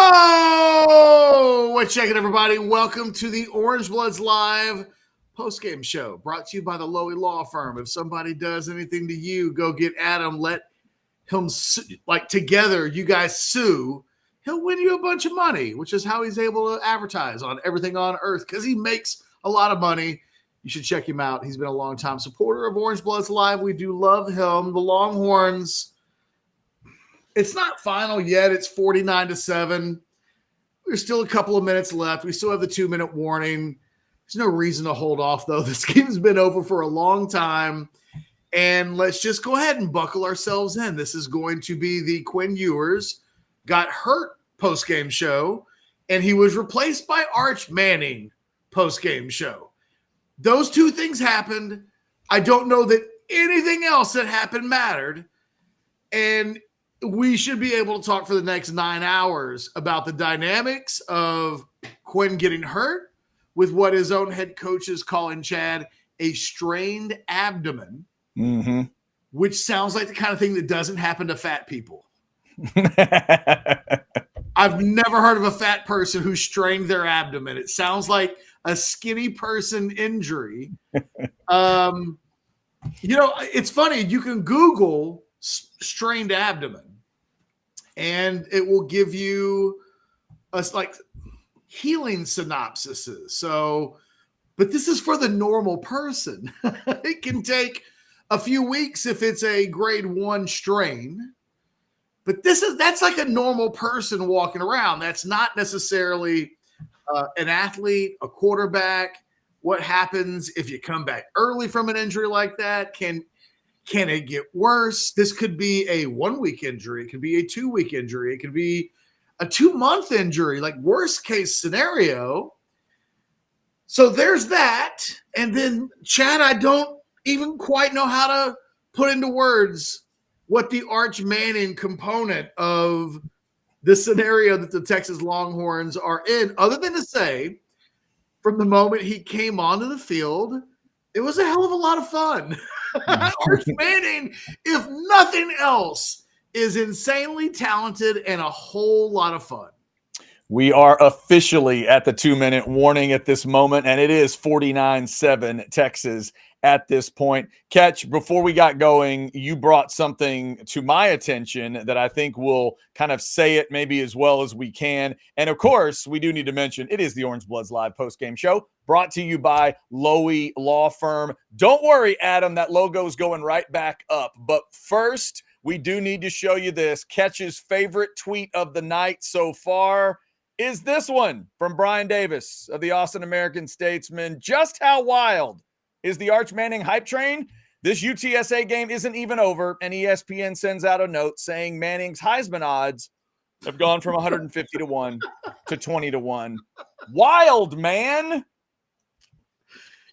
Oh, what's checking, everybody? Welcome to the Orange Bloods Live postgame show, brought to you by the Lowy Law Firm. If somebody does anything to you, go get Adam. Let him together. You guys sue. He'll win you a bunch of money, which is how he's able to advertise on everything on earth because he makes a lot of money. You should check him out. He's been a long-time supporter of Orange Bloods Live. We do love him. The Longhorns. It's not final yet. It's 49-7. There's still a couple of minutes left. We still have the 2-minute warning. There's no reason to hold off, though. This game's been over for a long time. And let's just go ahead and buckle ourselves in. This is going to be the Quinn Ewers got hurt postgame show, and he was replaced by Arch Manning postgame show. Those two things happened. I don't know that anything else that happened mattered. And we should be able to talk for the next 9 hours about the dynamics of Quinn getting hurt with what his own head coach is calling, Chad, a strained abdomen, which sounds like the kind of thing that doesn't happen to fat people. I've never heard of a fat person who strained their abdomen. It sounds like a skinny person injury. It's funny. You can Google strained abdomen, and it will give you healing synopsises. So, but this is for the normal person. It can take a few weeks if it's a grade 1 strain, but that's like a normal person walking around. That's not necessarily an athlete, a quarterback. What happens if you come back early from an injury like that? Can it get worse? This could be a 1-week injury. It could be a 2-week injury. It could be a 2-month injury, like worst case scenario. So there's that. And then, Chad, I don't even quite know how to put into words what the Arch Manning component of the scenario that the Texas Longhorns are in, other than to say, from the moment he came onto the field, it was a hell of a lot of fun. Arch Manning, if nothing else, is insanely talented and a whole lot of fun. We are officially at the 2-minute warning at this moment, and it is 49-7 Texas at this point. Catch, before we got going, you brought something to my attention that I think will kind of say it maybe as well as we can. And of course, we do need to mention it is the Orange Bloods Live postgame show brought to you by Lowy Law Firm. Don't worry, Adam, that logo is going right back up. But first, we do need to show you this. Catch's favorite tweet of the night so far is this one from Brian Davis of the Austin American-Statesman. Just how wild is the Arch Manning hype train? This UTSA game isn't even over, and ESPN sends out a note saying Manning's Heisman odds have gone from 150-1 to 20-1. Wild, man.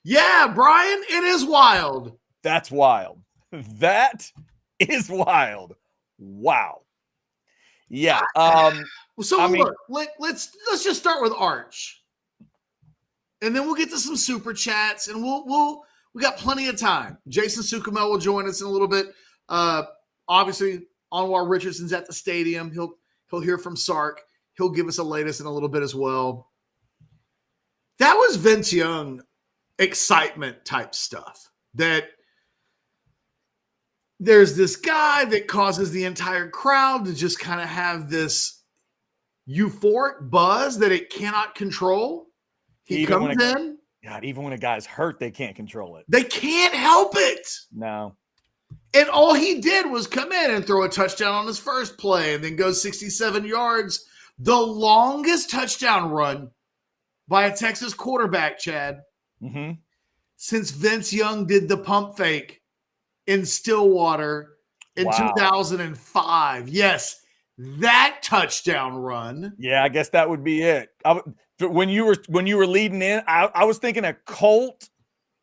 Yeah, Brian, it is wild. That's wild. That is wild. Wow. Yeah. Look, let's just start with Arch, and then we'll get to some super chats, and we got plenty of time. Jason Sukumel will join us in a little bit. Obviously, Anwar Richardson's at the stadium. He'll hear from Sark. He'll give us a latest in a little bit as well. That was Vince Young excitement type stuff. That there's this guy that causes the entire crowd to just kind of have this euphoric buzz that it cannot control. He comes in. God, even when a guy's hurt, they can't control it. They can't help it. No. And all he did was come in and throw a touchdown on his first play and then go 67 yards. The longest touchdown run by a Texas quarterback, Chad, since Vince Young did the pump fake in Stillwater in 2005. Yes, that touchdown run. Yeah, I guess that would be it. When you were leading in, I was thinking of Colt.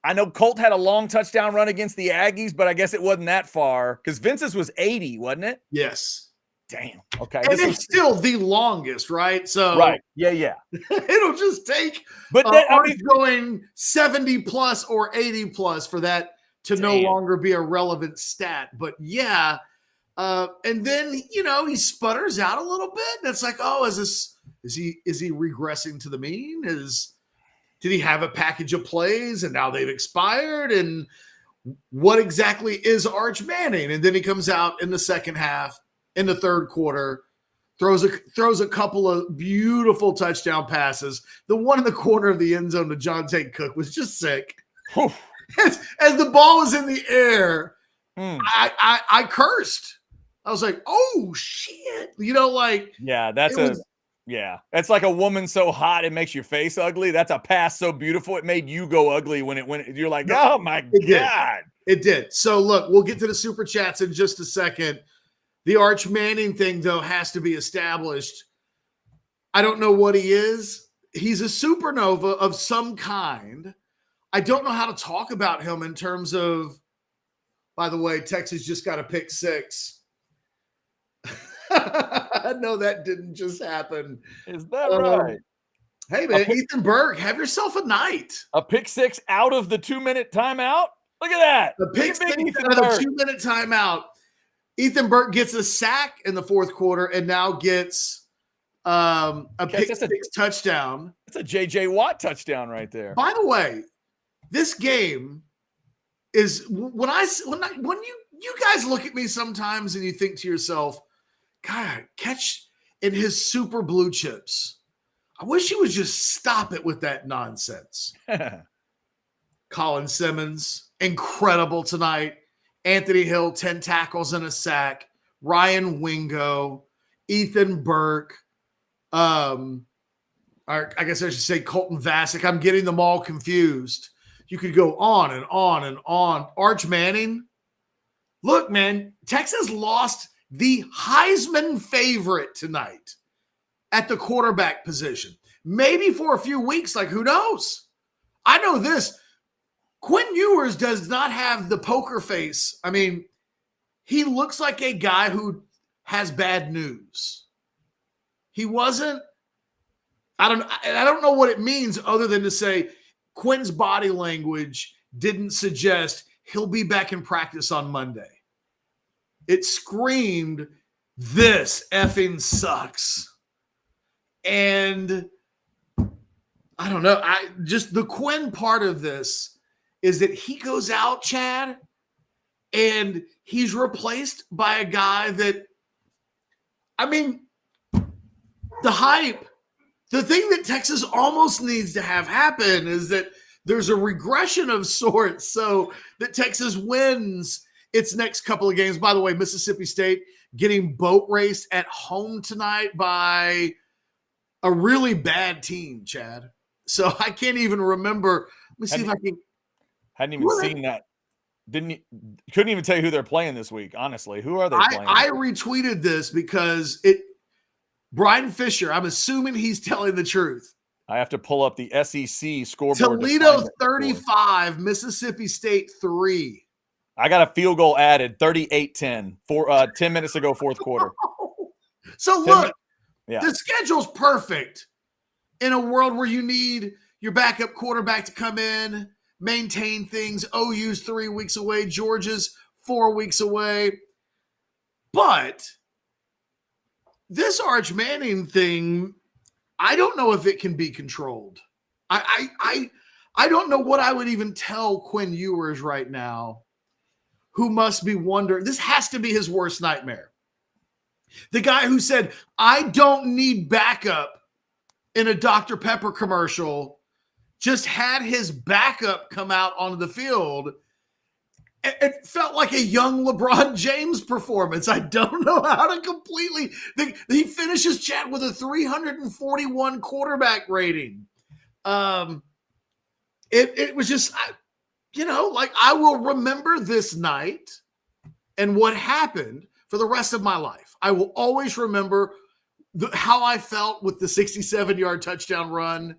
I know Colt had a long touchdown run against the Aggies, but I guess it wasn't that far because Vince's was 80, wasn't it? Yes. Damn. Okay. And it's still the longest, right? So right. Yeah. It'll just take going 70 plus or 80 plus for that to no longer be a relevant stat. But yeah. And then, he sputters out a little bit. And it's like, oh, is this Is he regressing to the mean? Did he have a package of plays and now they've expired? And what exactly is Arch Manning? And then he comes out in the second half, in the third quarter, throws a couple of beautiful touchdown passes. The one in the corner of the end zone to Jonte Cook was just sick. As the ball was in the air, I cursed. I was like, "Oh shit!" That's like a woman so hot it makes your face ugly. That's a pass so beautiful it made you go ugly when you're like, "Oh my God." It did. So look, we'll get to the super chats in just a second. The Arch Manning thing, though, has to be established. I don't know what he is. He's a supernova of some kind. I don't know how to talk about him in terms of, by the way, Texas just got a pick 6. No, that didn't just happen. Is that right? Hey, man, Ethan Burke, have yourself a night. A pick 6 out of the 2-minute timeout? Look at that. The pick 6 out of the 2-minute timeout. Ethan Burke gets a sack in the fourth quarter and now gets a pick 6 touchdown. That's a J.J. Watt touchdown right there. By the way, this game is when you guys look at me sometimes and you think to yourself, God, Catch in his super blue chips. I wish he would just stop it with that nonsense. Colin Simmons, incredible tonight. Anthony Hill, 10 tackles and a sack. Ryan Wingo, Ethan Burke. I guess I should say Colton Vasek. I'm getting them all confused. You could go on and on and on. Arch Manning. Look, man, Texas lost the Heisman favorite tonight at the quarterback position. Maybe for a few weeks, like who knows? I know this. Quinn Ewers does not have the poker face. I mean, he looks like a guy who has bad news. He wasn't. I don't know what it means other than to say Quinn's body language didn't suggest he'll be back in practice on Monday. It screamed, this effing sucks. And I don't know. Just the Quinn part of this is that he goes out, Chad, and he's replaced by a guy that, I mean, the hype, the thing that Texas almost needs to have happen is that there's a regression of sorts so that Texas wins its next couple of games. By the way, Mississippi State getting boat raced at home tonight by a really bad team, Chad. So I can't even remember. Let me see if I can. Hadn't even seen that. Couldn't even tell you who they're playing this week, honestly. Who are they playing? I retweeted this because Brian Fisher, I'm assuming he's telling the truth. I have to pull up the SEC scoreboard. Toledo 35, Mississippi State 3. I got a field goal added, 38-10, 10 minutes ago, fourth quarter. So look, the schedule's perfect in a world where you need your backup quarterback to come in, maintain things. OU's 3 weeks away. Georgia's 4 weeks away. But this Arch Manning thing, I don't know if it can be controlled. I don't know what I would even tell Quinn Ewers right now, who must be wondering. This has to be his worst nightmare. The guy who said, I don't need backup in a Dr. Pepper commercial, just had his backup come out onto the field. It felt like a young LeBron James performance. I don't know how to completely. He finishes, Chad, with a 341 quarterback rating. It was just, I will remember this night and what happened for the rest of my life. I will always remember how I felt with the 67-yard touchdown run.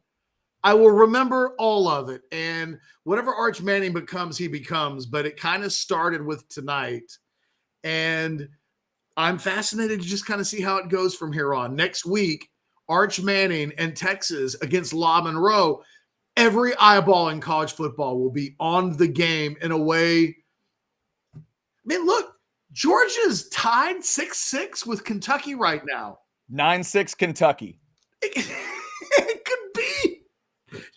I will remember all of it. And whatever Arch Manning becomes, he becomes. But it kind of started with tonight. And I'm fascinated to just kind of see how it goes from here on. Next week, Arch Manning and Texas against La Monroe. Every eyeball in college football will be on the game in a way. I mean, look, Georgia's tied 6-6 with Kentucky right now. 9-6 Kentucky. it could be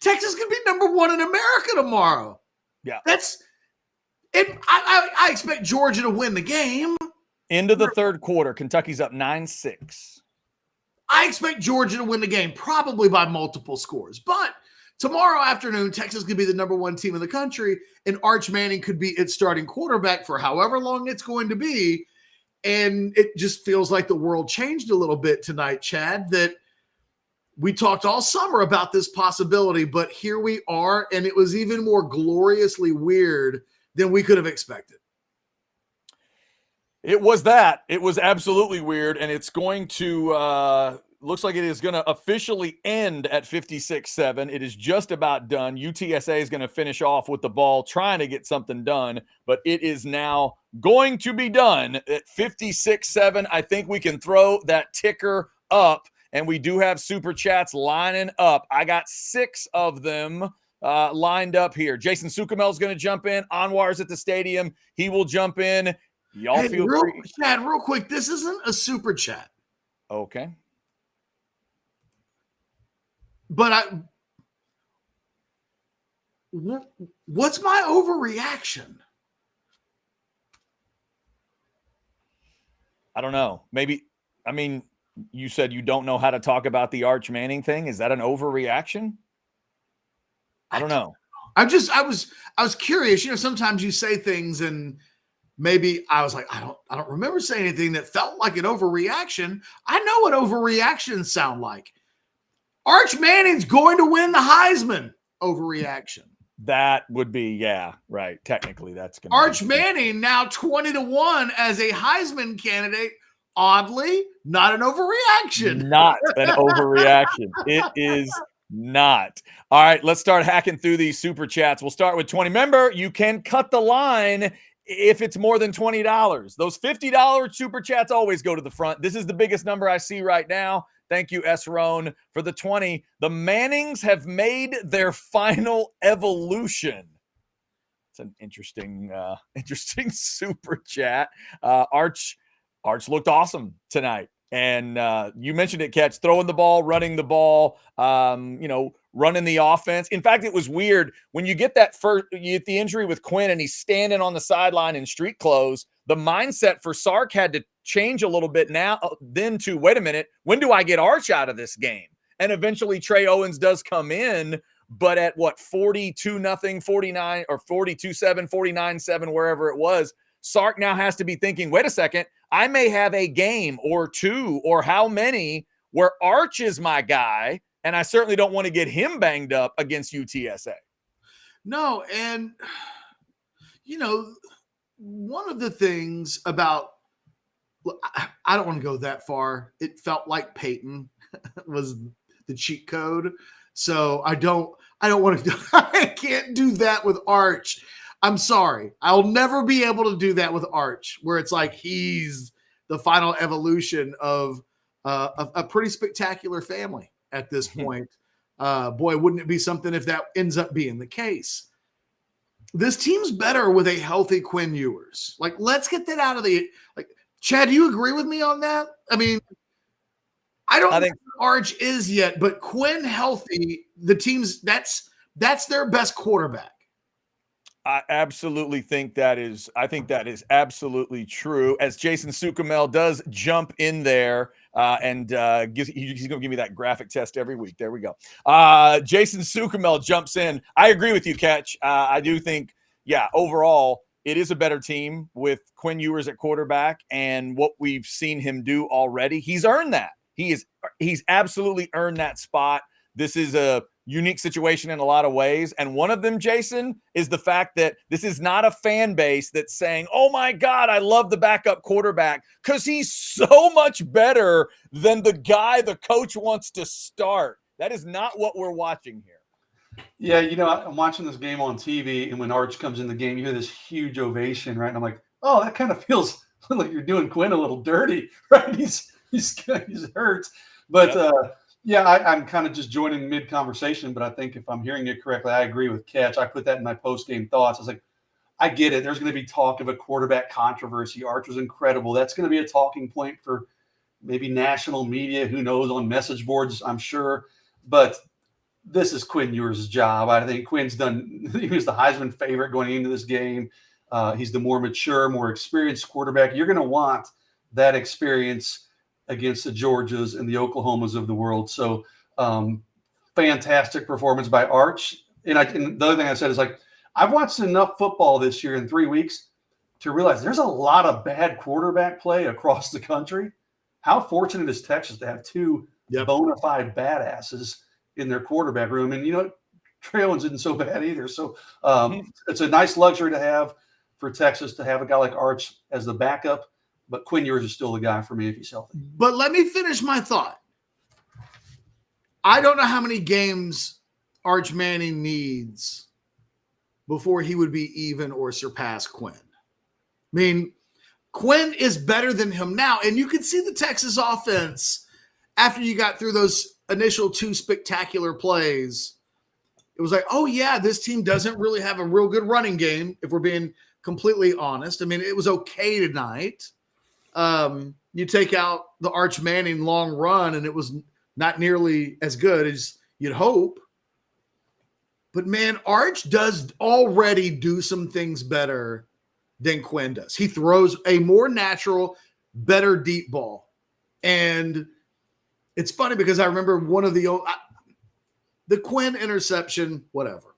Texas could be number 1 in America tomorrow. Yeah. That's it. I expect Georgia to win the game. Into the third quarter, Kentucky's up 9-6. I expect Georgia to win the game, probably by multiple scores. But tomorrow afternoon, Texas could be the number 1 team in the country, and Arch Manning could be its starting quarterback for however long it's going to be. And it just feels like the world changed a little bit tonight, Chad, that we talked all summer about this possibility, but here we are, and it was even more gloriously weird than we could have expected. It was that. It was absolutely weird, and it's going to looks like it is going to officially end at 56-7. It is just about done. UTSA is going to finish off with the ball, trying to get something done, but it is now going to be done at 56-7. I think we can throw that ticker up, and we do have super chats lining up. I got 6 of them lined up here. Jason Sukamel is going to jump in. Anwar's at the stadium. He will jump in. Y'all feel free. Chad, real quick, this isn't a super chat. Okay. But what's my overreaction? I don't know. Maybe, I mean, you said you don't know how to talk about the Arch Manning thing. Is that an overreaction? I don't know. I was curious. You know, sometimes you say things and maybe I was like, I don't remember saying anything that felt like an overreaction. I know what overreactions sound like. Arch Manning's going to win the Heisman. Overreaction. That would be, yeah, right. Technically, that's going to Arch Manning now 20-1 as a Heisman candidate. Oddly, not an overreaction. Not an overreaction. It is not. All right, let's start hacking through these super chats. We'll start with 20. Remember, you can cut the line if it's more than $20. Those $50 super chats always go to the front. This is the biggest number I see right now. Thank you, S. Roan, for the 20. The Mannings have made their final evolution. It's an interesting super chat. Arch looked awesome tonight. And you mentioned it, Catch, throwing the ball, running the ball, running the offense. In fact, it was weird when you get the injury with Quinn and he's standing on the sideline in street clothes. The mindset for Sark had to change a little bit then to, wait a minute, when do I get Arch out of this game? And eventually Trey Owens does come in, but at 42-0, 49 or 42-7, 49-7, wherever it was, Sark now has to be thinking, wait a second, I may have a game or two or how many where Arch is my guy, and I certainly don't want to get him banged up against UTSA. No, and, one of the things about – I don't want to go that far. It felt like Peyton was the cheat code. So I don't want to – I can't do that with Arch. I'm sorry. I'll never be able to do that with Arch, where it's like he's the final evolution of a pretty spectacular family at this point. Boy, wouldn't it be something if that ends up being the case? This team's better with a healthy Quinn Ewers. Like, let's get that out of the – Chad, do you agree with me on that? I mean, I don't think Arch is yet, but Quinn healthy, the team's – that's their best quarterback. I absolutely think that is absolutely true. As Jason Sukamel does jump in there and he's going to give me that graphic test every week. There we go. Jason Sukamel jumps in. I agree with you, Catch. I do think, overall, it is a better team with Quinn Ewers at quarterback and what we've seen him do already. He's earned that. He's absolutely earned that spot. This is a unique situation in a lot of ways. And one of them, Jason, is the fact that this is not a fan base that's saying, oh my God, I love the backup quarterback because he's so much better than the guy the coach wants to start. That is not what we're watching here. Yeah, I'm watching this game on TV, and when Arch comes in the game, you hear this huge ovation, right? And I'm like, oh, that kind of feels like you're doing Quinn a little dirty, right? He's hurt. But I'm kind of just joining mid-conversation, but I think if I'm hearing it correctly, I agree with Catch. I put that in my post-game thoughts. I was like, I get it. There's going to be talk of a quarterback controversy. Arch was incredible. That's going to be a talking point for maybe national media, who knows, on message boards, I'm sure. But this is Quinn Ewers' job. I think Quinn's he was the Heisman favorite going into this game. He's the more mature, more experienced quarterback. You're going to want that experience against the Georgias and the Oklahomas of the world. So fantastic performance by Arch. And the other thing I said is, like, I've watched enough football this year in 3 weeks to realize there's a lot of bad quarterback play across the country. How fortunate is Texas to have two bona fide badasses in their quarterback room? And, Trey Owens isn't so bad either. So it's a nice luxury to have for Texas to have a guy like Arch as the backup. But Quinn Ewers is still the guy for me if he's healthy. But let me finish my thought. I don't know how many games Arch Manning needs before he would be even or surpass Quinn. I mean, Quinn is better than him now. And you can see the Texas offense after you got through those initial 2 spectacular plays. It was like, oh, yeah, this team doesn't really have a real good running game, if we're being completely honest. I mean, it was okay tonight. You take out the Arch Manning long run, and it was not nearly as good as you'd hope. But, man, Arch does already do some things better than Quinn does. He throws a more natural, better deep ball. And it's funny because I remember one of the Quinn interception, whatever.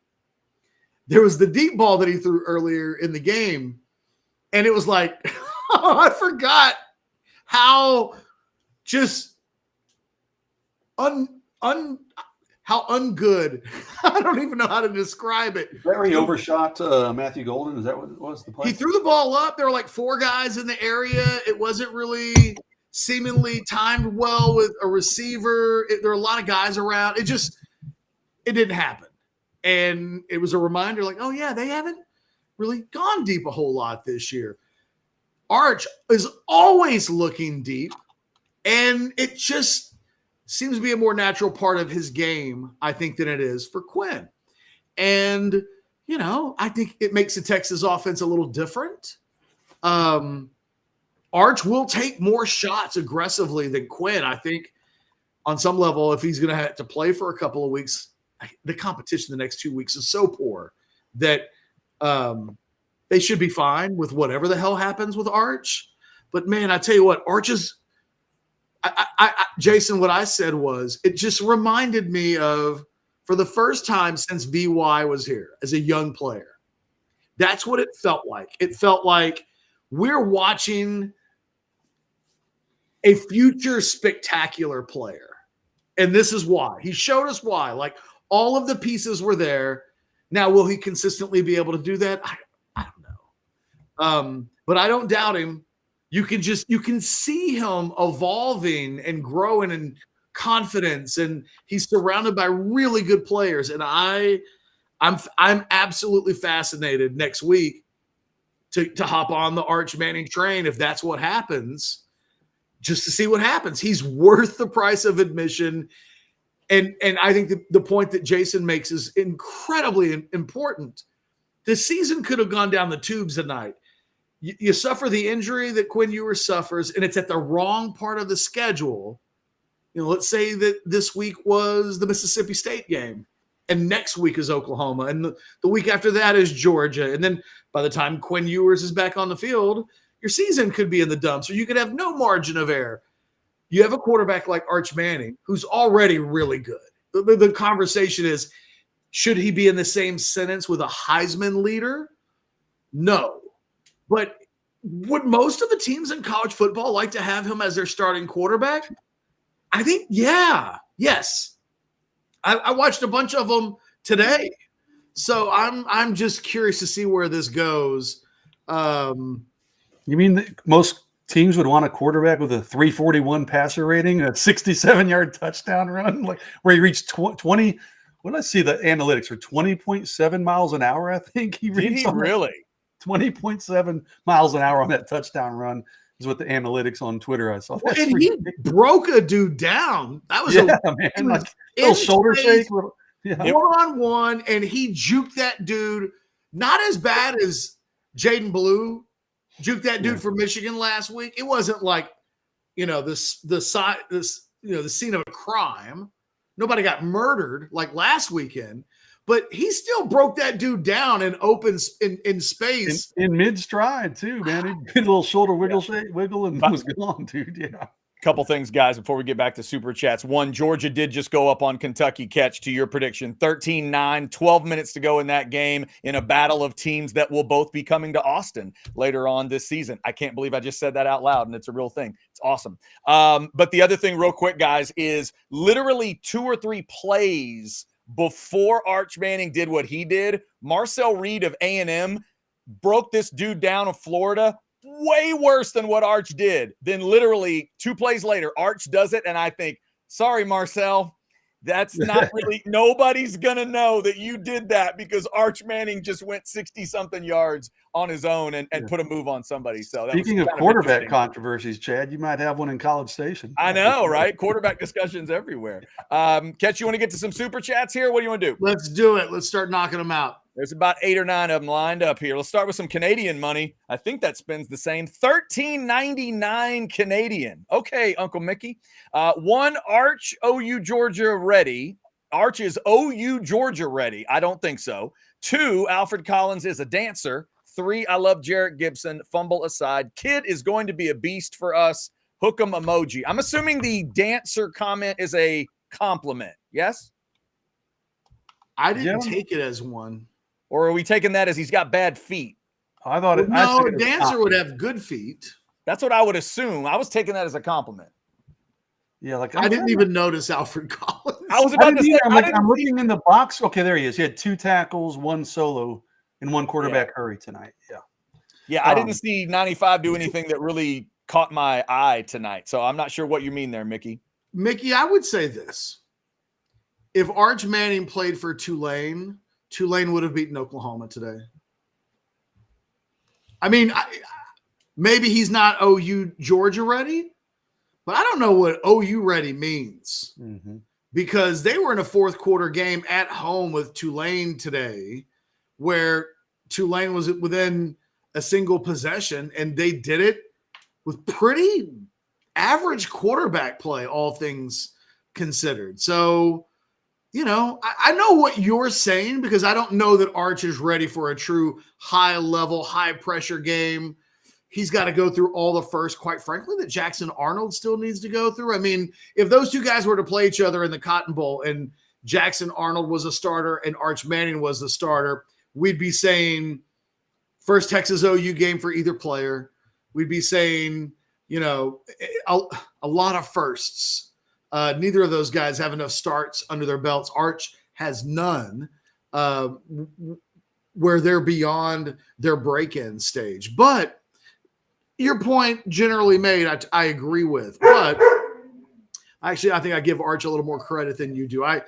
There was the deep ball that he threw earlier in the game, and it was like, oh, I forgot how just how ungood. I don't even know how to describe it. Is that where he overshot Matthew Golden? Is that what was the play? He threw the ball up. There were like 4 guys in the area. It wasn't really seemingly timed well with a receiver. There were a lot of guys around. It didn't happen. And it was a reminder like, oh, yeah, they haven't really gone deep a whole lot this year. Arch is always looking deep, and it just seems to be a more natural part of his game, I think, than it is for Quinn. And, I think it makes the Texas offense a little different. Arch will take more shots aggressively than Quinn. I think on some level, if he's going to have to play for a couple of weeks, the competition the next 2 weeks is so poor that they should be fine with whatever the hell happens with Arch. But, man, I tell you what, Arch is Jason, what I said was it just reminded me of, for the first time since VY was here as a young player, that's what it felt like. It felt like we're watching a future spectacular player. And this is why. He showed us why. Like, all of the pieces were there. Now, will he consistently be able to do that? I don't know. But I don't doubt him. You can see him evolving and growing in confidence, and he's surrounded by really good players. And I'm absolutely fascinated next week to hop on the Arch Manning train if that's what happens, just to see what happens. He's worth the price of admission. And I think the point that Jason makes is incredibly important. The season could have gone down the tubes tonight. You suffer the injury that Quinn Ewers suffers, and it's at the wrong part of the schedule. Let's say that this week was the Mississippi State game, and next week is Oklahoma, and the week after that is Georgia. And then by the time Quinn Ewers is back on the field, your season could be in the dumps, or you could have no margin of error. You have a quarterback like Arch Manning, who's already really good. The conversation is, should he be in the same sentence with a Heisman leader? No. But would most of the teams in college football like to have him as their starting quarterback? I think, yes. I watched a bunch of them today. So I'm just curious to see where this goes. You mean that most teams would want a quarterback with a 341 passer rating, a 67-yard touchdown run, like where he reached 20? What did I see? The analytics are 20.7 miles an hour. I think he reached. Did he really? 20.7 miles an hour on that touchdown run is what the analytics on Twitter I saw. And he broke a dude down. That was man. Like little shoulder shake. One-on-one, and he juked that dude. Not as bad as Jaden Blue juked that dude from Michigan last week. It wasn't like the scene of a crime. Nobody got murdered like last weekend, but he still broke that dude down in in space in mid stride too, man. He did a little shoulder wiggle and was gone, dude. Yeah. Couple things, guys, before we get back to super chats. One, Georgia did just go up on Kentucky. Catch to your prediction, 13-9, 12 minutes to go in that game in a battle of teams that will both be coming to Austin later on this season. I can't believe I just said that out loud, and it's a real thing. It's awesome. But the other thing real quick, guys, is literally 2 or 3 plays before Arch Manning did what he did, Marcel Reed of A&M broke this dude down in Florida way worse than what Arch did. Then literally 2 plays later, Arch does it, and I think, sorry, Marcel, that's not really – nobody's going to know that you did that because Arch Manning just went 60-something yards on his own and put a move on somebody. So speaking of quarterback controversies, Chad, you might have one in College Station. I know, right? Quarterback discussions everywhere. Ketch, you want to get to some super chats here? What do you want to do? Let's do it. Let's start knocking them out. There's about 8 or 9 of them lined up here. Let's start with some Canadian money. I think that spends the same. $13.99 Canadian. Okay, Uncle Mickey. 1, Arch, OU Georgia ready. Arch is OU Georgia ready. I don't think so. 2, Alfred Collins is a dancer. 3, I love Jarrett Gibson. Fumble aside. Kid is going to be a beast for us. Hook 'em emoji. I'm assuming the dancer comment is a compliment. Yes? I didn't take it as one. Or are we taking that as he's got bad feet? I thought it. No, a dancer would have good feet. That's what I would assume. I was taking that as a compliment. Yeah, like I didn't even notice Alfred Collins. I was about to say, I'm looking in the box. Okay, there he is. He had 2 tackles, 1 solo, and 1 quarterback hurry tonight. Yeah. Yeah, I didn't see 95 do anything that really caught my eye tonight. So I'm not sure what you mean there, Mickey. Mickey, I would say this. If Arch Manning played for Tulane would have beaten Oklahoma today. I mean, maybe he's not OU Georgia ready, but I don't know what OU ready means because they were in a 4th quarter game at home with Tulane today where Tulane was within a single possession, and they did it with pretty average quarterback play, all things considered. So, I know what you're saying because I don't know that Arch is ready for a true high-level, high-pressure game. He's got to go through all the first, quite frankly, that Jackson Arnold still needs to go through. I mean, if those 2 guys were to play each other in the Cotton Bowl and Jackson Arnold was a starter and Arch Manning was the starter, we'd be saying first Texas OU game for either player. We'd be saying, a lot of firsts. Neither of those guys have enough starts under their belts. Arch has none where they're beyond their break-in stage. But your point generally made, I agree with. But actually, I think I give Arch a little more credit than you do. I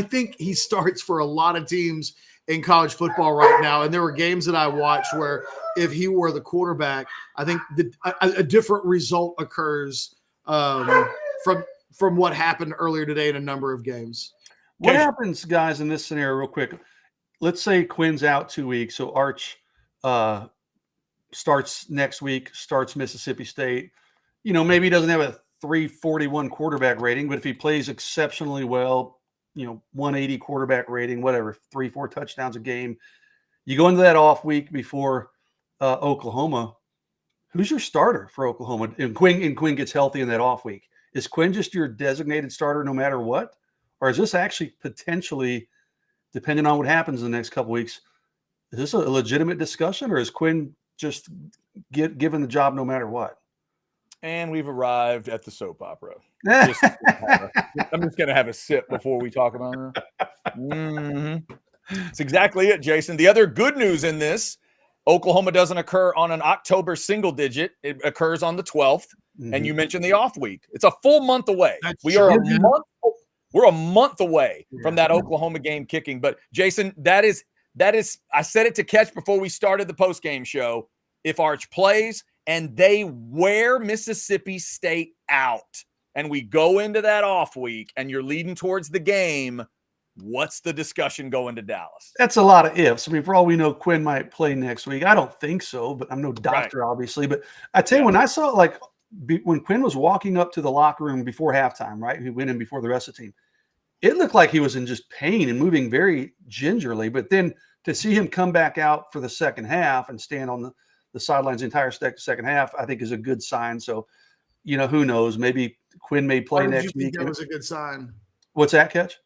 think he starts for a lot of teams in college football right now. And there were games that I watched where if he were the quarterback, I think a different result occurs from what happened earlier today in a number of games. What happens, guys, in this scenario, real quick? Let's say Quinn's out 2 weeks, so Arch starts next week, starts Mississippi State. Maybe he doesn't have a 341 quarterback rating, but if he plays exceptionally well, 180 quarterback rating, whatever, 3-4 touchdowns a game. You go into that off week before Oklahoma. Who's your starter for Oklahoma? And Quinn gets healthy in that off week. Is Quinn just your designated starter no matter what? Or is this actually potentially, depending on what happens in the next couple weeks, is this a legitimate discussion, or is Quinn just given the job no matter what? And we've arrived at the soap opera. I'm just going to have a sip before we talk about it. That's exactly it, Jason. The other good news in this, Oklahoma doesn't occur on an October single digit. It occurs on the 12th. And you mentioned the off week. It's a full month away. We're a month away from that Oklahoma game kicking. But Jason, that is I said it to Catch before we started the postgame show. If Arch plays and they wear Mississippi State out and we go into that off week and you're leading towards the game, what's the discussion going to Dallas? That's a lot of ifs. I mean, for all we know, Quinn might play next week. I don't think so, but I'm no doctor, obviously. But I tell you, when I saw when Quinn was walking up to the locker room before halftime, right? He went in before the rest of the team. It looked like he was in just pain and moving very gingerly. But then to see him come back out for the second half and stand on the sidelines the entire second half, I think is a good sign. So, who knows? Maybe Quinn may play next week. That was a good sign. What's that, Catch?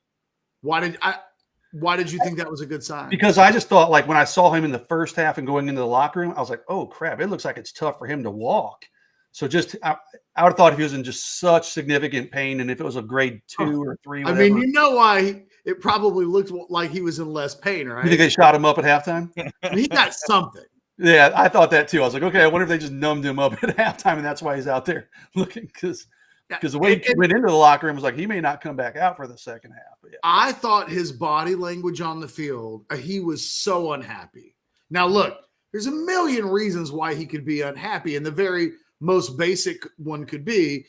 Why did you think that was a good sign? Because I just thought, like, when I saw him in the first half and going into the locker room, I was like, oh, crap, it looks like it's tough for him to walk. So I would have thought if he was in just such significant pain and if it was a grade 2 or 3, whatever. I mean, you know why it probably looked like he was in less pain, right? You think they shot him up at halftime? He got something. Yeah, I thought that too. I was like, okay, I wonder if they just numbed him up at halftime and that's why he's out there looking, because the way he went into the locker room was like he may not come back out for the second half. But yeah. I thought his body language on the field, he was so unhappy. Now, look, there's a million reasons why he could be unhappy, and the very most basic one could be,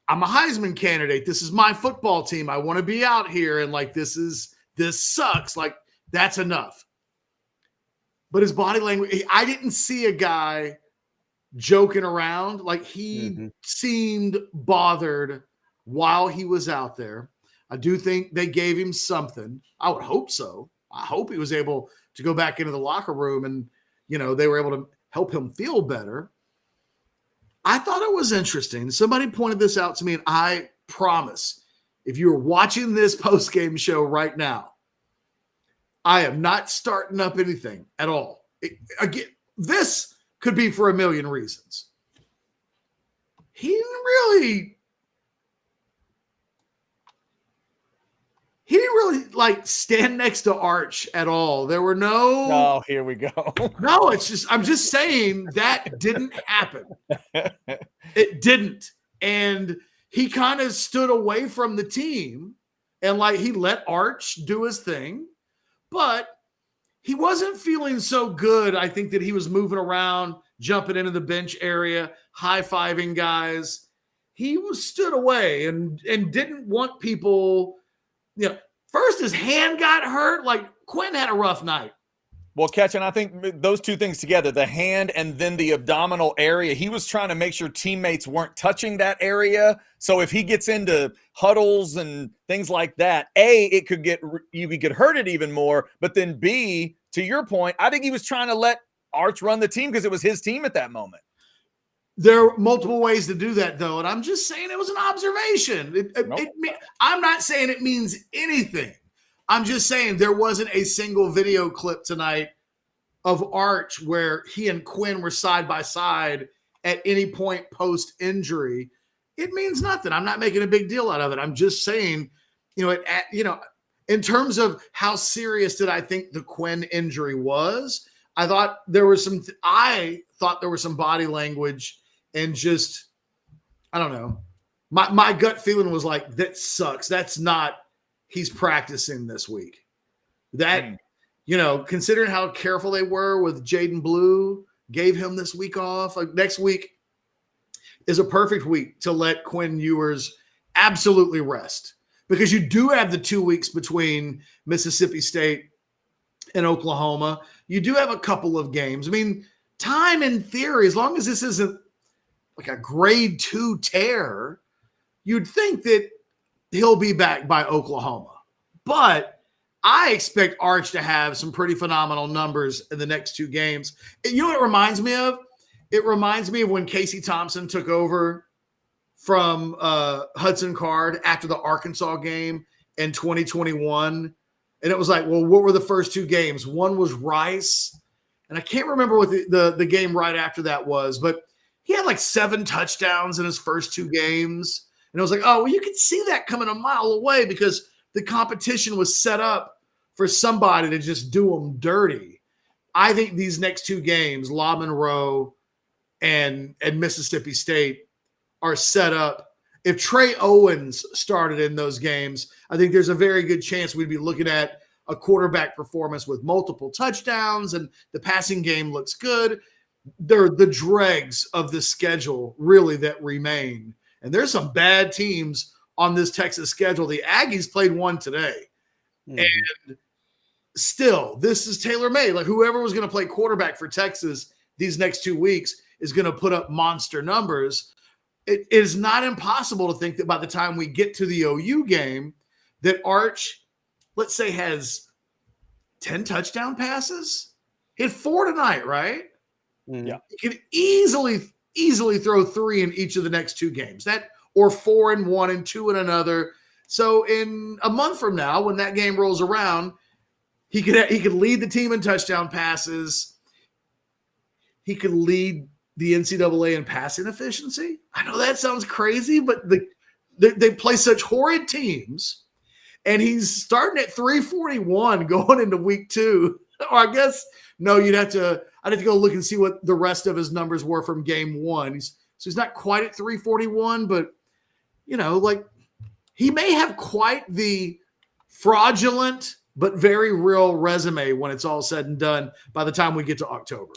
I'm a Heisman candidate. This is my football team. I want to be out here, and like this sucks. Like, that's enough. But his body language, I didn't see a guy joking around. Like, he seemed bothered while he was out there. I do think they gave him something. I would hope so. I hope he was able to go back into the locker room and, they were able to help him feel better. I thought it was interesting. Somebody pointed this out to me, and I promise, if you're watching this post-game show right now, I am not starting up anything at all. Again, this could be for a million reasons. He didn't really like stand next to Arch at all. There were no. Oh, here we go. No, I'm just saying that didn't happen. It didn't. And he kind of stood away from the team and like he let Arch do his thing, but he wasn't feeling so good. I think that he was moving around, jumping into the bench area, high-fiving guys. He was stood away and didn't want people, first his hand got hurt. Like, Quinn had a rough night. Well, Catch, and I think those two things together, the hand and then the abdominal area, he was trying to make sure teammates weren't touching that area. So if he gets into huddles and things like that, A, you could get hurt it even more. But then B, to your point, I think he was trying to let Arch run the team because it was his team at that moment. There are multiple ways to do that, though. And I'm just saying it was an observation. I'm not saying it means anything. I'm just saying there wasn't a single video clip tonight of Arch where he and Quinn were side by side at any point post-injury. It means nothing. I'm not making a big deal out of it. I'm just saying, in terms of how serious did I think the Quinn injury was, I thought there was some body language and just, I don't know. My gut feeling was like, that sucks. That's not, he's practicing this week. That, considering how careful they were with Jaden Blue, gave him this week off. Like, next week is a perfect week to let Quinn Ewers absolutely rest, because you do have the 2 weeks between Mississippi State and Oklahoma. You do have a couple of games. I mean, time in theory, as long as this isn't like a grade 2 tear, you'd think that he'll be back by Oklahoma. But I expect Arch to have some pretty phenomenal numbers in the next 2 games. You know what it reminds me of? It reminds me of when Casey Thompson took over from Hudson Card after the Arkansas game in 2021. And it was like, well, what were the first 2 games? One was Rice, and I can't remember what the game right after that was, but he had like 7 touchdowns in his first 2 games. And it was like, oh, well, you could see that coming a mile away because the competition was set up for somebody to just do them dirty. I think these next 2 games, La Monroe and Mississippi State, are set up. If Trey Owens started in those games, I think there's a very good chance we'd be looking at a quarterback performance with multiple touchdowns, and the passing game looks good. They're the dregs of the schedule, really, that remain. And there's some bad teams on this Texas schedule. The Aggies played one today. And still, this is tailor-made. Like, whoever was going to play quarterback for Texas these next 2 weeks, is going to put up monster numbers. It is not impossible to think that by the time we get to the OU game, that Arch, let's say, has 10 touchdown passes. He had 4 tonight, right? Yeah. He could easily throw 3 in each of the next 2 games. Or 4 in one and 2 in another. So in a month from now, when that game rolls around, he could lead the team in touchdown passes. He could lead the NCAA in passing efficiency. I know that sounds crazy, but they play such horrid teams. And he's starting at 341 going into week 2. Or I guess, no, I'd have to go look and see what the rest of his numbers were from game 1. So he's not quite at 341, but, he may have quite the fraudulent but very real resume when it's all said and done by the time we get to October.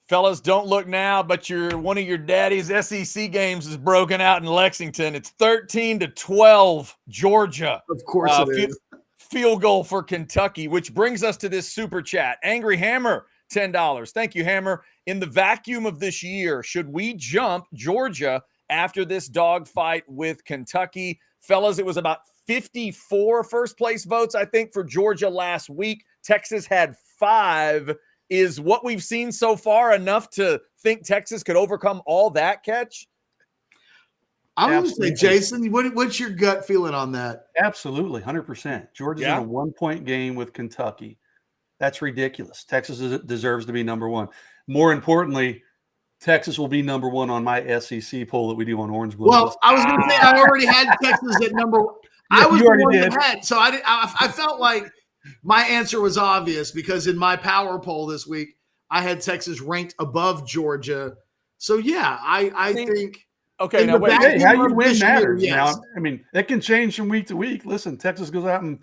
Fellas, don't look now, but one of your daddy's SEC games is broken out in Lexington. It's 13-12, Georgia. Of course it is. Field goal for Kentucky, which brings us to this super chat. Angry Hammer, $10. Thank you, Hammer. In the vacuum of this year, should we jump Georgia after this dogfight with Kentucky? Fellas, it was about 54 first-place votes, I think, for Georgia last week. Texas had 5. Is what we've seen so far enough to think Texas could overcome all that, Catch? I would say, Jason, what's your gut feeling on that? Absolutely, 100%. Georgia's in a 1-point game with Kentucky. That's ridiculous. Texas deserves to be number 1. More importantly, Texas will be number 1 on my SEC poll that we do on Orange Blue. Well, I was going to say I already had Texas at number 1. I was the one that had, so I felt like my answer was obvious because in my power poll this week, I had Texas ranked above Georgia. So yeah, I think. Okay, now wait, how you win matters. Yes. Now, I mean, it can change from week to week. Listen, Texas goes out and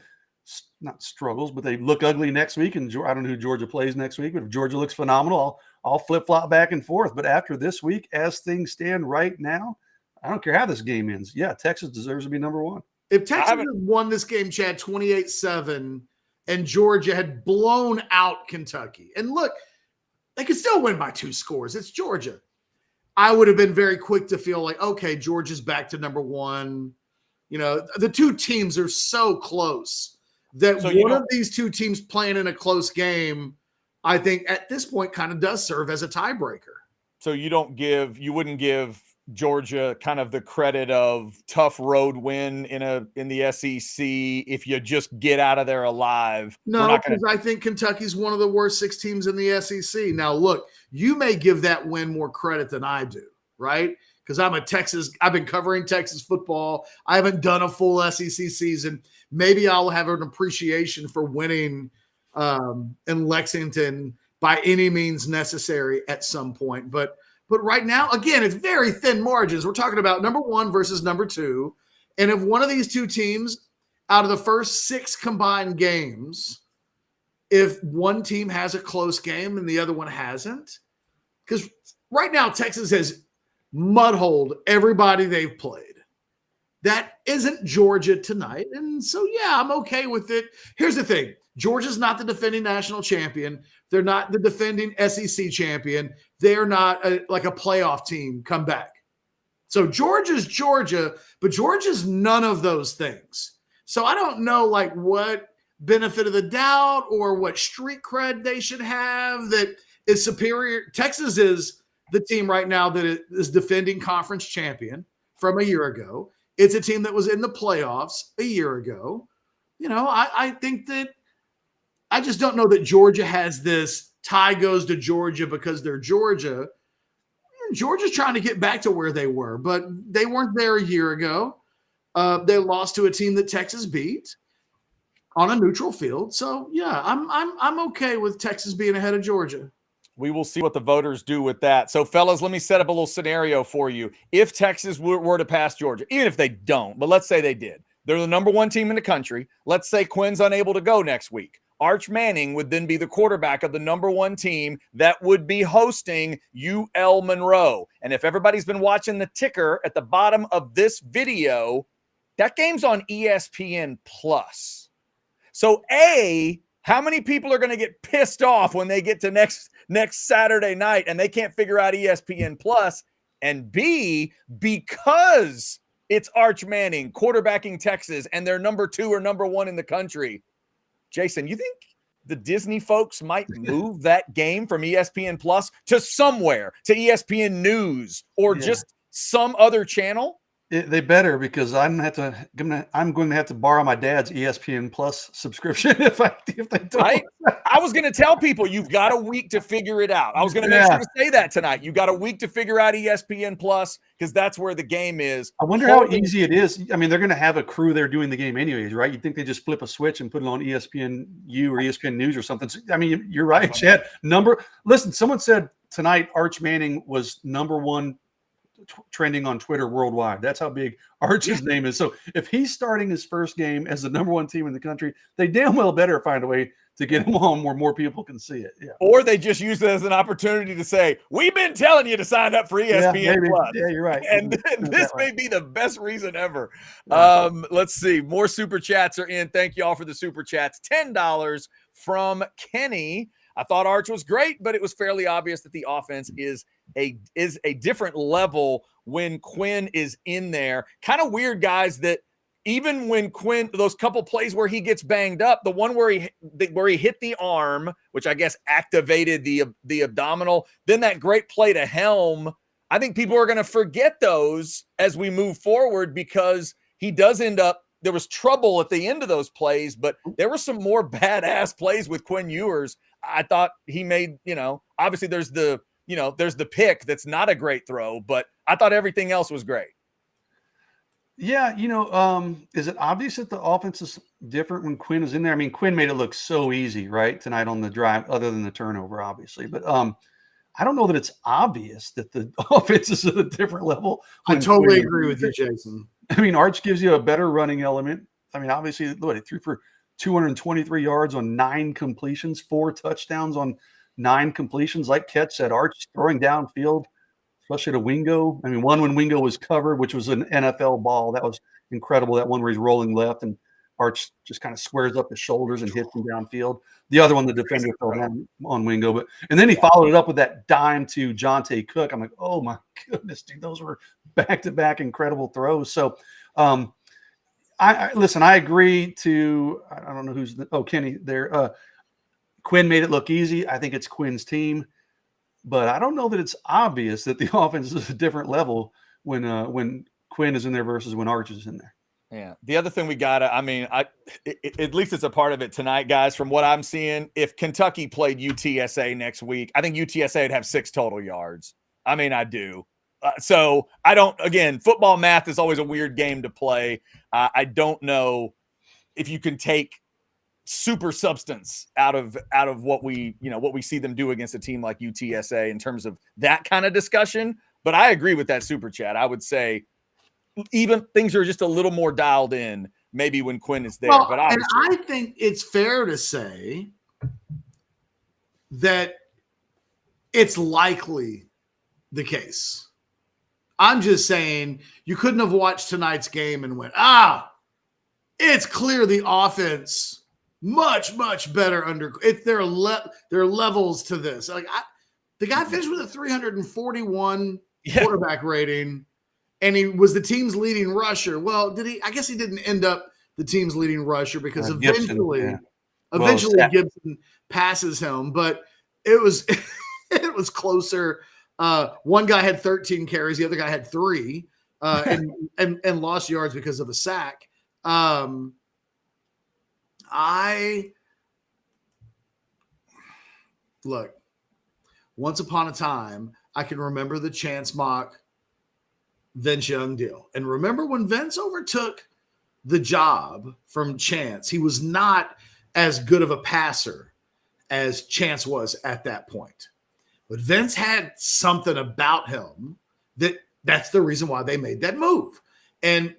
not struggles, but they look ugly next week. And I don't know who Georgia plays next week, but if Georgia looks phenomenal, I'll flip-flop back and forth. But after this week, as things stand right now, I don't care how this game ends. Yeah, Texas deserves to be number 1. If Texas had won this game, Chad, 28-7, and Georgia had blown out Kentucky, and look, they could still win by 2 scores. It's Georgia. I would have been very quick to feel like, okay, Georgia's back to number 1. The 2 teams are so close that one of these 2 teams playing in a close game, I think at this point kind of does serve as a tiebreaker. So you wouldn't give Georgia kind of the credit of tough road win in the SEC if you just get out of there alive. No, because I think Kentucky's one of the worst 6 teams in the SEC. Now, look, you may give that win more credit than I do, right? Because I've been covering Texas football. I haven't done a full SEC season. Maybe I'll have an appreciation for winning in Lexington by any means necessary at some point. But right now, again, it's very thin margins. We're talking about number 1 versus number 2. And if one of these 2 teams out of the first 6 combined games, if one team has a close game and the other one hasn't, because right now Texas has mudholed everybody they've played. That isn't Georgia tonight. And so, yeah, I'm okay with it. Here's the thing. Georgia's not the defending national champion. They're not the defending SEC champion. They're not like a playoff team come back. So Georgia's Georgia, but Georgia's none of those things. So I don't know what benefit of the doubt or what street cred they should have that is superior. Texas is the team right now that is defending conference champion from a year ago. It's a team that was in the playoffs a year ago. I think that I just don't know that Georgia has this tie goes to Georgia because they're Georgia. Georgia's trying to get back to where they were, but they weren't there a year ago. They lost to a team that Texas beat on a neutral field. So yeah, I'm okay with Texas being ahead of Georgia. We will see what the voters do with that. So, fellas, let me set up a little scenario for you. If Texas were to pass Georgia, even if they don't, but let's say they did, they're the number 1 team in the country. Let's say Quinn's unable to go next week. Arch Manning would then be the quarterback of the number 1 team that would be hosting UL Monroe. And if everybody's been watching the ticker at the bottom of this video, that game's on ESPN Plus. So How many people are going to get pissed off when they get to next Saturday night and they can't figure out ESPN Plus? And B, because it's Arch Manning quarterbacking Texas and they're number 2 or number 1 in the country. Jason, you think the Disney folks might move that game from ESPN Plus to somewhere, to ESPN News or just some other channel? They better, because I'm going to have to borrow my dad's ESPN Plus subscription if they don't. Right? I was going to tell people you've got a week to figure it out. I was going to make sure to say that tonight. You got a week to figure out ESPN Plus because that's where the game is. I wonder how easy it is. I mean, they're going to have a crew there doing the game anyways, right? You'd think they just flip a switch and put it on ESPNU or ESPN News or something. I mean, you're right, Chad. Listen, someone said tonight Arch Manning was number 1 trending on Twitter worldwide. That's how big Arch's name is. So if he's starting his first game as the number 1 team in the country, they damn well better find a way to get him on where more people can see it. Yeah. Or they just use it as an opportunity to say, we've been telling you to sign up for ESPN Plus. Yeah, you're right. And this may be the best reason ever. Yeah. Let's see. More super chats are in. Thank you all for the super chats. $10 from Kenny. I thought Arch was great, but it was fairly obvious that the offense is a different level when Quinn is in there. Kind of weird, guys, that even when Quinn, those couple plays where he gets banged up, the one where he hit the arm, which I guess activated the abdominal, then that great play to Helm, I think people are going to forget those as we move forward because he does end up, there was trouble at the end of those plays, but there were some more badass plays with Quinn Ewers. I thought he made, obviously there's the pick that's not a great throw, but I thought everything else was great. Yeah, is it obvious that the offense is different when Quinn is in there? I mean, Quinn made it look so easy, right, tonight on the drive, other than the turnover, obviously. But I don't know that it's obvious that the offense is at a different level. I totally agree with you, Jason. I mean, Arch gives you a better running element. I mean, obviously, look, he threw for 223 yards on 9 completions, 4 touchdowns on 9 completions. Like Ket said, Arch throwing downfield, especially to Wingo. I mean, one when Wingo was covered, which was an NFL ball. That was incredible. That one where he's rolling left and Arch just kind of squares up his shoulders and hits him downfield. The other one, the defender fell down on Wingo. And then he followed it up with that dime to Jonte Cook. I'm like, oh, my goodness, dude. Those were back-to-back incredible throws. So, listen, I agree to – I don't know who's – Kenny there. Quinn made it look easy. I think it's Quinn's team. But I don't know that it's obvious that the offense is a different level when Quinn is in there versus when Arch is in there. Yeah. The other thing we got to – I mean, at least it's a part of it tonight, guys, from what I'm seeing. If Kentucky played UTSA next week, I think UTSA would have 6 total yards. I mean, I do. So I don't – again, football math is always a weird game to play. I don't know if you can take super substance out of what we see them do against a team like UTSA in terms of that kind of discussion. But I agree with that super chat. I would say even things are just a little more dialed in maybe when Quinn is there. Well, but and I think it's fair to say that it's likely the case. I'm just saying you couldn't have watched tonight's game and went, it's clear the offense much, much better under – there are levels to this. Like the guy finished with a 341 quarterback rating, and he was the team's leading rusher. Well, did he – I guess he didn't end up the team's leading rusher because eventually Gibson passes him, but it was it was closer. One guy had 13 carries, the other guy had 3, and lost yards because of a sack. Look, once upon a time, I can remember the Chance Mock Vince Young deal. And remember when Vince overtook the job from Chance, he was not as good of a passer as Chance was at that point. But Vince had something about him that's the reason why they made that move. And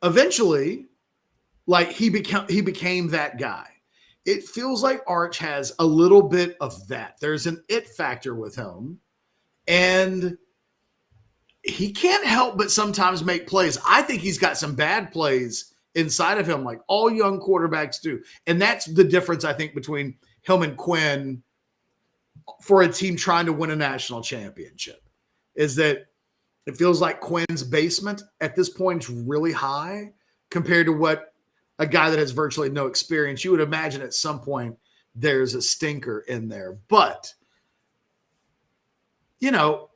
eventually, like he became that guy. It feels like Arch has a little bit of that. There's an it factor with him, and he can't help but sometimes make plays. I think he's got some bad plays inside of him, like all young quarterbacks do. And that's the difference, I think, between him and Quinn for a team trying to win a national championship, is that it feels like Quinn's basement at this point is really high compared to what a guy that has virtually no experience. You would imagine at some point there's a stinker in there. But, you know,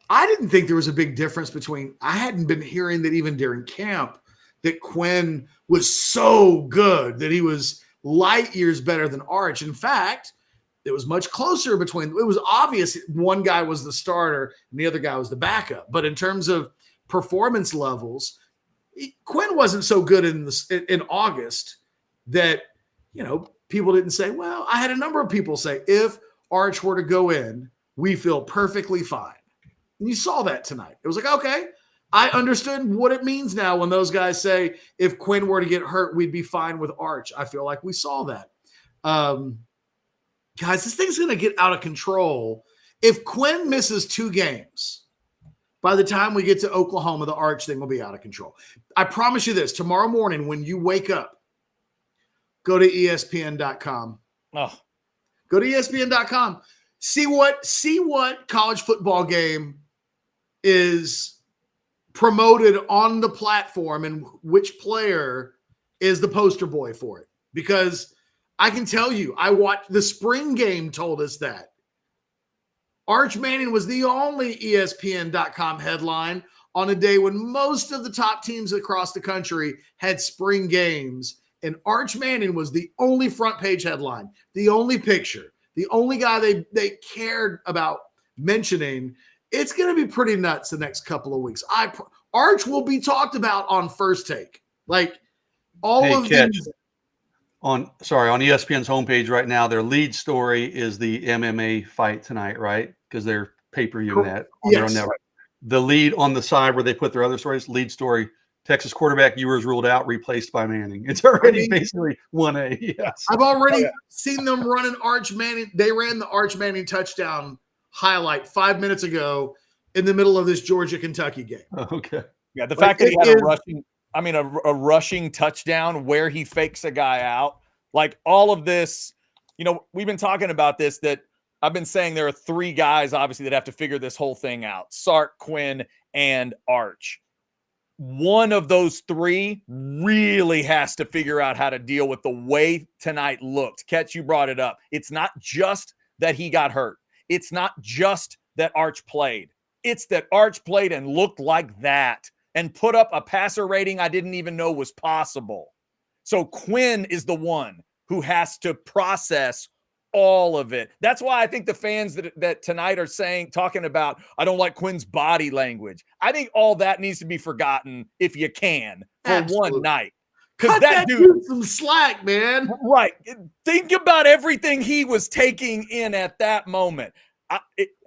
I didn't think there was a big difference between – I hadn't been hearing that even during camp that Quinn was so good, that he was light years better than Arch. In fact, it was much closer between – it was obvious one guy was the starter and the other guy was the backup. But in terms of performance levels, Quinn wasn't so good in August that, you know, people didn't say, well, I had a number of people say, if Arch were to go in, we feel perfectly fine. And you saw that tonight. It was like, okay, I understood what it means now when those guys say, if Quinn were to get hurt, we'd be fine with Arch. I feel like we saw that. Guys, this thing's going to get out of control. If Quinn misses 2 games, by the time we get to Oklahoma, the Arch thing will be out of control. I promise you this, tomorrow morning when you wake up, go to ESPN.com. Oh. Go to ESPN.com. See what college football game is promoted on the platform and which player is the poster boy for it. Because I can tell you, I watched the spring game told us that. Arch Manning was the only ESPN.com headline on a day when most of the top teams across the country had spring games. And Arch Manning was the only front page headline, the only picture, the only guy they cared about mentioning. It's going to be pretty nuts the next couple of weeks. Arch will be talked about on First Take. Like all of these. On ESPN's homepage right now, their lead story is the MMA fight tonight, right? Because they're pay-per-viewing that on their own network. The lead on the side where they put their other stories, lead story, Texas quarterback Ewers ruled out, replaced by Manning. It's already basically 1A. Yes. I've already seen them running Arch Manning. They ran the Arch Manning touchdown highlight 5 minutes ago in the middle of this Georgia-Kentucky game. Okay. Yeah, the fact that he had a rushing touchdown where he fakes a guy out, like all of this, you know, we've been talking about this, that I've been saying there are 3 guys, obviously, that have to figure this whole thing out: Sark, Quinn, and Arch. One of those 3 really has to figure out how to deal with the way tonight looked. Ketch, you brought it up. It's not just that he got hurt. It's not just that Arch played. It's that Arch played and looked like that and put up a passer rating I didn't even know was possible. So Quinn is the one who has to process all of it. That's why I think the fans that tonight are talking about, I don't like Quinn's body language. I think all that needs to be forgotten if you can for one night. Because that dude some slack, man. Right. Think about everything he was taking in at that moment.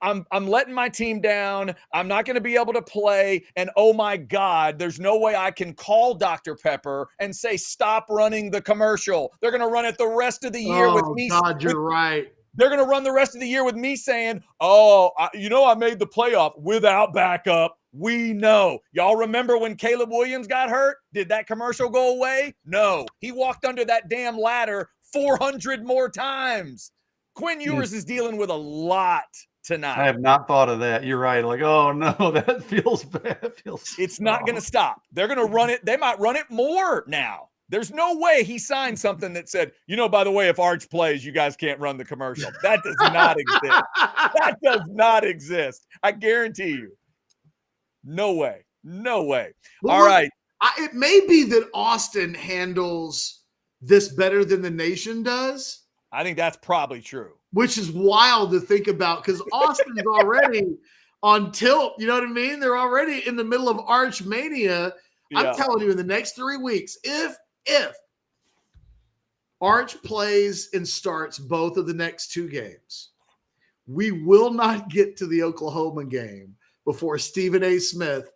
I'm letting my team down. I'm not going to be able to play. And oh my God, there's no way I can call Dr. Pepper and say, stop running the commercial. They're going to run it the rest of the year with me. Oh God, you're right. They're going to run the rest of the year with me saying, I made the playoff without backup. We know. Y'all remember when Caleb Williams got hurt? Did that commercial go away? No. He walked under that damn ladder 400 more times. Quinn Ewers is dealing with a lot tonight. I have not thought of that. You're right. Like, oh no, that feels bad. It's not going to stop. They're going to run it. They might run it more now. There's no way he signed something that said, by the way, if Arch plays, you guys can't run the commercial. That does not exist. That does not exist. I guarantee you. No way. No way. Well, all right. It may be that Austin handles this better than the nation does. I think that's probably true. Which is wild to think about because Austin's already on tilt. You know what I mean? They're already in the middle of Arch Mania. Yeah. I'm telling you, in the next 3 weeks, if Arch plays and starts both of the next 2 games, we will not get to the Oklahoma game before Stephen A. Smith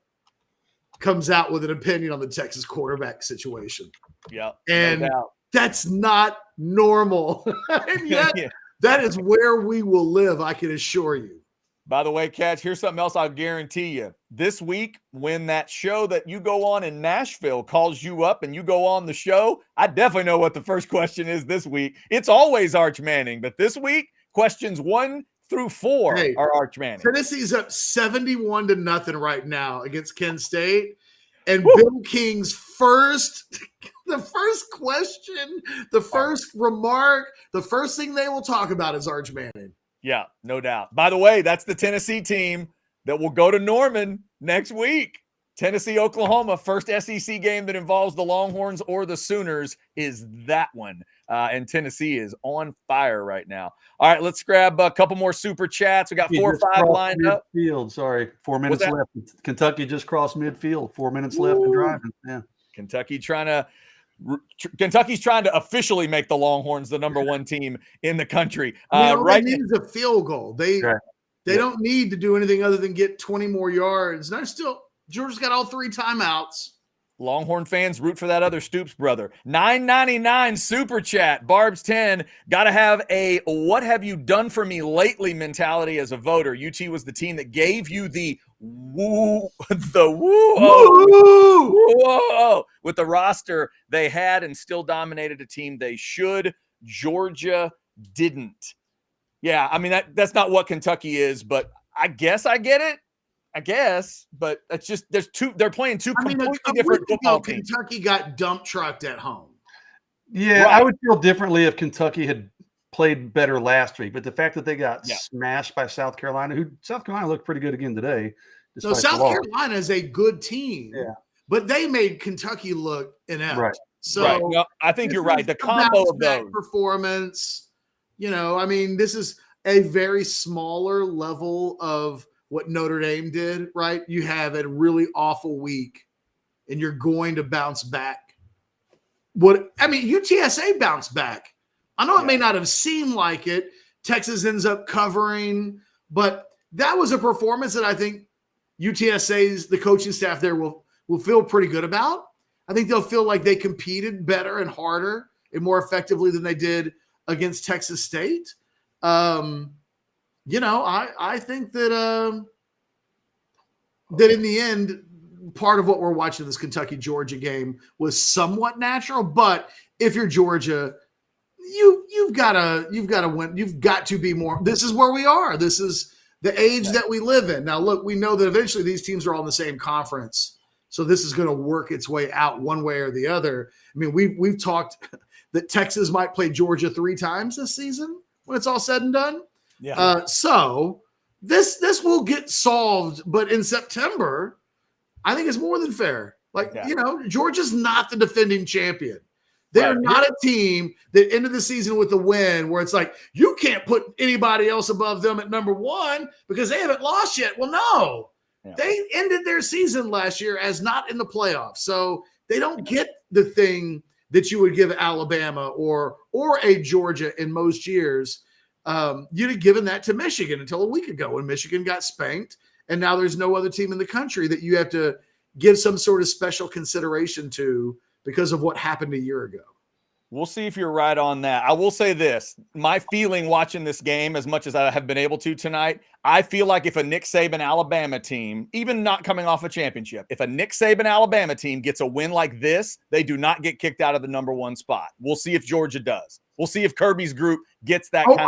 comes out with an opinion on the Texas quarterback situation. Yeah. And that's not normal. And yet, that is where we will live, I can assure you. By the way, Catch, here's something else I'll guarantee you. This week, when that show that you go on in Nashville calls you up and you go on the show, I definitely know what the first question is this week. It's always Arch Manning, but this week, questions 1 through 4 are Arch Manning. Tennessee's up 71-0 right now against Kent State. And Woo. Bill King's the first question, the first remark, the first thing they will talk about is Arch Manning. Yeah, no doubt. By the way, that's the Tennessee team that will go to Norman next week. Tennessee, Oklahoma, first SEC game that involves the Longhorns or the Sooners is that one. And Tennessee is on fire right now. All right, let's grab a couple more super chats. We got 4 or 5 lined up. Sorry, 4 minutes left. Kentucky just crossed midfield. 4 minutes left and driving. Yeah, Kentucky's trying to officially make the Longhorns the number 1 team in the country. All they need is a field goal. They don't need to do anything other than get 20 more yards. Georgia's got all 3 timeouts. Longhorn fans, root for that other Stoops brother. $9.99 super chat. Barb's 10. Got to have a "what have you done for me lately" mentality as a voter. UT was the team that gave you the woo, with the roster they had and still dominated a team they should. Georgia didn't. Yeah, I mean that's not what Kentucky is, but I guess I get it. But it's just they're playing two completely different football teams. Kentucky got dump trucked at home. Yeah, right. I would feel differently if Kentucky had played better last week, but the fact that they got smashed by South Carolina, South Carolina looked pretty good again today. So South Carolina is a good team, but they made Kentucky look inept. Right. So no, I think you're right. The combo of those performance, this is a very smaller level of what Notre Dame did, right? You have a really awful week and you're going to bounce back. UTSA bounced back. I know it may not have seemed like it. Texas ends up covering, but that was a performance that I think UTSA's, the coaching staff there will feel pretty good about. I think they'll feel like they competed better and harder and more effectively than they did against Texas State. I think that in the end, part of what we're watching this Kentucky-Georgia game was somewhat natural. But if you're Georgia, you've got to win. You've got to be more. This is where we are. This is the age that we live in. Now, look, we know that eventually these teams are all in the same conference, so this is going to work its way out one way or the other. I mean, we've talked that Texas might play Georgia 3 times this season when it's all said and done. Yeah. So this will get solved, but in September, I think it's more than fair. Georgia's not the defending champion. They're not a team that ended the season with a win where it's like, you can't put anybody else above them at number 1 because they haven't lost yet. Well, no. Yeah. They ended their season last year as not in the playoffs. So they don't get the thing that you would give Alabama or a Georgia in most years. You'd have given that to Michigan until a week ago when Michigan got spanked, and now there's no other team in the country that you have to give some sort of special consideration to because of what happened a year ago. We'll see if you're right on that. I will say this. My feeling watching this game, as much as I have been able to tonight, I feel like if a Nick Saban Alabama team, even not coming off a championship, if a Nick Saban Alabama team gets a win like this, they do not get kicked out of the number 1 spot. We'll see if Georgia does. We'll see if Kirby's group gets that kind of.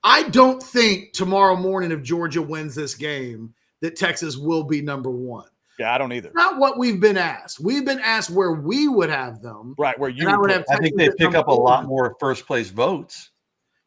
I don't think tomorrow morning, if Georgia wins this game, that Texas will be number 1. Yeah, I don't either. Not what we've been asked. We've been asked where we would have them. Right, where you would have. I think they pick up a lot more first place votes.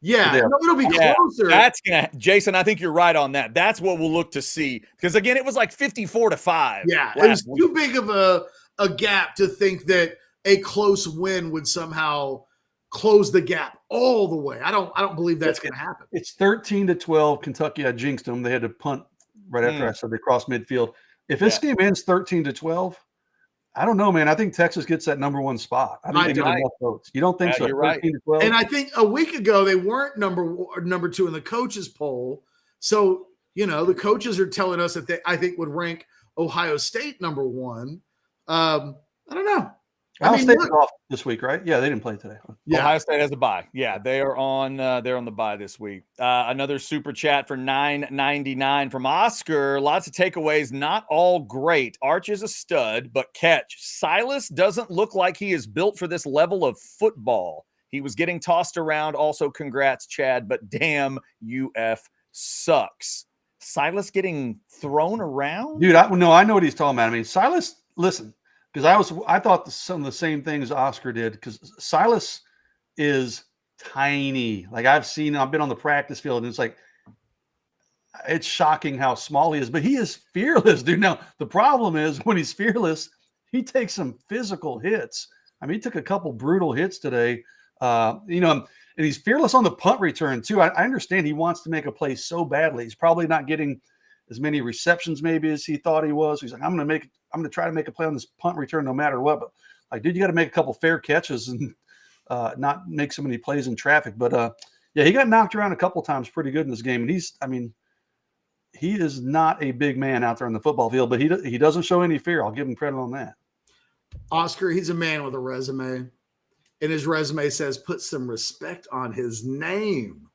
Yeah, it'll be closer. That's gonna, Jason. I think you're right on that. That's what we'll look to see because again, it was like 54-5. Yeah, it was too big of a gap to think that a close win would somehow close the gap all the way. I don't believe that's going to happen. It's 13-12. Kentucky, I jinxed them. They had to punt right after I said they crossed midfield. If this game ends 13-12, I don't know, man. I think Texas gets that number 1 spot. I think they get enough votes. You don't think so? You're right. 13-12? And I think a week ago they weren't number 2 in the coaches poll. So, the coaches are telling us that they, I think, would rank Ohio State number 1. I don't know. Ohio State look, is off this week, right? Yeah, they didn't play today. yeah. Ohio State has a bye. Yeah, they're on the bye this week. Another super chat for $9.99 from Oscar. Lots of takeaways, not all great. Arch is a stud, but catch. Silas doesn't look like he is built for this level of football. He was getting tossed around. Also, congrats, Chad, but damn, UF sucks. Silas getting thrown around? Dude, I know what he's talking about. I mean, Silas, listen, because I thought some of the same things Oscar did, because Silas is tiny. Like I've been on the practice field, and it's like, it's shocking how small he is, but he is fearless, dude. Now, the problem is when he's fearless, he takes some physical hits. I mean, he took a couple brutal hits today, and he's fearless on the punt return too. I understand he wants to make a play so badly. He's probably not getting as many receptions maybe as he thought he was. He's like, I'm going to try to make a play on this punt return no matter what. But like, dude, you got to make a couple fair catches and not make so many plays in traffic. But yeah, he got knocked around a couple times pretty good in this game. And he is not a big man out there on the football field, but he doesn't show any fear. I'll give him credit on that. Oscar, he's a man with a resume. And his resume says, put some respect on his name.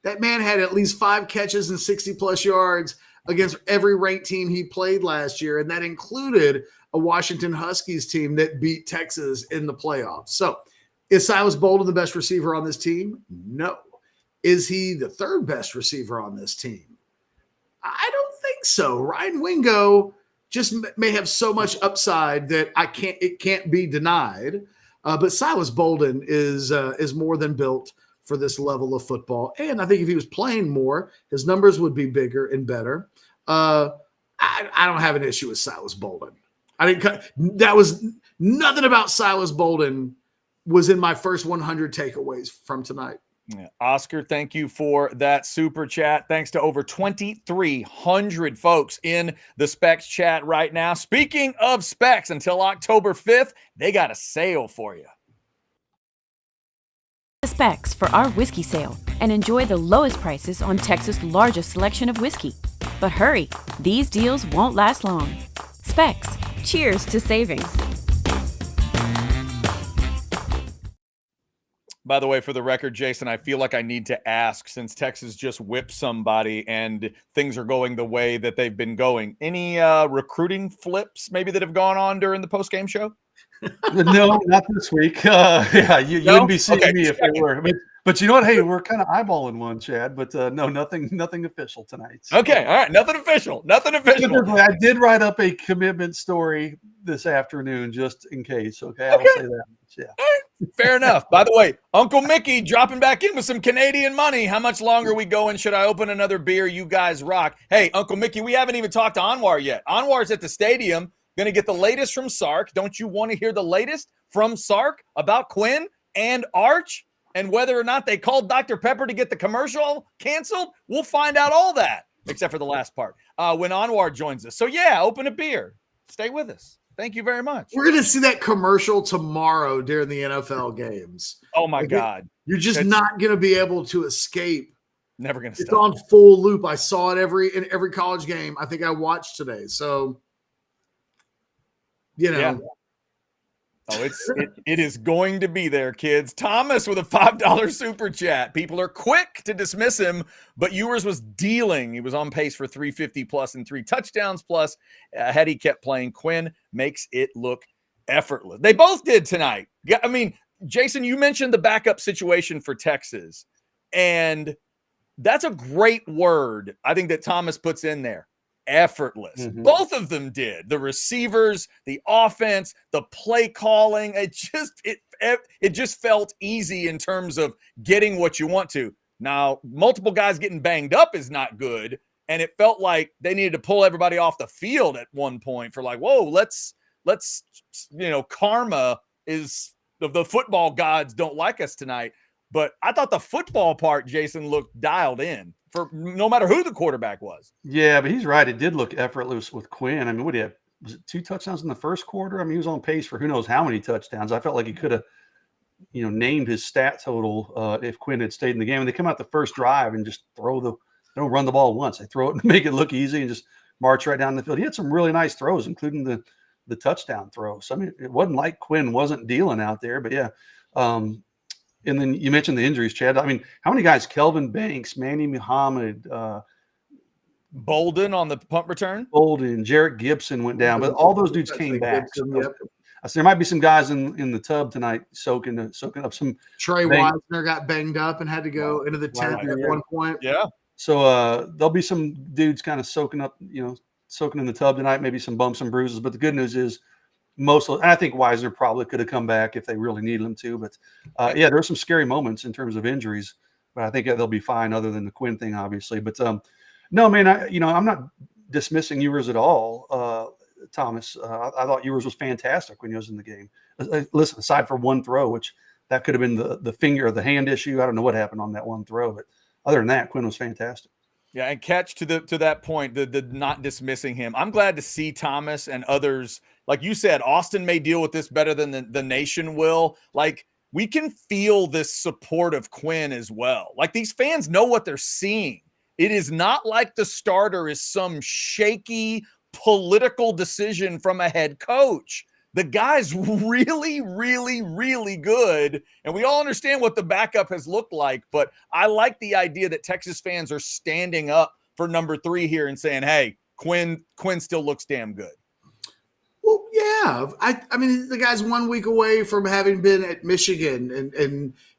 That man had at least 5 catches and 60-plus yards against every ranked team he played last year, and that included a Washington Huskies team that beat Texas in the playoffs. So is Silas Bolden the best receiver on this team? No. Is he the third best receiver on this team? I don't think so. Ryan Wingo just may have so much upside that it can't be denied. But Silas Bolden is more than built for this level of football. And I think if he was playing more, his numbers would be bigger and better. I don't have an issue with Silas Bolden. That was nothing about Silas Bolden was in my first 100 takeaways from tonight. Yeah. Oscar, thank you for that super chat. Thanks to over 2,300 folks in the Specs chat right now. Speaking of Specs, until October 5th, they got a sale for you. Specs for our whiskey sale and enjoy the lowest prices on Texas' largest selection of whiskey. But hurry, these deals won't last long. Specs, cheers to savings. By the way, for the record, Jason, I feel like I need to ask, since Texas just whipped somebody and things are going the way that they've been going, any recruiting flips maybe that have gone on during the postgame show? No, not this week. Yeah, you wouldn't be seeing me if they were. But you know what? Hey, we're kind of eyeballing one, Chad. But no, nothing official tonight. So. Okay, all right, nothing official. I did write up a commitment story this afternoon just in case. Okay, I will say that. Yeah. Fair enough. By the way, Uncle Mickey dropping back in with some Canadian money. How much longer are we going? Should I open another beer? You guys rock. Hey, Uncle Mickey, we haven't even talked to Anwar yet. Anwar's at the stadium, going to get the latest from Sark. Don't you want to hear the latest from Sark about Quinn and Arch and whether or not they called Dr. Pepper to get the commercial canceled? We'll find out all that, except for the last part, when Anwar joins us. So, yeah, open a beer. Stay with us. Thank you very much. We're going to see that commercial tomorrow during the NFL games. Oh, my God. You're just not going to be able to escape. Never going to stop. It's on full loop. I saw it in every college game I think I watched today. So, Yeah. Oh, it is going to be there, kids. Thomas with a $5 super chat. People are quick to dismiss him, but Ewers was dealing. He was on pace for 350 plus and 3 touchdowns plus. Had he kept playing, Quinn makes it look effortless. They both did tonight. Yeah, I mean, Jason, you mentioned the backup situation for Texas, and that's a great word I think that Thomas puts in there. Effortless. Mm-hmm. Both of them did. The receivers, the offense, the play calling. It just felt easy in terms of getting what you want to. Now, multiple guys getting banged up is not good, and it felt like they needed to pull everybody off the field at one point for like, whoa, let's karma is the football gods don't like us tonight. But I thought the football part, Jason, looked dialed in for no matter who the quarterback was. Yeah, but he's right. It did look effortless with Quinn. I mean, what do you have? Was it 2 touchdowns in the first quarter? I mean, he was on pace for who knows how many touchdowns. I felt like he could have, named his stat total if Quinn had stayed in the game. And they come out the first drive and just they don't run the ball once. They throw it and make it look easy and just march right down the field. He had some really nice throws, including the the touchdown throw. So I mean, it wasn't like Quinn wasn't dealing out there, but yeah. And then you mentioned the injuries, Chad. I mean, how many guys? Kelvin Banks, Manny Muhammad, Bolden on the punt return. Bolden, Jarrett Gibson went down, but all those dudes came back. Gibson, So, yep. so there might be some guys in the tub tonight soaking up some. Trey Wisner got banged up and had to go into the tent Right. at one point. Yeah. So there'll be some dudes kind of soaking in the tub tonight, maybe some bumps and bruises. But the good news is and I think Wisner probably could have come back if they really needed him to. But yeah, there were some scary moments in terms of injuries, but I think they'll be fine other than the Quinn thing, obviously. But no, man, I'm not dismissing Ewers at all, Thomas. I thought Ewers was fantastic when he was in the game. Listen, aside for one throw, which that could have been the finger or the hand issue. I don't know what happened on that one throw, but other than that, Quinn was fantastic. Yeah, and catch to that point, the not dismissing him. I'm glad to see Thomas and others, like you said, Austin may deal with this better than the nation will. Like, we can feel this support of Quinn as well. Like, these fans know what they're seeing. It is not like the starter is some shaky political decision from a head coach. The guy's really, really, really good. And we all understand what the backup has looked like. But I like the idea that Texas fans are standing up for number 3 here and saying, hey, Quinn still looks damn good. Well, yeah. I mean, the guy's 1 week away from having been at Michigan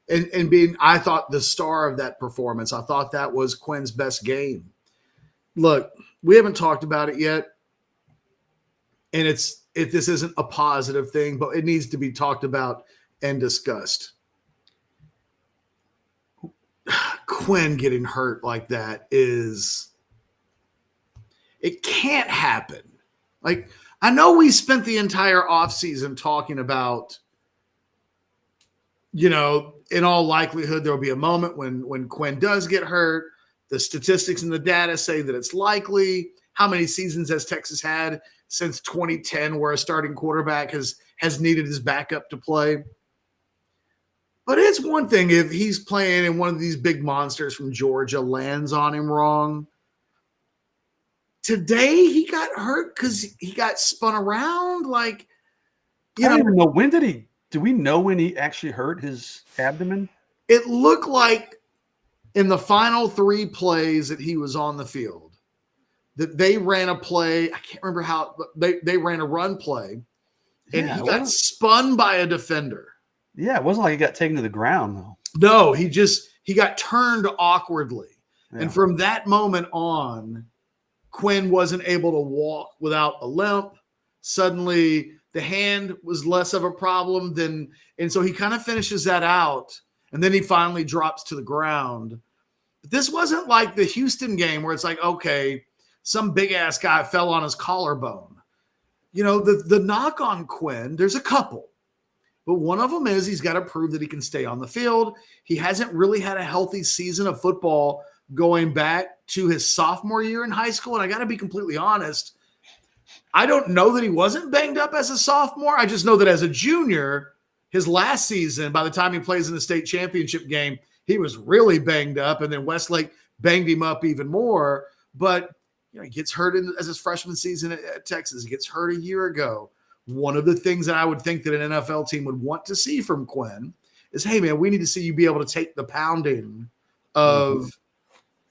and being, I thought, the star of that performance. I thought that was Quinn's best game. Look, we haven't talked about it yet. And if this isn't a positive thing, but it needs to be talked about and discussed. Quinn getting hurt like that it can't happen. Like, I know we spent the entire offseason talking about, in all likelihood, there'll be a moment when Quinn does get hurt. The statistics and the data say that it's likely. How many seasons has Texas had since 2010 where a starting quarterback has needed his backup to play? But it's one thing if he's playing and one of these big monsters from Georgia lands on him wrong. Today he got hurt because he got spun around. Like, I don't even know. Do we know when he actually hurt his abdomen? It looked like in the final 3 plays that he was on the field, that they ran a play. I can't remember how, but they ran a run play, and he got spun by a defender. Yeah, it wasn't like he got taken to the ground, though. No, he got turned awkwardly. Yeah. And from that moment on, Quinn wasn't able to walk without a limp. Suddenly, the hand was less of a problem and so he kind of finishes that out, and then he finally drops to the ground. But this wasn't like the Houston game where it's like, okay, some big-ass guy fell on his collarbone. The knock on Quinn, there's a couple. But one of them is he's got to prove that he can stay on the field. He hasn't really had a healthy season of football going back to his sophomore year in high school. And I got to be completely honest, I don't know that he wasn't banged up as a sophomore. I just know that as a junior, his last season, by the time he plays in the state championship game, he was really banged up. And then Westlake banged him up even more. But he gets hurt as his freshman season at Texas. He gets hurt a year ago. One of the things that I would think that an NFL team would want to see from Quinn is, hey, man, we need to see you be able to take the pounding of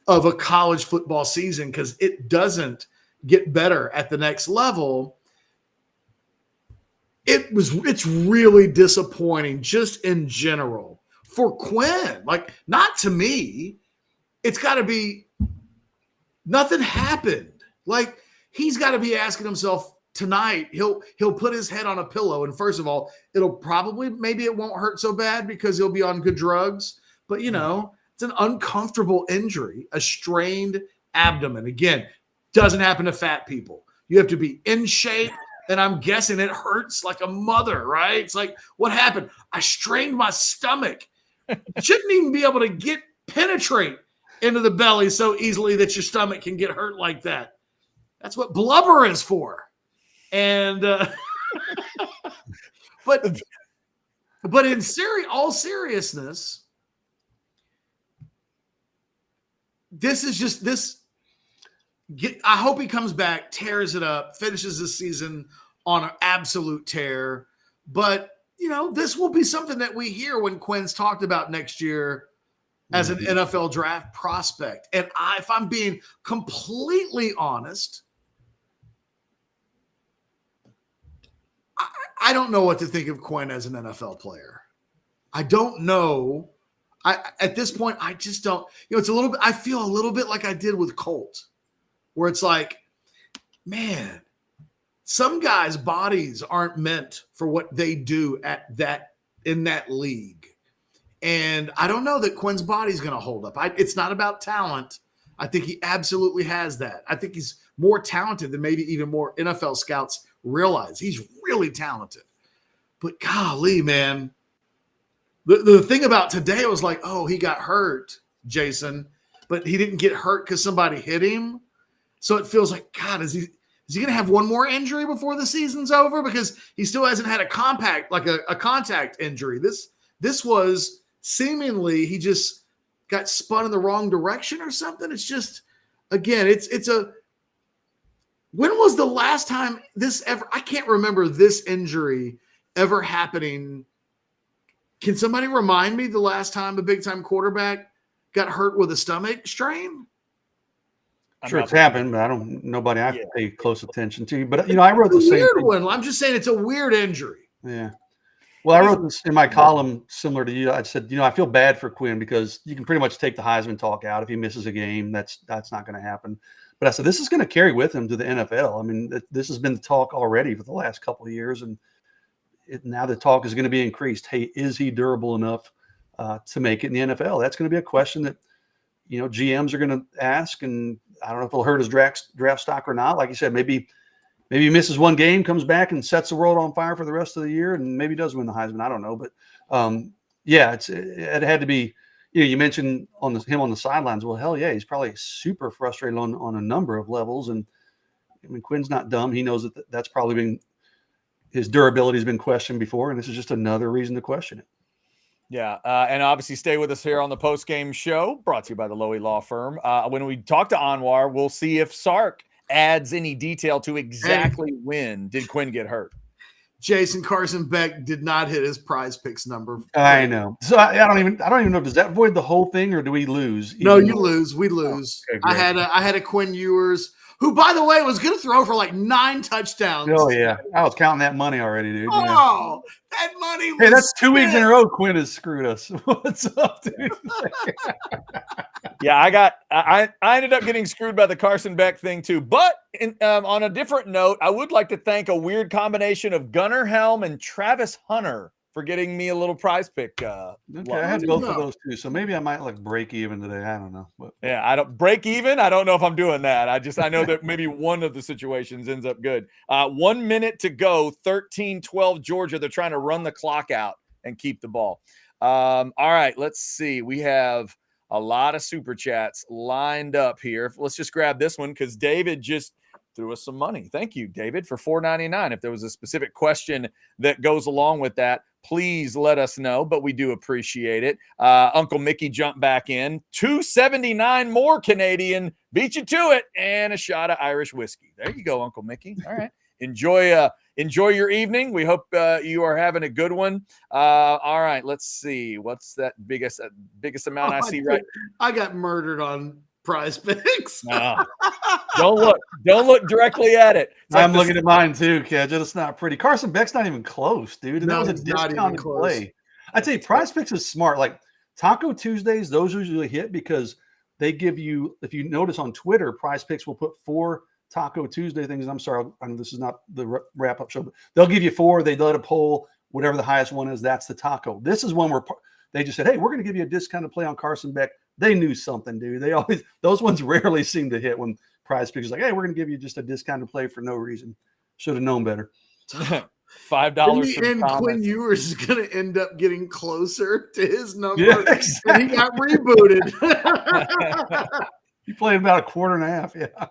a college football season, because it doesn't get better at the next level. It's really disappointing just in general for Quinn. Like, not to me. It's got to be nothing happened. Like, he's got to be asking himself, tonight, he'll put his head on a pillow, and first of all, maybe it won't hurt so bad because he'll be on good drugs. But it's an uncomfortable injury, a strained abdomen. Again, doesn't happen to fat people. You have to be in shape, and I'm guessing it hurts like a mother, right? It's like, what happened? I strained my stomach. Shouldn't even be able to penetrate into the belly so easily that your stomach can get hurt like that. That's what blubber is for. And but in all seriousness, this is just I hope he comes back, tears it up, finishes the season on an absolute tear. But, this will be something that we hear when Quinn's talked about next year as an NFL draft prospect. And if I'm being completely honest, I don't know what to think of Quinn as an NFL player. I don't know. At this point, I just don't. It's a little bit. I feel a little bit like I did with Colt, where it's like, man, some guys' bodies aren't meant for what they do in that league, and I don't know that Quinn's body's going to hold up. It's not about talent. I think he absolutely has that. I think he's more talented than maybe even more NFL scouts realize. He's really talented, but golly, man. The thing about today was like, oh, he got hurt, Jason, but he didn't get hurt because somebody hit him. So it feels like, God, is he going to have one more injury before the season's over? Because he still hasn't had a contact injury. This was seemingly he just got spun in the wrong direction or something. It's just, again, when was the last time I can't remember this injury ever happening. Can somebody remind me the last time a big-time quarterback got hurt with a stomach strain? I'm sure it's happened, but nobody I pay close attention to. But, I wrote the same weird one. I'm just saying it's a weird injury. Yeah. Well, I wrote this in my column similar to you. I said, I feel bad for Quinn because you can pretty much take the Heisman talk out. If he misses a game, that's not going to happen. But I said, this is going to carry with him to the NFL. I mean, this has been the talk already for the last couple of years, and now the talk is going to be increased. Hey, is he durable enough to make it in the NFL? That's going to be a question that, GMs are going to ask, and I don't know if it'll hurt his draft stock or not. Like you said, maybe he misses one game, comes back and sets the world on fire for the rest of the year, and maybe does win the Heisman. I don't know. But, it had to be, you mentioned him on the sidelines. Well, hell yeah, he's probably super frustrated on a number of levels. And, I mean, Quinn's not dumb. He knows that's probably been – his durability has been questioned before, and this is just another reason to question it. Yeah, and obviously stay with us here on the Postgame Show, brought to you by the Lowy Law Firm. When we talk to Anwar, we'll see if Sark adds any detail to exactly when did Quinn get hurt. Jason Carson Beck did not hit his Prize Picks number. I know. So I don't even know. Does that void the whole thing, or do we lose? No, you lose. We lose. Okay, I had a Quinn Ewers, who, by the way, was going to throw for like 9 touchdowns. Oh, yeah. I was counting that money already, dude. Oh, that money was Hey, that's 2 weeks in a row Quinn has screwed us. What's up, dude? Yeah, I ended up getting screwed by the Carson Beck thing too. But on a different note, I would like to thank a weird combination of Gunnar Helm and Travis Hunter for getting me a little Prize Pick. Okay, I had both of those too, so maybe I might break even today. I don't know. But yeah, I don't break even. I don't know if I'm doing that. I know that maybe one of the situations ends up good. 1 minute to go, 13-12 Georgia. They're trying to run the clock out and keep the ball. All right, let's see. We have a lot of super chats lined up here. Let's just grab this one because David just threw us some money. Thank you, David, for $4.99. If there was a specific question that goes along with that, please let us know, but we do appreciate it. Uncle Mickey jumped back in. $2.79 more Canadian. Beat you to it. And a shot of Irish whiskey. There you go, Uncle Mickey. All right. Enjoy your evening. We hope you are having a good one. All right. Let's see. What's that biggest amount I see right? I got murdered on Prize Picks. No. Don't look directly at it. I'm looking at mine too, Kedge. It's not pretty. Carson Beck's not even close, dude. And that was a discounted play. I'd say Prize Picks is smart. Like Taco Tuesdays, those usually hit because they give you, if you notice on Twitter, Prize Picks will put 4 Taco Tuesday things. I'm sorry, I know this is not the wrap-up show, but they'll give you 4. They let a poll, whatever the highest one is, that's the taco. This is one where they just said, hey, we're going to give you a discounted play on Carson Beck. They knew something, dude. Those ones rarely seem to hit when Prize Picks is like, hey, we're going to give you just a discounted play for no reason. Should have known better. $5. And Quinn Ewers is going to end up getting closer to his number. Yeah, exactly. And he got rebooted. He played about a quarter and a half. Yeah.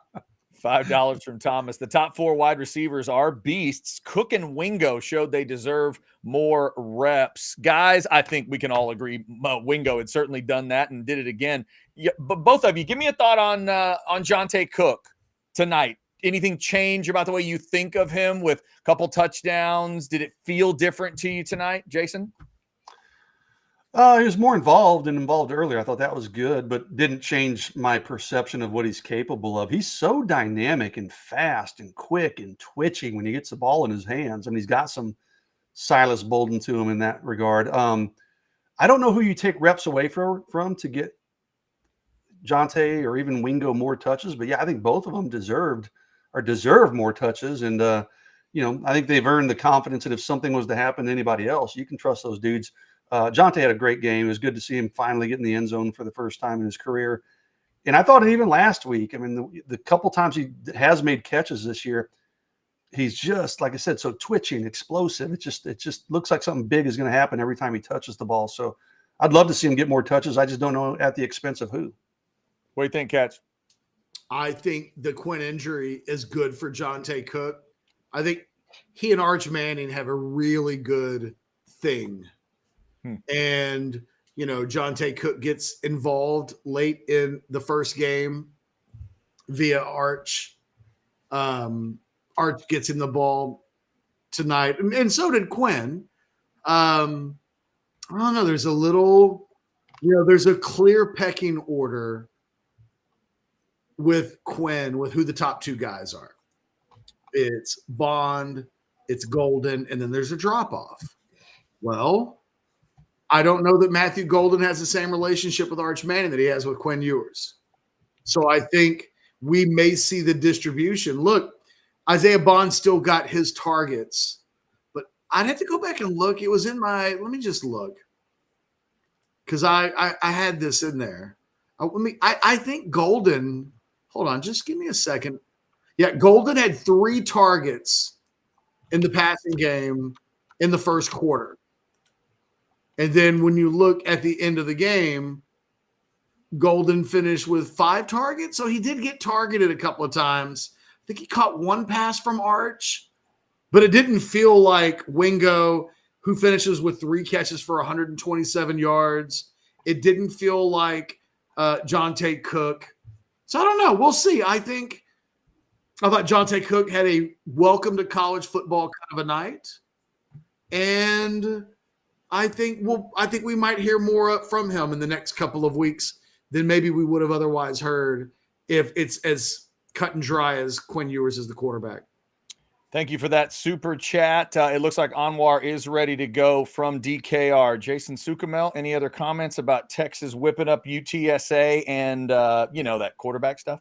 $5 from Thomas. The top 4 wide receivers are beasts. Cook and Wingo showed they deserve more reps. Guys, I think we can all agree Wingo had certainly done that and did it again. Yeah, but both of you, give me a thought on Jonte Cook tonight. anything change about the way you think of him with a couple touchdowns? Did it feel different to you tonight, Jason? He was more involved earlier. I thought that was good, but didn't change my perception of what he's capable of. He's so dynamic and fast and quick and twitching when he gets the ball in his hands. I mean, he's got some Silas Bolden to him in that regard. I don't know who you take reps away from to get Jonte or even Wingo more touches, but yeah, I think both of them deserve more touches. And, I think they've earned the confidence that if something was to happen to anybody else, you can trust those dudes. Jonte had a great game. It was good to see him finally get in the end zone for the first time in his career. And I thought even last week, I mean, the couple times he has made catches this year, he's just, like I said, so twitchy and explosive. It just looks like something big is going to happen every time he touches the ball. So I'd love to see him get more touches. I just don't know at the expense of who. What do you think, Catch? I think the Quinn injury is good for Jonte Cook. I think he and Arch Manning have a really good thing. And, Jonte Cook gets involved late in the first game via Arch. Arch gets him the ball tonight, and so did Quinn. I don't know. There's a little, there's a clear pecking order with Quinn, with who the top two guys are. It's Bond, it's Golden, and then there's a drop-off. Well, I don't know that Matthew Golden has the same relationship with Arch Manning that he has with Quinn Ewers. So I think we may see the distribution. Look, Isaiah Bond still got his targets, but I'd have to go back and look. It was in let me just look. Because I had this in there. I think Golden, hold on, just give me a second. Yeah, Golden had 3 targets in the passing game in the first quarter. And then when you look at the end of the game, Golden finished with 5 targets. So he did get targeted a couple of times. I think he caught 1 pass from Arch, but it didn't feel like Wingo, who finishes with 3 catches for 127 yards. It didn't feel like Jonte Cook. So I don't know. We'll see. I thought Jonte Cook had a welcome to college football kind of a night. And I think we might hear more from him in the next couple of weeks than maybe we would have otherwise heard if it's as cut and dry as Quinn Ewers is the quarterback. Thank you for that super chat. It looks like Anwar is ready to go from DKR. Jason Sukamel, any other comments about Texas whipping up UTSA and, that quarterback stuff?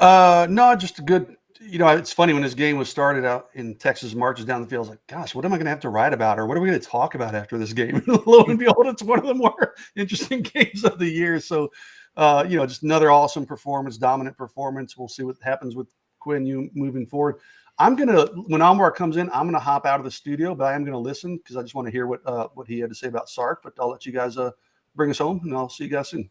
No, just a good, it's funny when this game was started out in Texas marches down the field. I was like, gosh, what am I going to have to write about, or what are we going to talk about after this game? Lo and behold, it's one of the more interesting games of the year. So, just another awesome performance, dominant performance. We'll see what happens with Quinn moving forward. When Anwar comes in, I'm going to hop out of the studio, but I am going to listen because I just want to hear what he had to say about Sark. But I'll let you guys bring us home, and I'll see you guys soon.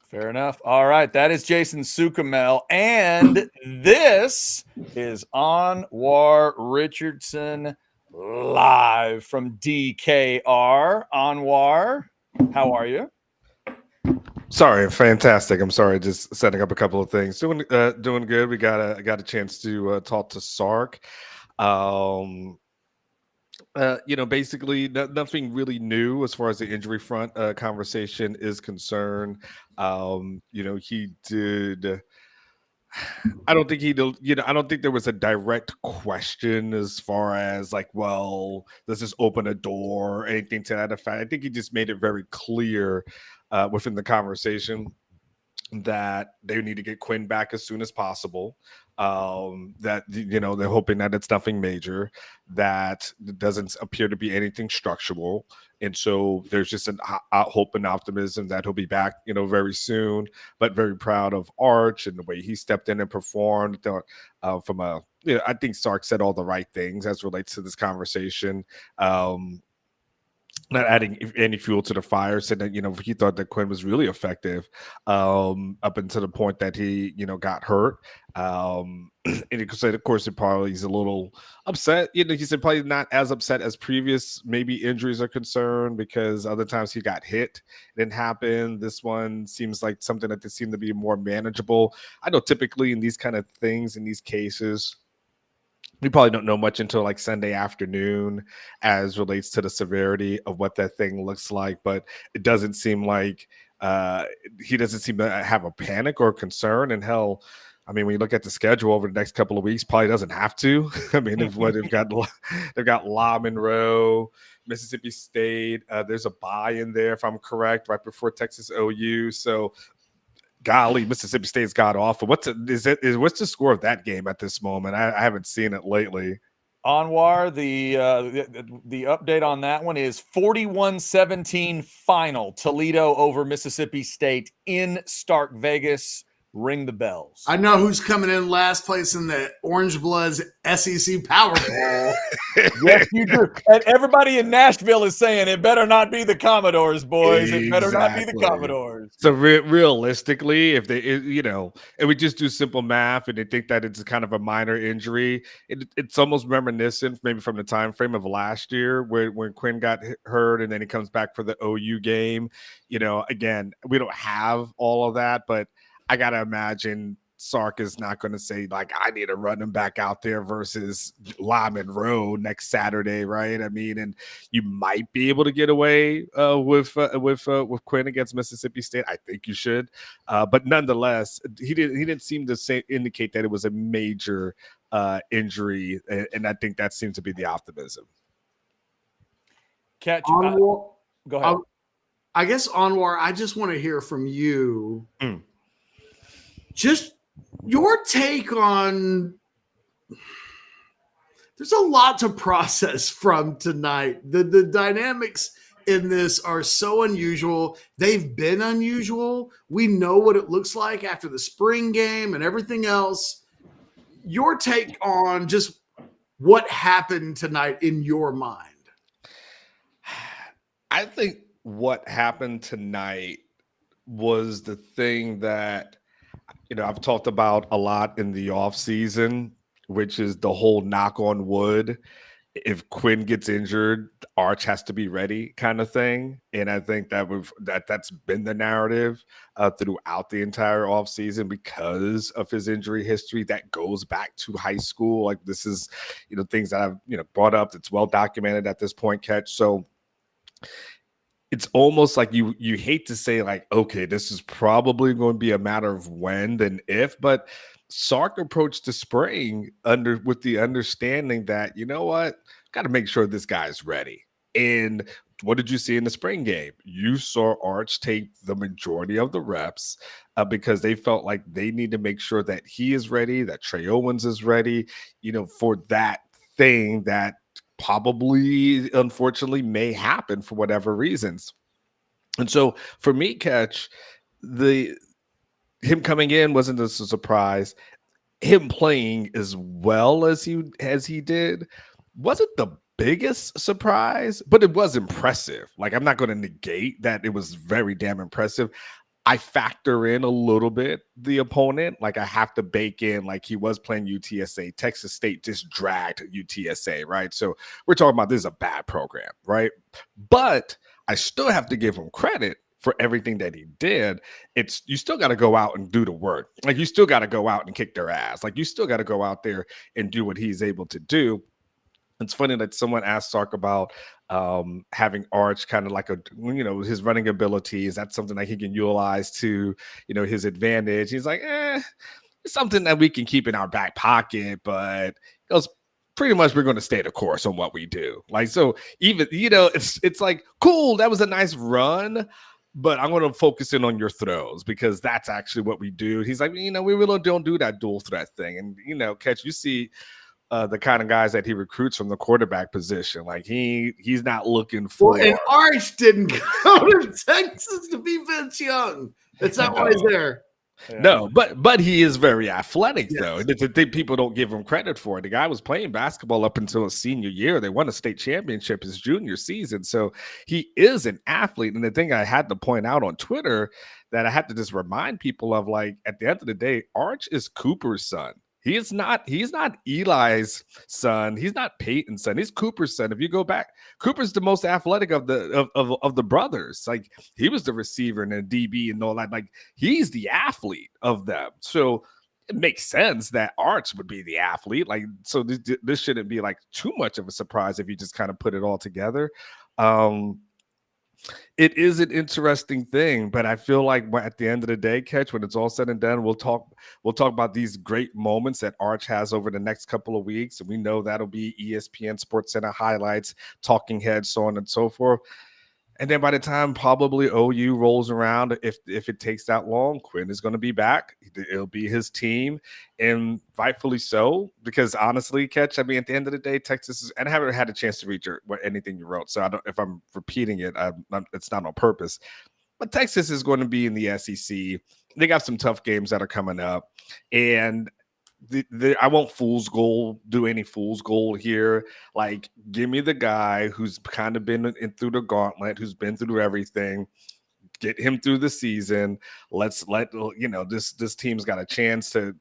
Fair enough. All right. That is Jason Sukamel. And this is Anwar Richardson live from DKR. Anwar, how are you? Sorry, fantastic. I'm sorry, just setting up a couple of things. Doing good. We got a chance to talk to Sark. Basically nothing really new as far as the injury front conversation is concerned. He did. I don't think there was a direct question as far as like, well, does this open a door or anything to that effect? I think he just made it very clear within the conversation that they need to get Quinn back as soon as possible. That they're hoping that it's nothing major, that it doesn't appear to be anything structural, and so there's just an hope and optimism that he'll be back very soon. But very proud of Arch and the way he stepped in and performed. I think Sark said all the right things as relates to this conversation. not adding any fuel to the fire, said that, he thought that Quinn was really effective up until the point that he, got hurt. And he said, of course, he's a little upset. He said probably not as upset as previous maybe injuries are concerned, because other times he got hit, it didn't happen. This one seems like something that they seem to be more manageable. I know typically in these kind of things, in these cases, we probably don't know much until like Sunday afternoon as relates to the severity of what that thing looks like. But it doesn't seem like he doesn't seem to have a panic or concern. And hell, I mean, when you look at the schedule over the next couple of weeks, probably doesn't have to. I mean, they've got La Monroe, Mississippi State. There's a bye in there, if I'm correct, right before Texas OU. So golly, Mississippi State's got awful. What's the score of that game at this moment? I haven't seen it lately. Anwar, the update on that one is 41-17 final. Toledo over Mississippi State in Stark Vegas. Ring the bells. I know who's coming in last place in the Orange Bloods SEC Power Bowl. Yes, you do. And everybody in Nashville is saying it better not be the Commodores, boys. It better not be the Commodores. So realistically, if they, and we just do simple math and they think that it's kind of a minor injury, it's almost reminiscent maybe from the time frame of last year when Quinn got hurt and then he comes back for the OU game. Again, we don't have all of that, but I got to imagine Sark is not going to say, like, I need to run him back out there versus La Monroe next Saturday, right? I mean, and you might be able to get away with Quinn against Mississippi State. I think you should. But nonetheless, he didn't seem to indicate that it was a major injury, and I think that seems to be the optimism. Catch. Go ahead. I guess, Anwar, I just want to hear from you. Just your take on, there's a lot to process from tonight. The dynamics in this are so unusual. They've been unusual. We know what it looks like after the spring game and everything else. Your take on just what happened tonight in your mind? I think what happened tonight was the thing that I've talked about a lot in the offseason, which is the whole knock on wood. If Quinn gets injured, Arch has to be ready kind of thing. And I think that's been the narrative throughout the entire offseason because of his injury history that goes back to high school. Like, this is, things that I've, brought up. That's well documented at this point, Catch. So it's almost like you hate to say, like, okay, this is probably going to be a matter of when than if, but Sark approached the spring with the understanding that, got to make sure this guy's ready. And what did you see in the spring game? You saw Arch take the majority of the reps because they felt like they need to make sure that he is ready, that Trey Owens is ready, for that thing that probably, unfortunately, may happen for whatever reasons. And so for me, Catch, him coming in wasn't a surprise. Him playing as well as he did wasn't the biggest surprise, but it was impressive. Like, I'm not going to negate that it was very damn impressive. I factor in a little bit the opponent. Like, I have to bake in, like, he was playing UTSA. Texas State just dragged UTSA, right? So we're talking about this is a bad program, right? But I still have to give him credit for everything that he did. You still got to go out and do the work. Like, you still got to go out and kick their ass. Like, you still got to go out there and do what he's able to do. It's funny that someone asked Sark about having Arch kind of like his running ability. Is that something that he can utilize to, his advantage? He's like, it's something that we can keep in our back pocket, but he goes, pretty much we're going to stay the course on what we do. Like, so even, it's like, cool, that was a nice run, but I'm going to focus in on your throws because that's actually what we do. He's like, we really don't do that dual threat thing. And, Catch, you see the kind of guys that he recruits from the quarterback position. Like, he's not looking for. Well, and Arch didn't go to Texas to be Vince Young. That's not why he's there. No, but he is very athletic, Yes. though. And it's a thing people don't give him credit for. The guy was playing basketball up until his senior year. They won a state championship his junior season. So he is an athlete. And the thing I had to point out on Twitter that I had to just remind people of, like, at the end of the day, Arch is Cooper's son. He's not Eli's son. He's not Peyton's son. He's Cooper's son. If you go back, Cooper's the most athletic of the brothers. Like, he was the receiver and the DB and all that. Like, he's the athlete of them. So it makes sense that Arch would be the athlete. Like, so this shouldn't be like too much of a surprise if you just kind of put it all together. It is an interesting thing, but I feel like at the end of the day, Catch, when it's all said and done, we'll talk about these great moments that Arch has over the next couple of weeks, and we know that'll be ESPN Sports Center highlights, talking heads, so on and so forth. And then by the time probably OU rolls around, if it takes that long, Quinn is going to be back. It'll be his team, and rightfully so, because honestly, Catch, I mean, at the end of the day, Texas is, and I haven't had a chance to read anything you wrote, so I don't, if I'm repeating it, it's not on purpose. But Texas is going to be in the SEC. They got some tough games that are coming up, and I won't do any fool's gold here. Like, give me the guy who's kind of been through the gauntlet, who's been through everything. Get him through the season. Let's let this team's got a chance to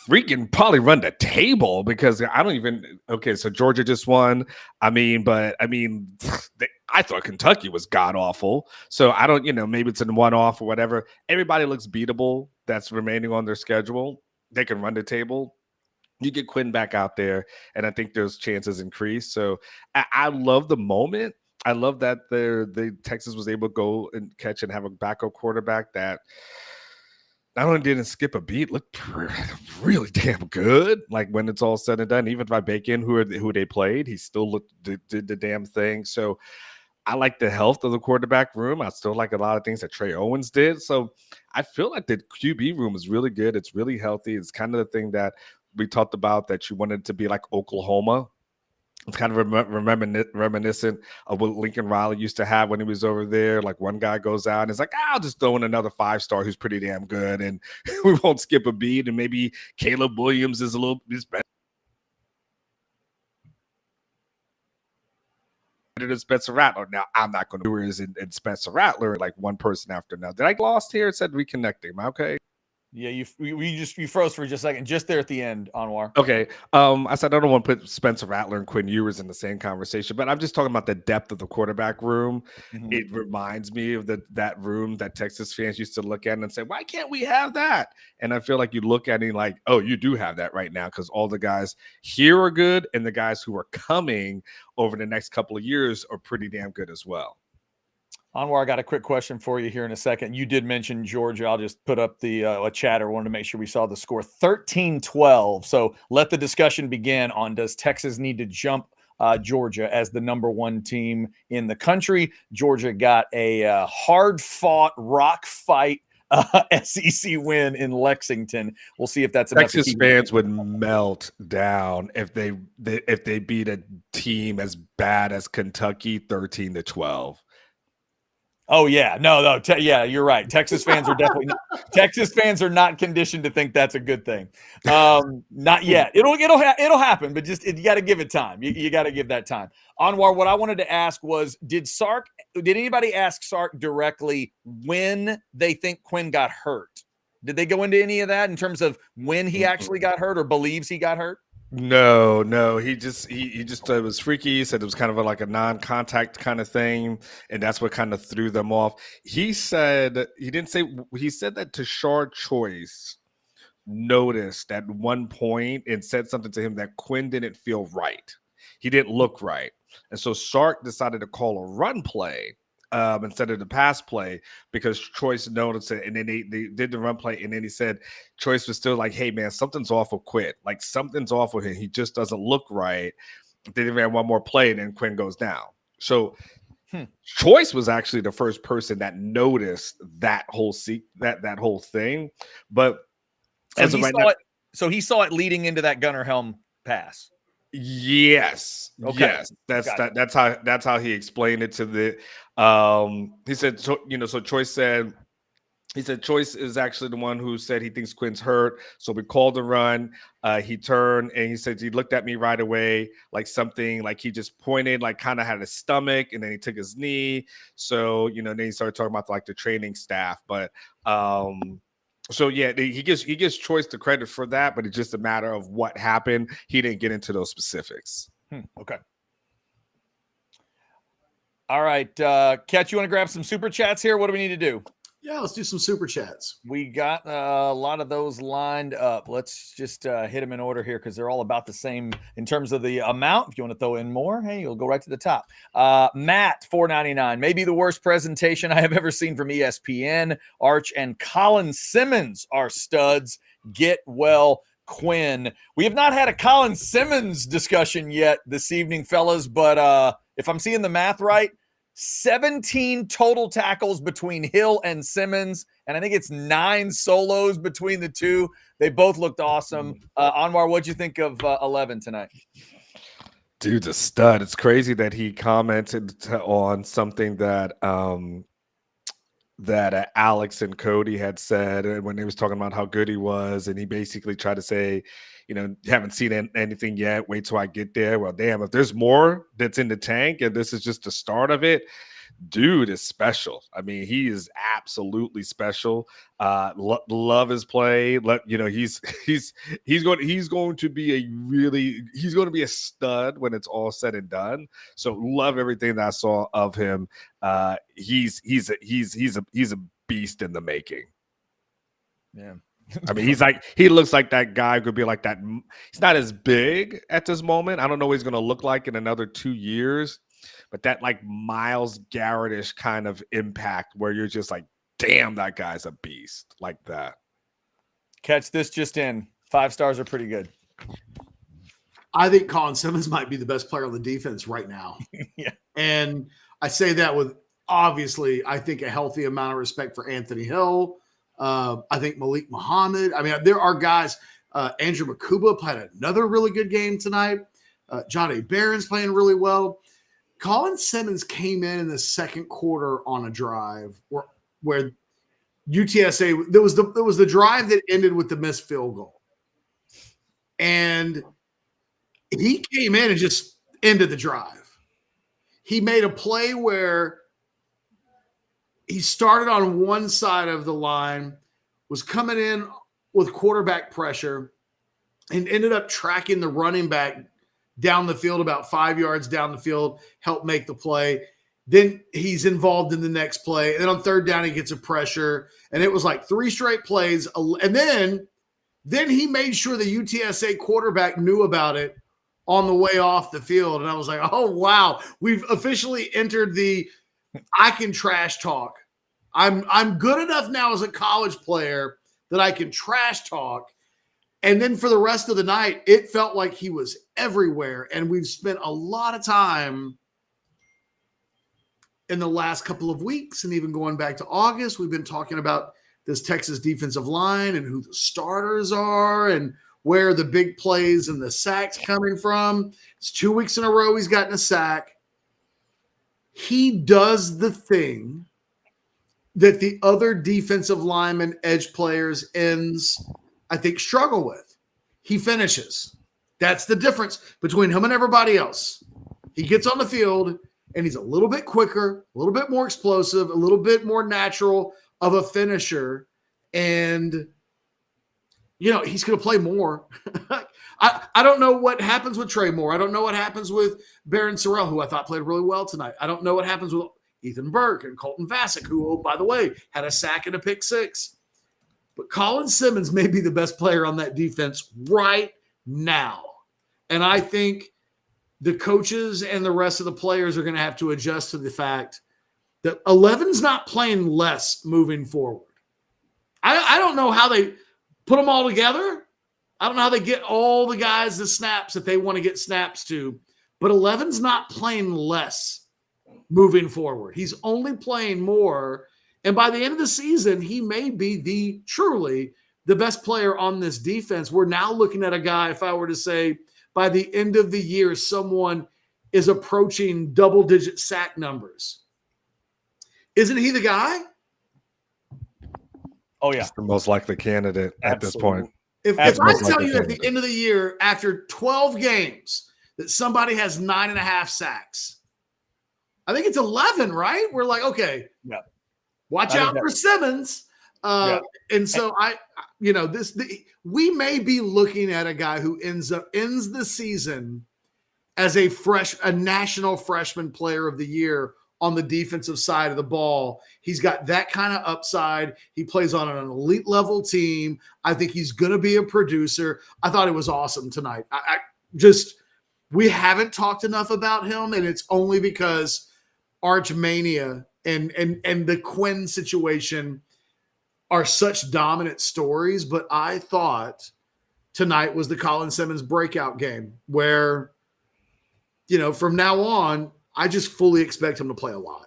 freaking probably run the table, because I don't even. Okay, so Georgia just won. I thought Kentucky was god awful. So I don't, maybe it's in one off or whatever. Everybody looks beatable that's remaining on their schedule. They can run the table. You get Quinn back out there, and I think those chances increase. So I love the moment. I love that the Texas was able to go and catch and have a backup quarterback that not only didn't skip a beat, looked really damn good. Like, when it's all said and done, even if I bake in who they played, he still did the damn thing. So I like the health of the quarterback room. I still like a lot of things that Trey Owens did. So I feel like the QB room is really good. It's really healthy. It's kind of the thing that we talked about, that you wanted to be like Oklahoma. It's kind of reminiscent of what Lincoln Riley used to have when he was over there. Like, one guy goes out and it's like, I'll just throw in another 5-star who's pretty damn good, and we won't skip a beat. And maybe Caleb Williams is better than Spencer Rattler. Now, I'm not going to do it in Spencer Rattler, like one person after another. Did I get lost here? It said reconnecting. Am I okay? Yeah, you froze for just a second, just there at the end, Anwar. Okay. I said I don't want to put Spencer Rattler and Quinn Ewers in the same conversation, but I'm just talking about the depth of the quarterback room. Mm-hmm. It reminds me of that room that Texas fans used to look at and say, why can't we have that? And I feel like you look at it like, oh, you do have that right now, because all the guys here are good, and the guys who are coming over the next couple of years are pretty damn good as well. Anwar, I got a quick question for you here in a second. You did mention Georgia. I'll just put up a chatter. Wanted to make sure we saw the score, 13-12. So let the discussion begin on, does Texas need to jump Georgia as the number one team in the country? Georgia got a hard-fought, rock fight SEC win in Lexington. We'll see if that's enough. Texas fans would melt down if they beat a team as bad as Kentucky 13-12. Oh yeah, no, yeah, you're right. Texas fans are definitely Texas fans are not conditioned to think that's a good thing. Not yet. It'll happen, but just you got to give it time. You got to give that time. Anwar, what I wanted to ask was, did anybody ask Sark directly when they think Quinn got hurt? Did they go into any of that in terms of when he actually got hurt or believes he got hurt? No. He just it was freaky. He said it was kind of like a non-contact kind of thing, and that's what kind of threw them off. He said that Tashard Choice noticed at one point and said something to him that Quinn didn't feel right. He didn't look right, and so Sark decided to call a run play instead of the pass play, because Choice noticed it, and then they did the run play, and then he said Choice was still like, hey man, something's off with Quinn. Like, something's off with him. He just doesn't look right. They even had one more play, and then Quinn goes down. So Choice was actually the first person that noticed that whole that whole thing. But he saw it leading into that Gunnar Helm pass. Yes. Okay. Yes. That's how he explained it to the he said, so Choice said He said Choice is actually the one who said he thinks Quinn's hurt. So we called the run. He turned and he said he looked at me right away, like something like he just pointed, like kind of had his stomach, and then he took his knee. So, then he started talking about like the training staff. But so yeah, he gives Choice the credit for that, but it's just a matter of what happened. He didn't get into those specifics. Okay. All right. Catch, you want to grab some super chats here? What do we need to do? Yeah, let's do some super chats. We got a lot of those lined up. Let's just hit them in order here because they're all about the same in terms of the amount. If you want to throw in more, hey, you'll go right to the top. Matt, $4.99. Maybe the worst presentation I have ever seen from ESPN. Arch and Colin Simmons are studs. Get well, Quinn. We have not had a Colin Simmons discussion yet this evening, fellas, but if I'm seeing the math right, 17 total tackles between Hill and Simmons, and I think it's 9 solos between the two. They both looked awesome. Anwar, what'd you think of 11 tonight? Dude's a stud. It's crazy that he commented on something that Alex and Cody had said when they was talking about how good he was, and he basically tried to say, haven't seen anything yet. Wait till I get there. Well, damn, if there's more that's in the tank and this is just the start of it, dude is special. I mean, he is absolutely special. Love his play. He's going to be a stud when it's all said and done. So love everything that I saw of him. He's a beast in the making. Yeah. I mean, he looks like that guy could be like that. He's not as big at this moment. I don't know what he's going to look like in another 2 years, but that like Myles Garrett-ish kind of impact where you're just like, damn, that guy's a beast like that. Catch this just in. 5 stars are pretty good. I think Colin Simmons might be the best player on the defense right now. Yeah. And I say that with obviously, I think a healthy amount of respect for Anthony Hill. I think Malik Muhammad. I mean, there are guys. Andrew Makuba played another really good game tonight. Johnny Barron's playing really well. Colin Simmons came in the second quarter on a drive where UTSA, there was the drive that ended with the missed field goal. And he came in and just ended the drive. He made a play where he started on one side of the line, was coming in with quarterback pressure, and ended up tracking the running back down the field about 5 yards down the field, helped make the play. Then he's involved in the next play. And then on third down, he gets a pressure. And it was like 3 straight plays. And then he made sure the UTSA quarterback knew about it on the way off the field. And I was like, oh, wow. We've officially entered the I can trash talk. I'm good enough now as a college player that I can trash talk. And then for the rest of the night, it felt like he was everywhere. And we've spent a lot of time in the last couple of weeks and even going back to August, we've been talking about this Texas defensive line and who the starters are and where the big plays and the sacks coming from. It's 2 weeks in a row he's gotten a sack. He does the thing that the other defensive linemen, edge players, ends, I think, struggle with. He finishes. That's the difference between him and everybody else. He gets on the field, and he's a little bit quicker, a little bit more explosive, a little bit more natural of a finisher. And, he's going to play more. I don't know what happens with Trey Moore. I don't know what happens with Barron Sorrell, who I thought played really well tonight. I don't know what happens with Ethan Burke and Colton Vasek, who, oh, by the way, had a sack and a pick 6. But Colin Simmons may be the best player on that defense right now. And I think the coaches and the rest of the players are going to have to adjust to the fact that 11's not playing less moving forward. I don't know how they put them all together. I don't know how they get all the guys the snaps that they want to get snaps to. But 11's not playing less moving forward. He's only playing more. And by the end of the season, he may be truly the best player on this defense. We're now looking at a guy, if I were to say, by the end of the year, someone is approaching double-digit sack numbers. Isn't he the guy? Oh, yeah. He's the most likely candidate at this point. If That's I most tell likely you at the candidate. end of the year, after 12 games, that somebody has 9.5 sacks, I think it's 11, right? We're like, okay, Yeah. watch I think out that- for Simmons. And so we may be looking at a guy who ends the season as a national freshman player of the year on the defensive side of the ball. He's got that kind of upside. He plays on an elite level team. I think he's going to be a producer. I thought it was awesome tonight. We haven't talked enough about him, and it's only because Arch Mania and the Quinn situation are such dominant stories. But I thought tonight was the Colin Simmons breakout game where, from now on, I just fully expect him to play a lot.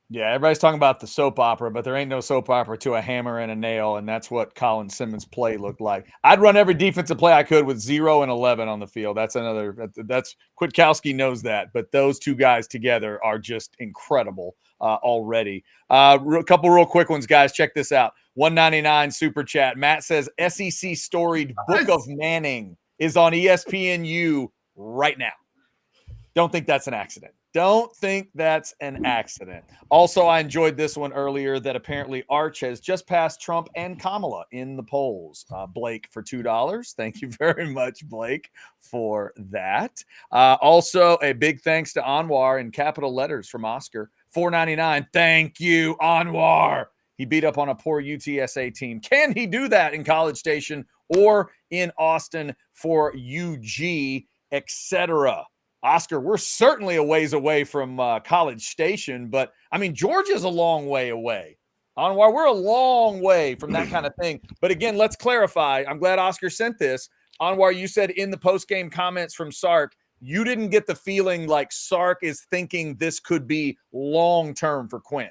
Yeah, everybody's talking about the soap opera, but there ain't no soap opera to a hammer and a nail, and that's what Colin Simmons' play looked like. I'd run every defensive play I could with 0 and 11 on the field. That's Kwiatkowski knows that, but those two guys together are just incredible already. A couple real quick ones, guys. Check this out. 199 super chat. Matt says SEC storied Book of Manning is on ESPNU right now. Don't think that's an accident. Also, I enjoyed this one earlier that apparently Arch has just passed Trump and Kamala in the polls. Blake for $2. Thank you very much, Blake, for that. Also, a big thanks to Anwar in capital letters from Oscar. $4.99. Thank you, Anwar. He beat up on a poor UTSA team. Can he do that in College Station or in Austin for UG, etc.? Oscar, we're certainly a ways away from College Station, but I mean, Georgia's a long way away. Anwar, we're a long way from that kind of thing. But again, let's clarify. I'm glad Oscar sent this. Anwar, you said in the post-game comments from Sark, you didn't get the feeling like Sark is thinking this could be long-term for Quinn.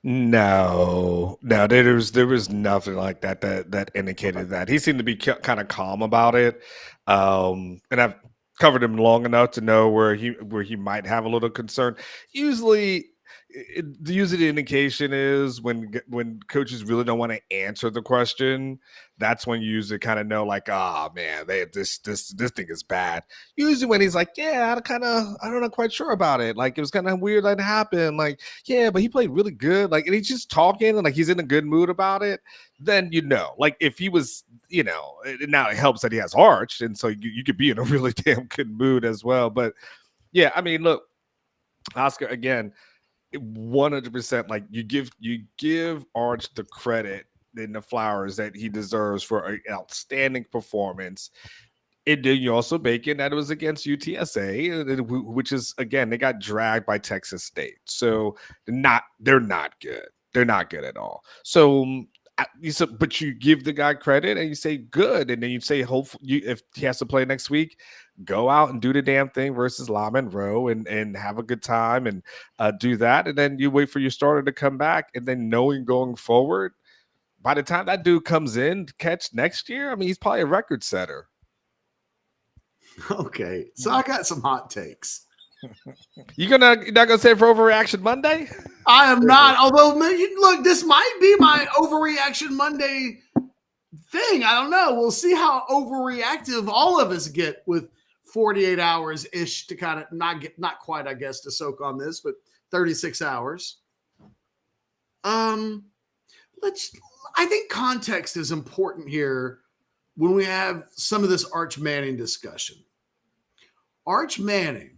No, there was nothing like that indicated that. He seemed to be kind of calm about it. And I've covered him long enough to know where he might have a little concern. Usually the indication is when coaches really don't want to answer the question, that's when you usually kind of know, like, man, this thing is bad. Usually when he's like, yeah, I'm not quite sure about it. Like, it was kind of weird that it happened. Like, yeah, but he played really good. Like, and he's just talking and like he's in a good mood about it. Then like if he was, now it helps that he has Arch, and so you could be in a really damn good mood as well. But yeah, I mean, look, Oscar again. 100%, like you give Arch the credit and the flowers that he deserves for an outstanding performance. And then you also bake in that it was against UTSA, which is, again, they got dragged by Texas State, so they're not good. They're not good at all. So but you give the guy credit and you say good, and then you say hopefully if he has to play next week, go out and do the damn thing versus La Monroe and have a good time and do that, and then you wait for your starter to come back, and then knowing going forward, by the time that dude comes in to catch next year, I mean, he's probably a record setter. Okay, so I got some hot takes. You're not gonna say for Overreaction Monday? I am not. Although, look, this might be my Overreaction Monday thing. I don't know. We'll see how overreactive all of us get with 48 hours ish to kind of not quite, I guess, to soak on this, but 36 hours. I think context is important here when we have some of this Arch Manning discussion. Arch Manning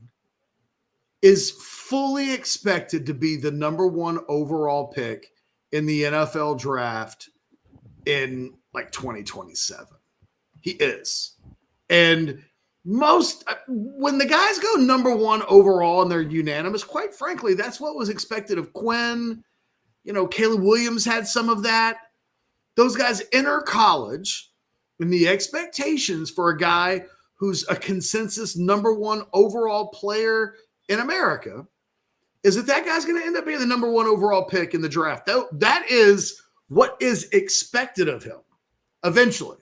is fully expected to be the number 1 overall pick in the NFL draft in like 2027. He is. And when the guys go number 1 overall and they're unanimous, quite frankly, that's what was expected of Quinn. Caleb Williams had some of that. Those guys enter college, and the expectations for a guy who's a consensus number 1 overall player in America is that guy's going to end up being the number 1 overall pick in the draft. That is what is expected of him eventually.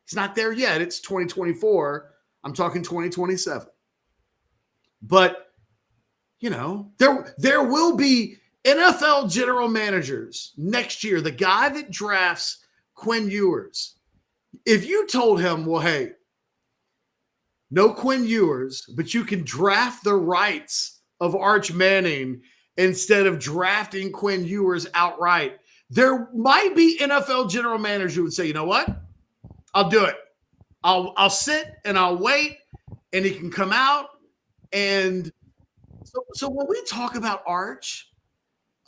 He's not there yet. It's 2024. I'm talking 2027. But, there will be NFL general managers next year. The guy that drafts Quinn Ewers. If you told him, well, hey, no Quinn Ewers, but you can draft the rights of Arch Manning instead of drafting Quinn Ewers outright, there might be NFL general managers who would say, you know what? I'll do it. I'll sit and I'll wait, and he can come out. And so when we talk about Arch,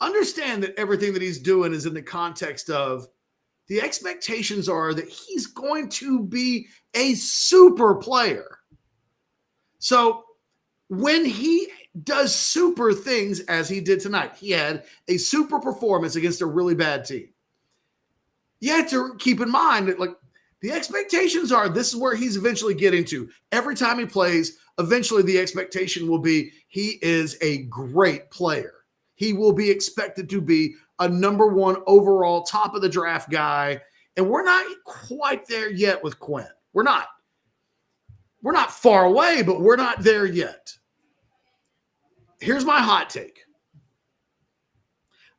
understand that everything that he's doing is in the context of the expectations are that he's going to be a super player. So when he does super things as he did tonight, he had a super performance against a really bad team. You have to keep in mind that, like, the expectations are this is where he's eventually getting to. Every time he plays, eventually the expectation will be he is a great player. He will be expected to be a number one overall top of the draft guy. And we're not quite there yet with Quinn. We're not far away, but we're not there yet. Here's my hot take.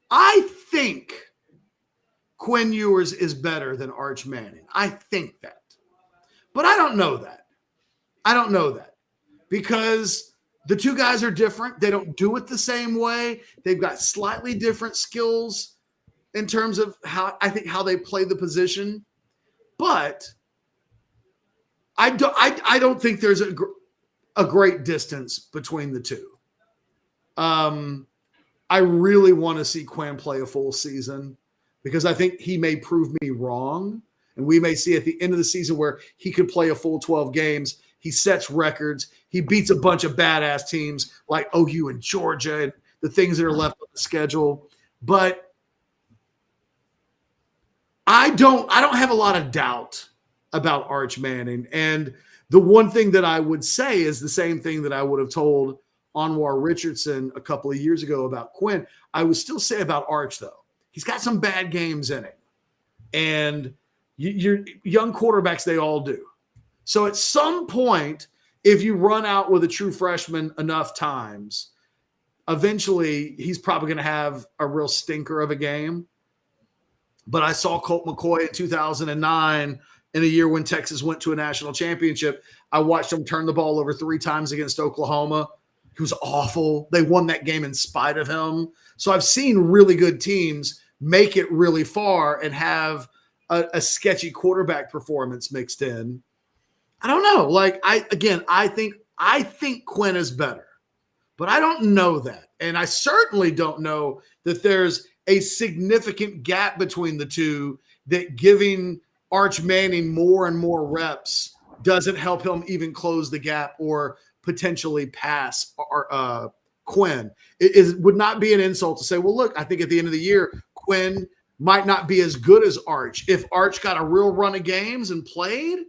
I think Quinn Ewers is better than Arch Manning. I think that. But I don't know that. Because the two guys are different. They don't do it the same way. They've got slightly different skills in terms of how they play the position. But I don't think there's a great distance between the two. I really want to see Quinn play a full season because I think he may prove me wrong. And we may see at the end of the season where he could play a full 12 games. He sets records. He beats a bunch of badass teams like OU and Georgia and the things that are left on the schedule. But I don't have a lot of doubt about Arch Manning. And the one thing that I would say is the same thing that I would have told Anwar Richardson a couple of years ago about Quinn. I would still say about Arch, though. He's got some bad games in him. And your young quarterbacks, they all do. So at some point, if you run out with a true freshman enough times, eventually he's probably going to have a real stinker of a game. But I saw Colt McCoy in 2009 in a year when Texas went to a national championship. I watched him turn the ball over 3 times against Oklahoma. He was awful. They won that game in spite of him. So I've seen really good teams make it really far and have a sketchy quarterback performance mixed in. I don't know. Like, I think Quinn is better, but I don't know that. And I certainly don't know that there's a significant gap between the two, that giving Arch Manning more and more reps doesn't help him even close the gap or potentially pass Quinn. It would not be an insult to say, well, look, I think at the end of the year, Quinn might not be as good as Arch. If Arch got a real run of games and played,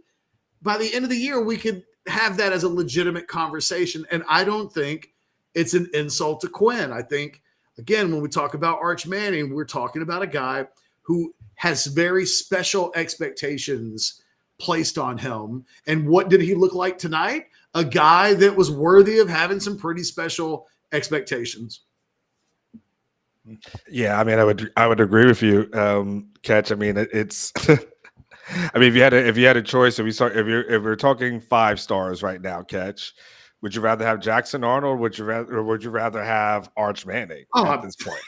by the end of the year, we could have that as a legitimate conversation. And I don't think it's an insult to Quinn. I think, again, when we talk about Arch Manning, we're talking about a guy who has very special expectations placed on him. And what did he look like tonight? A guy that was worthy of having some pretty special expectations. Yeah, I mean, I would agree with you, Catch. I mean, it's. I mean, if you had a choice, if we're talking 5 stars right now, Catch, would you rather have Jackson Arnold? Or would you rather have Arch Manning at this point?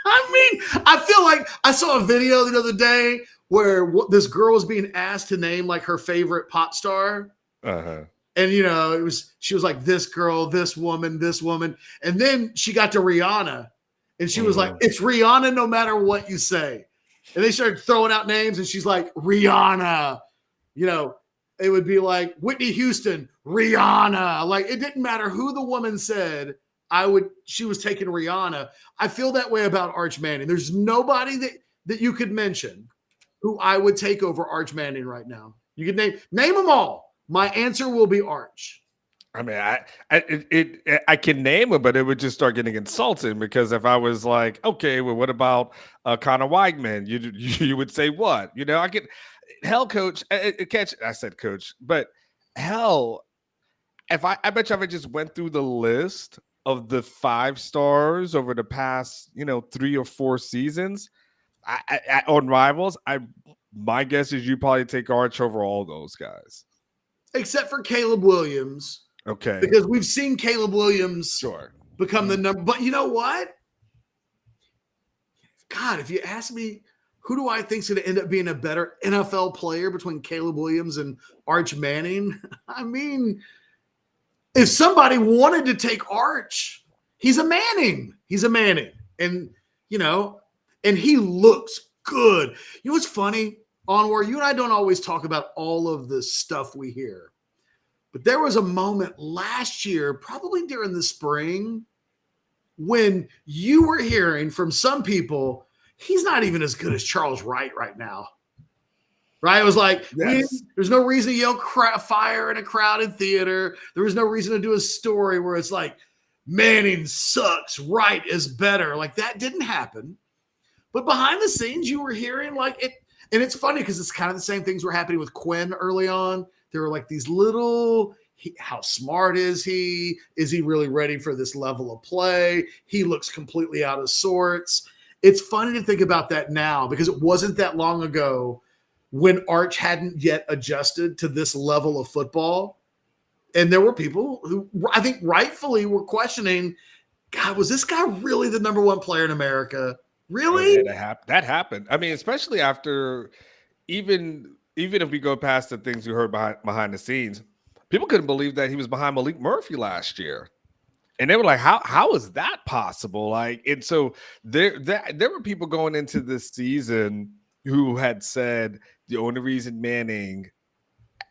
I mean, I feel like I saw a video the other day where this girl was being asked to name like her favorite pop star. Uh-huh. And she was like, this girl, this woman, and then she got to Rihanna, and she was like, it's Rihanna no matter what you say. And they started throwing out names, and she's like, Rihanna. It would be like Whitney Houston, Rihanna. Like, it didn't matter who the woman said. She was taking Rihanna. I feel that way about Arch Manning. There's nobody that you could mention who I would take over Arch Manning right now. You could name them all. My answer will be Arch. I mean, I can name him, but it would just start getting insulting, because if I was like, okay, well, what about Connor Weigman? You would say what? I could Coach. Catch. I said Coach, but hell, I bet you if I just went through the list of the 5 stars over the past 3 or 4 seasons, on Rivals, I my guess is you probably take Arch over all those guys. Except for Caleb Williams. Okay. Because we've seen Caleb Williams Sure. become the number. But you know what? God, if you ask me, who do I think is going to end up being a better NFL player between Caleb Williams and Arch Manning? I mean, if somebody wanted to take Arch, he's a Manning. He's a Manning. And, and he looks good. You know what's funny, Onward? You and I don't always talk about all of the stuff we hear. But there was a moment last year, probably during the spring, when you were hearing from some people, he's not even as good as Charles Wright right now. Right? It was like, yes. There's no reason to yell fire in a crowded theater. There was no reason to do a story where it's like, Manning sucks, Wright is better. Like, that didn't happen. But behind the scenes, you were hearing like it. And it's funny because it's kind of the same things were happening with Quinn early on. There were like these little, how smart is he? Is he really ready for this level of play? He looks completely out of sorts. It's funny to think about that now because it wasn't that long ago when Arch hadn't yet adjusted to this level of football. And there were people who I think rightfully were questioning, God, was this guy really the number one player in America? Really? Oh, yeah, that happened. I mean, especially after even if we go past the things you heard behind the scenes, people couldn't believe that he was behind Malik Murphy last year. And they were like, how is that possible? Like, and so there were people going into this season who had said the only reason Manning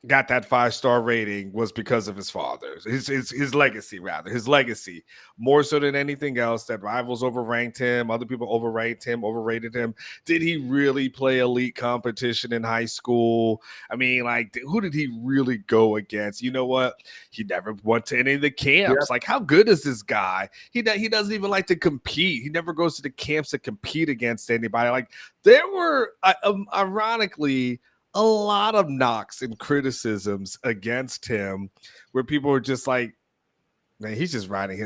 got that 5-star rating was because of his father, his legacy, his legacy, more so than anything else. That rivals overranked him, other people overrated him. Did he really play elite competition in high school? I mean, like, who did he really go against? You know what? He never went to any of the camps. Yep. Like, how good is this guy? He doesn't even like to compete. He never goes to the camps to compete against anybody. Like, there were, ironically, a lot of knocks and criticisms against him where people were just like, man, he's just riding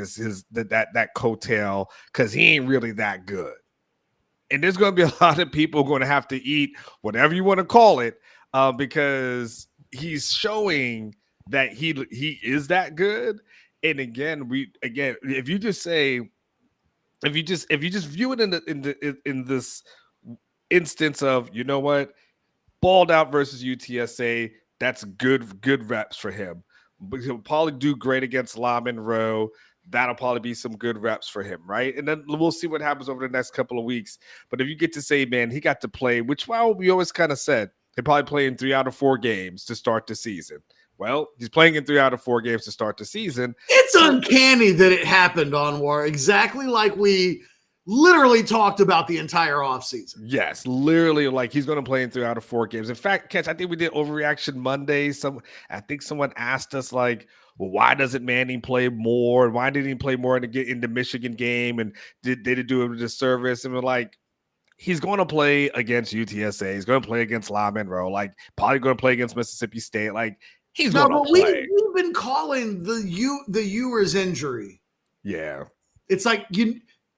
that coattail because he ain't really that good. And there's going to be a lot of people going to have to eat whatever you want to call it because he's showing that he is that good. And again, if you just view it in this instance of, you know what, balled out versus UTSA, that's good reps for him. But he'll probably do great against La Monroe. That'll probably be some good reps for him, right? And then we'll see what happens over the next couple of weeks. But if you get to say, man, he got to play, which we always kind of said, he'll probably play in 3 out of 4 games to start the season. Well, he's playing in 3 out of 4 games to start the season. It's uncanny that it happened, Anwar, exactly like we literally talked about the entire offseason. Yes, literally, like he's going to play in 3 out of 4 games. In fact, Catch, I think we did Overreaction Monday. I think someone asked us, like, well, why doesn't Manning play more? And why didn't he play more in the Michigan game? And did they do him a disservice? And we're like, he's going to play against UTSA. He's going to play against La Monroe. Like, probably going to play against Mississippi State. Like, he's going to play. We've been calling the Ewers injury. Yeah. It's like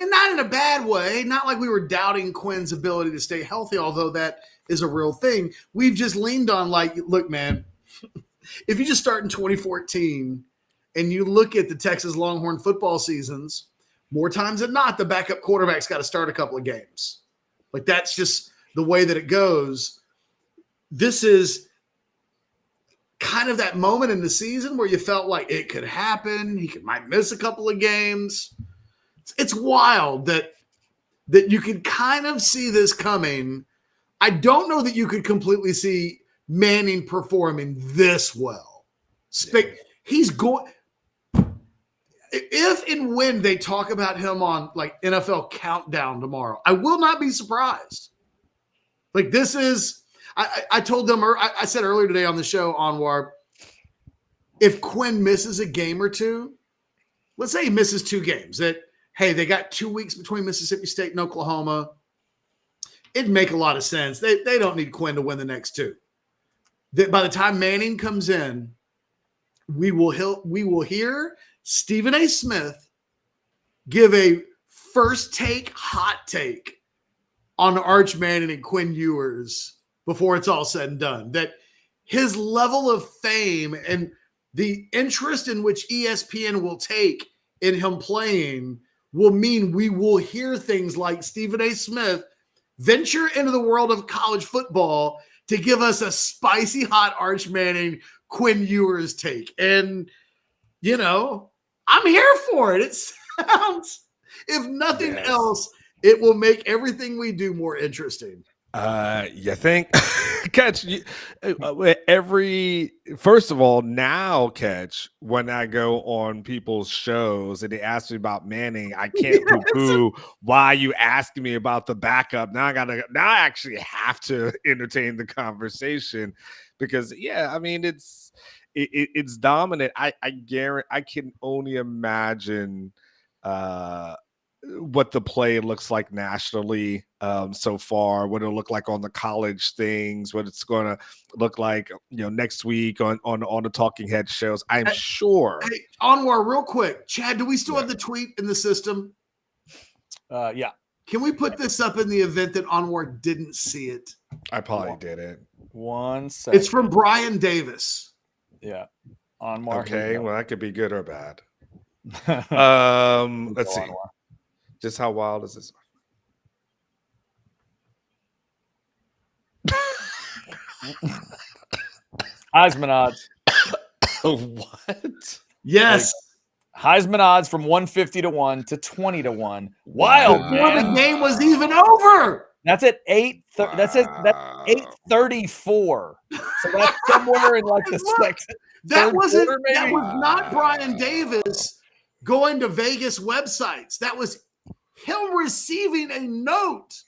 and not in a bad way, not like we were doubting Quinn's ability to stay healthy, although that is a real thing. We've just leaned on, like, look, man, if you just start in 2014 and you look at the Texas Longhorn football seasons, more times than not, the backup quarterback's got to start a couple of games. Like, that's just the way that it goes. This is kind of that moment in the season where you felt like it could happen. He might miss a couple of games. It's wild that you could kind of see this coming. I don't know that you could completely see Manning performing this well. He's going. If and when they talk about him on like NFL Countdown tomorrow, I will not be surprised. Like, this is, I told them, I said earlier today on the show, Anwar, if Quinn misses a game or two, let's say he misses 2 games, hey, they got 2 weeks between Mississippi State and Oklahoma. It'd make a lot of sense. They don't need Quinn to win the next 2. By the time Manning comes in, we will hear Stephen A. Smith give a first take hot take on Arch Manning and Quinn Ewers before it's all said and done. That his level of fame and the interest in which ESPN will take in him playing will mean we will hear things like Stephen A. Smith venture into the world of college football to give us a spicy hot Arch Manning, Quinn Ewers take. And, you know, I'm here for it. It sounds, if nothing else, it will make everything we do more interesting. You think? Catch, first of all, now, Catch, when I go on people's shows and they ask me about Manning, I can't poo-poo why you asking me about the backup. Now I actually have to entertain the conversation because, yeah, I mean, it's dominant. I guarantee, I can only imagine what the play looks like nationally so far, what it'll look like on the college things, what it's going to look like, next week on the Talking Head shows. I'm sure. Hey, Anwar, real quick, Chad, do we still have the tweet in the system? Yeah. Can we put this up in the event that Anwar didn't see it? I probably did it. 1 second. It's from Brian Davis. Yeah. Anwar. Okay, well, that could be good or bad. Let's see. Anwar. Just how wild is this? Heisman odds. What? Yes. Heisman odds from 150 to 1 to 20 to 1. Wild, Before man. the game was even over. That's at 8. That's 8:34. So that's somewhere in like the second. That wasn't. quarter, maybe? That was not Brian Davis going to Vegas websites. That was him receiving a note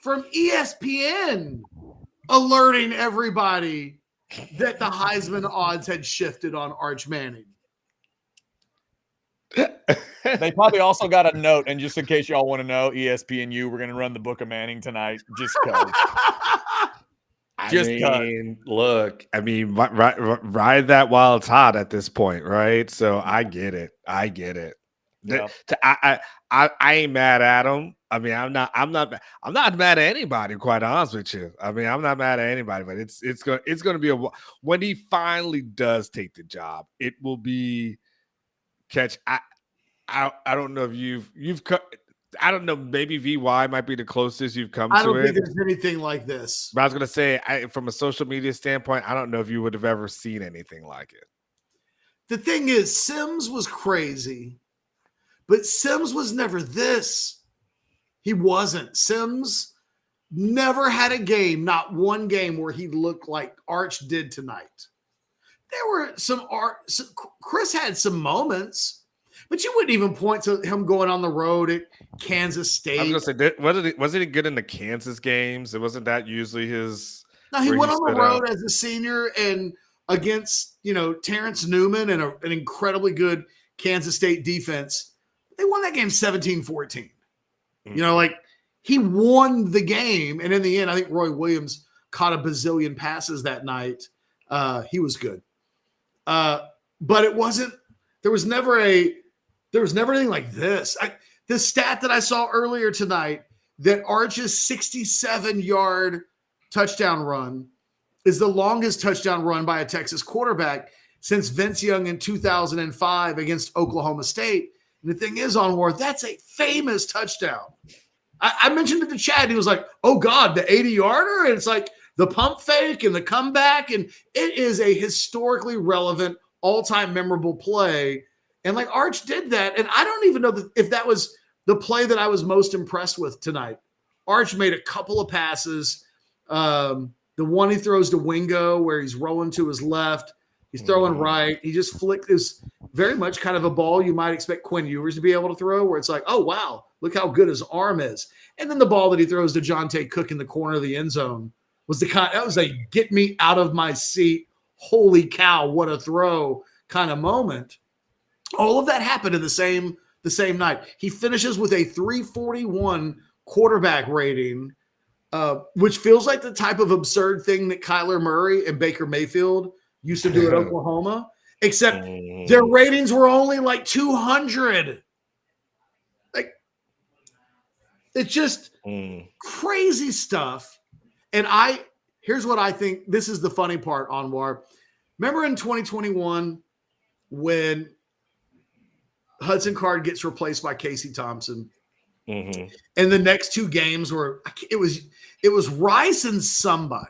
from ESPN alerting everybody that the Heisman odds had shifted on Arch Manning. They probably also got a note, and just in case y'all want to know, ESPNU, we're going to run the Book of Manning tonight. Just because. Look, I mean, ride that while it's hot at this point, right? So I get it. Yeah. I ain't mad at him. I mean, I'm not mad at anybody, quite honest with you. I mean, I'm not mad at anybody, but it's going to be when he finally does take the job, it will be Catch. I don't know if you've I don't know, maybe VY might be the closest you've come to it. I don't think there's anything like this. But I was going to say, from a social media standpoint, I don't know if you would have ever seen anything like it. The thing is, Sims was crazy, but Sims was never this. He wasn't. Sims never had a game, not one game, where he looked like Arch did tonight. There were Chris had some moments, but you wouldn't even point to him going on the road at Kansas State. I was going to say, wasn't he good in the Kansas games? It wasn't that usually his. No, he went on the road as a senior and against, Terrence Newman and an incredibly good Kansas State defense. They won that game 17-14. Mm-hmm. He won the game. And in the end, I think Roy Williams caught a bazillion passes that night. He was good. But it wasn't, there was never anything like this. The stat that I saw earlier tonight, that Arch's 67-yard touchdown run is the longest touchdown run by a Texas quarterback since Vince Young in 2005 against Oklahoma State. And the thing is, Anwar, that's a famous touchdown. I mentioned it to Chad. He was like, oh, God, the 80-yarder? And it's like the pump fake and the comeback. And it is a historically relevant, all-time memorable play. And Arch did that. And I don't even know if that was the play that I was most impressed with tonight. Arch made a couple of passes. The one he throws to Wingo where he's rolling to his left. He's throwing right. He just flicked. Is very much kind of a ball you might expect Quinn Ewers to be able to throw, where it's like, oh, wow, look how good his arm is. And then the ball that he throws to Jonte Cook in the corner of the end zone was that was a get me out of my seat, holy cow, what a throw kind of moment. All of that happened in the same night. He finishes with a 341 quarterback rating, which feels like the type of absurd thing that Kyler Murray and Baker Mayfield used to do at Oklahoma, except their ratings were only 200. It's just crazy stuff. And here's what I think. This is the funny part, Anwar. Remember in 2021 when Hudson Card gets replaced by Casey Thompson, and the next two games were it was Rice and somebody.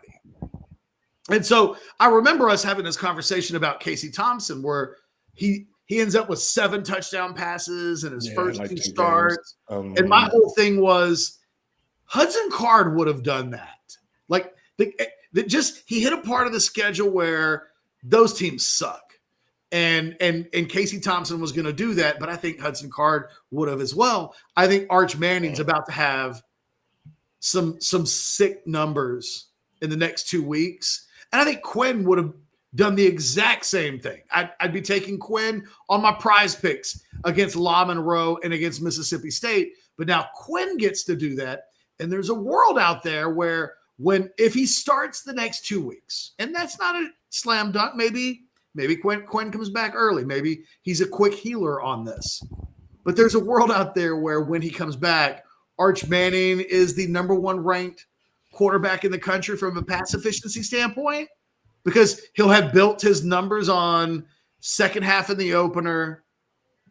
And so I remember us having this conversation about Casey Thompson where he ends up with 7 touchdown passes in his first like 2 2 starts. And my whole thing was Hudson Card would have done that. Like he hit a part of the schedule where those teams suck. And Casey Thompson was going to do that, but I think Hudson Card would have as well. I think Arch Manning's about to have some sick numbers in the next 2 weeks. And I think Quinn would have done the exact same thing. I'd be taking Quinn on my prize picks against La Monroe and against Mississippi State. But now Quinn gets to do that. And there's a world out there where if he starts the next 2 weeks, and that's not a slam dunk, maybe Quinn comes back early. Maybe he's a quick healer on this. But there's a world out there where when he comes back, Arch Manning is the number 1 ranked quarterback in the country from a pass efficiency standpoint, because he'll have built his numbers on second half in the opener.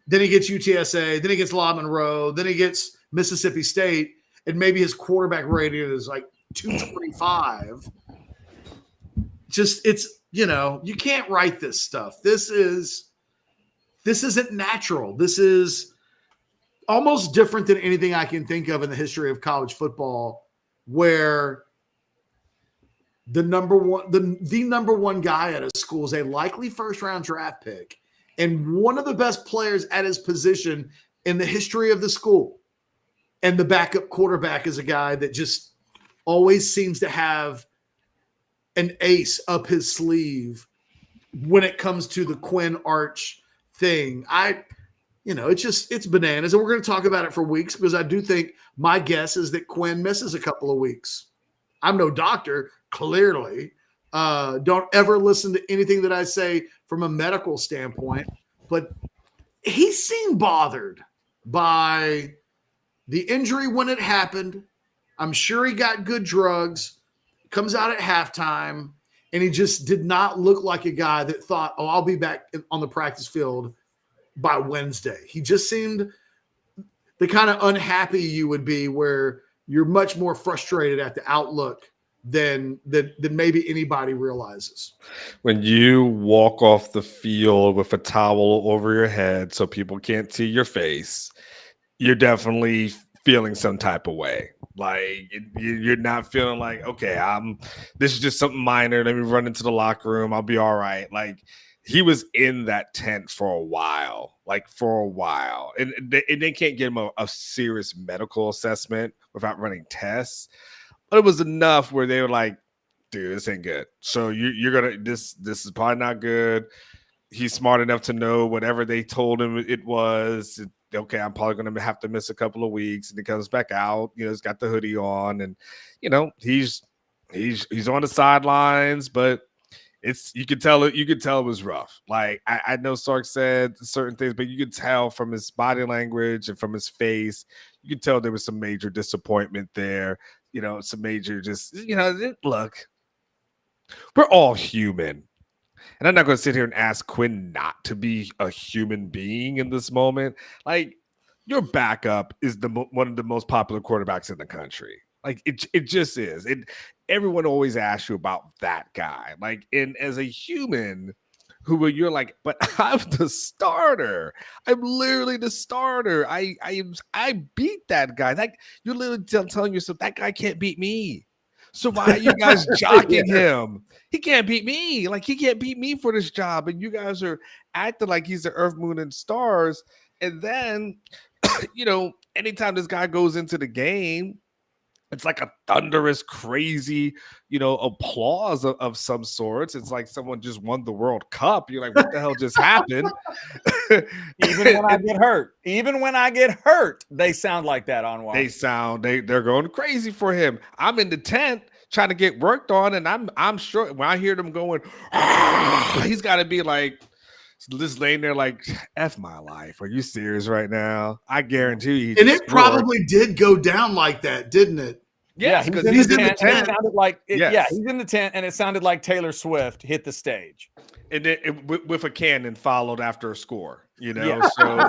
Then he gets UTSA, then he gets La Monroe, then he gets Mississippi State, and maybe his quarterback rating is like 225. You can't write this stuff. This isn't natural. This is almost different than anything I can think of in the history of college football, where the number one guy at a school is a likely first-round draft pick and one of the best players at his position in the history of the school. And the backup quarterback is a guy that just always seems to have an ace up his sleeve when it comes to the Quinn Arch thing. It's bananas. And we're going to talk about it for weeks, because I do think my guess is that Quinn misses a couple of weeks. I'm no doctor, clearly. Don't ever listen to anything that I say from a medical standpoint, but he seemed bothered by the injury when it happened. I'm sure he got good drugs, comes out at halftime, and he just did not look like a guy that thought, I'll be back on the practice field by Wednesday. He just seemed the kind of unhappy you would be, where you're much more frustrated at the outlook than maybe anybody realizes. When you walk off the field with a towel over your head so people can't see your face, you're definitely feeling some type of way. Like you're not feeling like, okay, this is just something minor. Let me run into the locker room. I'll be all right. Like, he was in that tent for a while, and they can't give him a serious medical assessment without running tests. But it was enough where they were like, dude, this ain't good. So you're gonna this is probably not good. He's smart enough to know whatever they told him it was. Okay, I'm probably gonna have to miss a couple of weeks, and he comes back out. He's got the hoodie on, and he's on the sidelines, but you could tell it was rough. Like, I know Sark said certain things, but you could tell from his body language and from his face, you could tell there was some major disappointment there. Some major look, we're all human. And I'm not going to sit here and ask Quinn not to be a human being in this moment. Like, your backup is one of the most popular quarterbacks in the country. Like, it just is. Everyone always asks you about that guy. Like, and as a human who you're like, but I'm the starter. I'm literally the starter. I beat that guy. Like, you're literally telling yourself that guy can't beat me. So why are you guys jocking him? He can't beat me. Like, he can't beat me for this job. And you guys are acting like he's the earth, moon, and stars. And then, anytime this guy goes into the game, it's like a thunderous, crazy, applause of some sorts. It's like someone just won the World Cup. You're like, what the hell just happened? Even when I get hurt, they sound like that on they're going crazy for him. I'm in the tent trying to get worked on, and I'm sure when I hear them going, he's got to be like, just laying there like, F my life. Are you serious right now? I guarantee you. And it probably did go down like that, didn't it? Yes, he's because in he's the in the tent. And it tent. sounded like Yes. yeah, he's in the tent, and it sounded like Taylor Swift hit the stage. And then with a cannon followed after a score, Yeah. So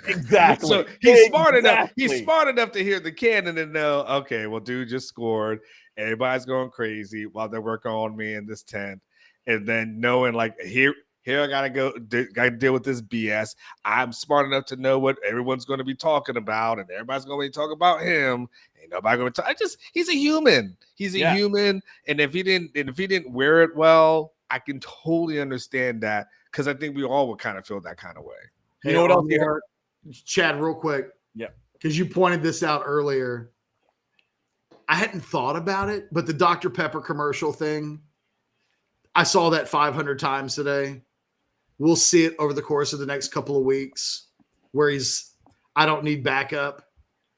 Exactly. so he's smart enough. Exactly. He's smart enough to hear the cannon and know, okay, well, dude just scored. Everybody's going crazy while they're working on me in this tent, and then knowing like here I gotta go, gotta deal with this BS. I'm smart enough to know what everyone's going to be talking about, and everybody's going to be talking about him. Ain't nobody going to talk. He's a human. He's a human, and if he didn't wear it well, I can totally understand that, because I think we all would kind of feel that kind of way. You know what else? Chad, real quick. Yeah. Because you pointed this out earlier. I hadn't thought about it, but the Dr. Pepper commercial thing, I saw that 500 times today. We'll see it over the course of the next couple of weeks where I don't need backup.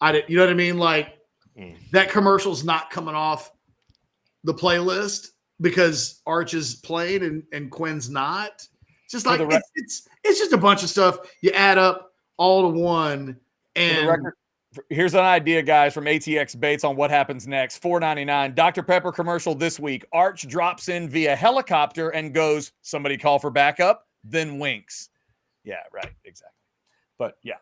You know what I mean? Like that commercial's not coming off the playlist because Arch is playing and Quinn's not. It's just like it's just a bunch of stuff you add up all to one. And here's an idea, guys, from ATX Bates on what happens next. $4.99 Dr. Pepper commercial this week. Arch drops in via helicopter and goes, "Somebody call for backup," then winks. Yeah, right, exactly. But yeah,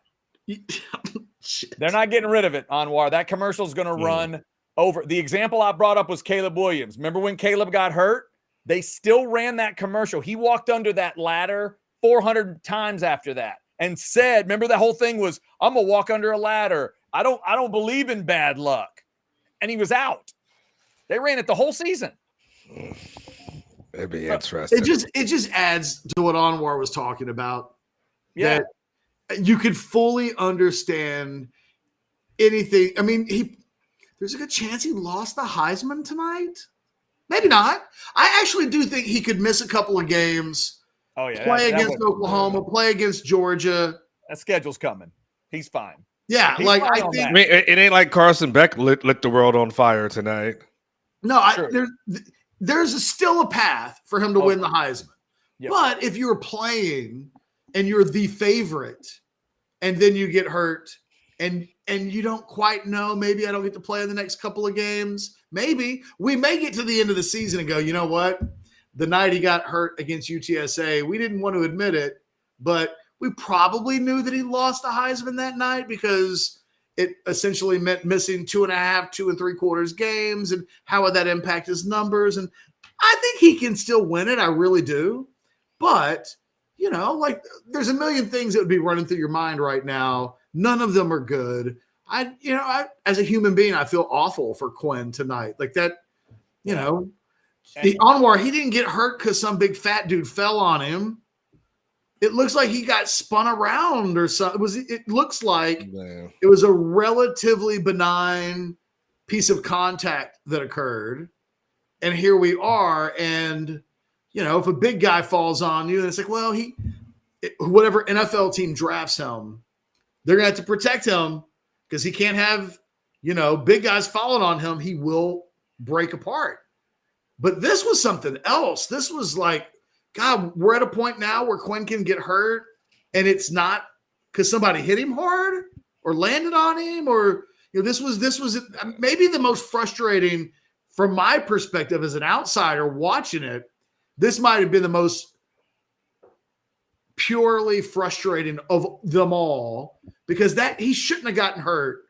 they're not getting rid of it, Anwar. That commercial is going to run over. The example I brought up was Caleb Williams. Remember when Caleb got hurt? They still ran that commercial. He walked under that ladder 400 times after that and said, remember that whole thing was, "I'm going to walk under a ladder. I don't believe in bad luck." And he was out. They ran it the whole season. It'd be interesting. It just adds to what Anwar was talking about. Yeah. That you could fully understand anything. I mean, there's a good chance he lost the Heisman tonight. Maybe not. I actually do think he could miss a couple of games. Oh, yeah. Play against Oklahoma, play against Georgia. That schedule's coming. He's fine. Yeah, He's like fine I on think. that. I mean, it ain't like Carson Beck lit the world on fire tonight. No, there's still a path for him to win the Heisman. Yep. But if you're playing and you're the favorite, and then you get hurt, and you don't quite know, maybe I don't get to play in the next couple of games. Maybe we may get to the end of the season and go, you know what? The night he got hurt against UTSA, we didn't want to admit it, but we probably knew that he lost the Heisman that night because it essentially meant missing 2.5, 2 3/4 games, and how would that impact his numbers? And I think he can still win it. I really do. But, like there's a million things that would be running through your mind right now. None of them are good. I as a human being, I feel awful for Quinn tonight. Like that, Anwar, he didn't get hurt because some big fat dude fell on him. It looks like he got spun around or something. It looks like it was a relatively benign piece of contact that occurred. And here we are. And, if a big guy falls on you, and it's like, well, whatever NFL team drafts him, they're going to have to protect him because he can't have, big guys falling on him. He will break apart. But this was something else. This was like, God, we're at a point now where Quinn can get hurt, and it's not because somebody hit him hard or landed on him, or this was maybe the most frustrating from my perspective as an outsider watching it. This might have been the most purely frustrating of them all because that he shouldn't have gotten hurt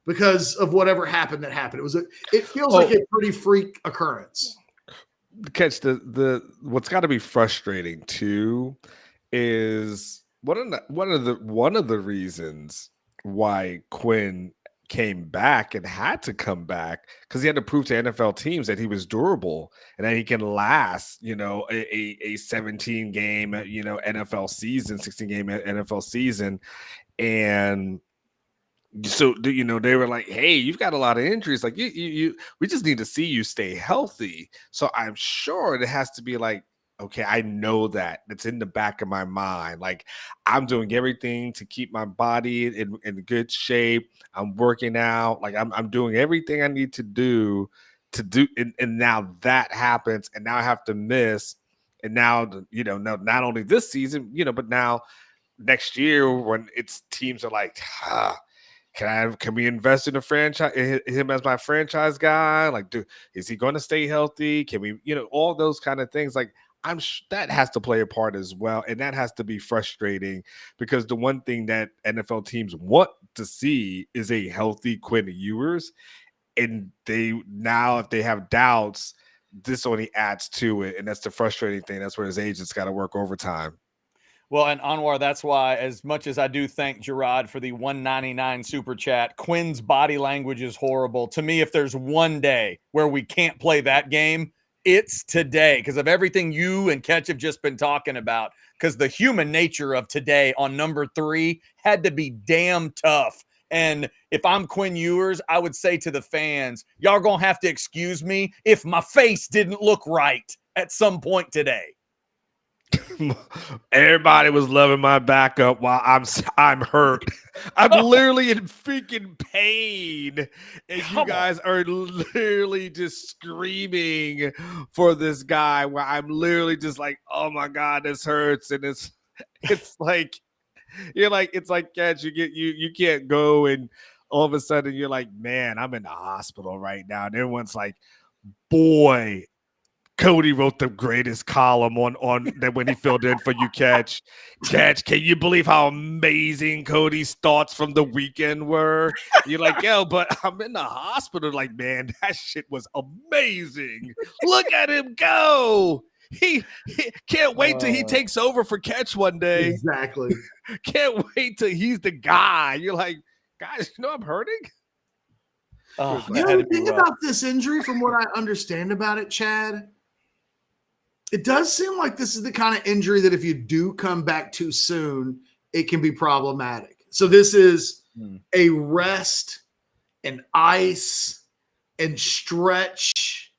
because of whatever happened that happened. It feels like a pretty freak occurrence. Catch the what's got to be frustrating too is one of the reasons why Quinn came back and had to come back, because he had to prove to NFL teams that he was durable and that he can last, a 17 game, NFL season, 16 game NFL season. And so, they were like, "Hey, you've got a lot of injuries. Like we just need to see you stay healthy." So I'm sure it has to be like, okay, I know that it's in the back of my mind. Like I'm doing everything to keep my body in good shape. I'm working out. Like I'm doing everything I need to do. And now that happens, and now I have to miss. And now, not only this season, but now next year when it's teams are like, Can we invest in a franchise, him as my franchise guy? Like, is he going to stay healthy? Can we, all those kind of things? Like, that has to play a part as well, and that has to be frustrating because the one thing that NFL teams want to see is a healthy Quinn Ewers, and if they have doubts, this only adds to it, and that's the frustrating thing. That's where his agents got to work overtime. Well, and Anwar, that's why, as much as I do thank Gerard for the $1.99 super chat, Quinn's body language is horrible. To me, if there's one day where we can't play that game, it's today because of everything you and Ketch have just been talking about. Because the human nature of today on number 3 had to be damn tough. And if I'm Quinn Ewers, I would say to the fans, y'all going to have to excuse me if my face didn't look right at some point today. Everybody was loving my backup while I'm hurt. I'm literally in freaking pain, and you guys are literally just screaming for this guy. While I'm literally just like, oh my god, this hurts, and it's like it's like catch. You can't go, and all of a sudden you're like, man, I'm in the hospital right now, and everyone's like, boy. Cody wrote the greatest column on that when he filled in for you, Catch. Catch, can you believe how amazing Cody's thoughts from the weekend were? You're like, yo, but I'm in the hospital. Like, man, that shit was amazing. Look at him go. He can't wait till he takes over for Catch one day. Exactly. Can't wait till he's the guy. You're like, guys, I'm hurting. Oh, think about this injury from what I understand about it, Chad. It does seem like this is the kind of injury that if you do come back too soon, it can be problematic. So this is a rest and ice and stretch.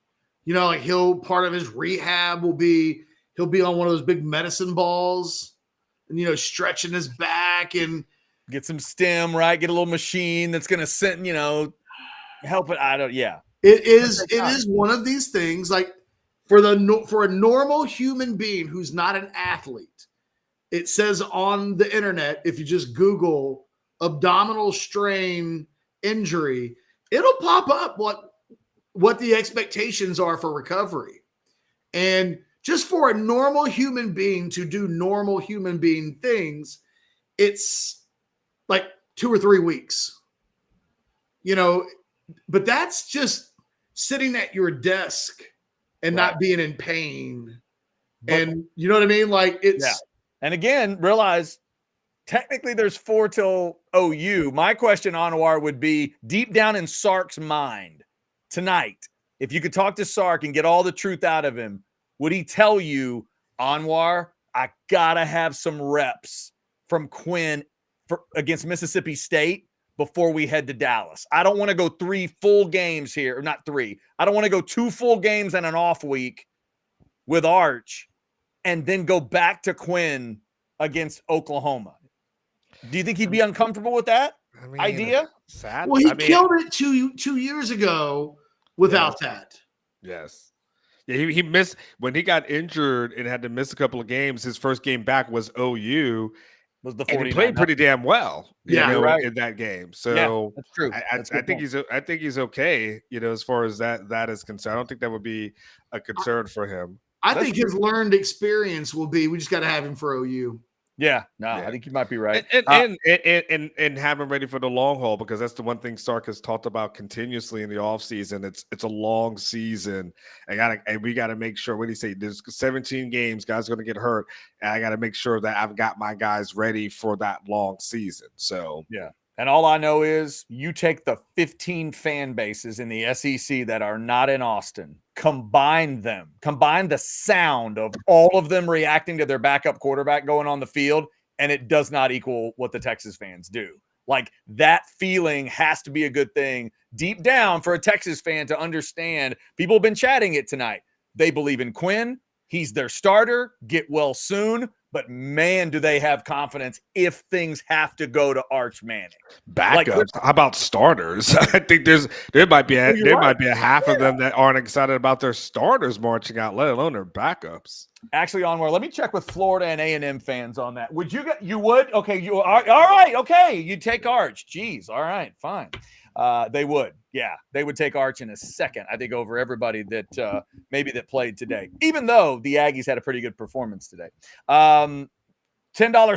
Like part of his rehab will be he'll be on one of those big medicine balls and, stretching his back and get some stem, right? Get a little machine that's going to send, help it. It is one of these things like, for a normal human being who's not an athlete, it says on the internet, if you just Google abdominal strain injury, it'll pop up what the expectations are for recovery. And just for a normal human being to do normal human being things, it's like 2 or 3 weeks. But that's just sitting at your desk and not being in pain. And you know what I mean? Like it's And again, realize technically there's 4 till OU. My question, Anwar, would be deep down in Sark's mind tonight, if you could talk to Sark and get all the truth out of him, would he tell you, Anwar, I gotta have some reps from Quinn against Mississippi State before we head to Dallas? I don't want to go 3 full games here, or not 3. I don't want to go 2 full games and an off week with Arch and then go back to Quinn against Oklahoma. Do you think he'd be uncomfortable with that idea? Sad. Well, he killed it 2 years ago without that. Yes. Yeah, he missed when he got injured and had to miss a couple of games. His first game back was OU. And he played pretty damn well, in that game. So that's true. I think he's okay, as far as that is concerned. I don't think that would be a concern for him. I think his learned experience will be we just got to have him for OU. I think you might be right. And have him ready for the long haul, because that's the one thing Sark has talked about continuously in the offseason. It's a long season. And we got to make sure, what do you say? There's 17 games, guys are going to get hurt. And I got to make sure that I've got my guys ready for that long season. So, And all I know is you take the 15 fan bases in the SEC that are not in Austin, combine the sound of all of them reacting to their backup quarterback going on the field, and it does not equal what the Texas fans do. Like, that feeling has to be a good thing deep down for a Texas fan to understand. People have been chatting it tonight. They believe in Quinn. He's their starter. Get well soon. but man, do they have confidence if things have to go to Arch Manning. Backups. How about starters? I think there might be a half of them that aren't excited about their starters marching out, let alone their backups. Actually, Onward, let me check with Florida and A&M fans on that. Would you you would? Okay, all right, okay. You take Arch. Jeez, all right, fine. They would. Yeah, they would take Arch in a second, I think, over everybody that maybe that played today, even though the Aggies had a pretty good performance today. $10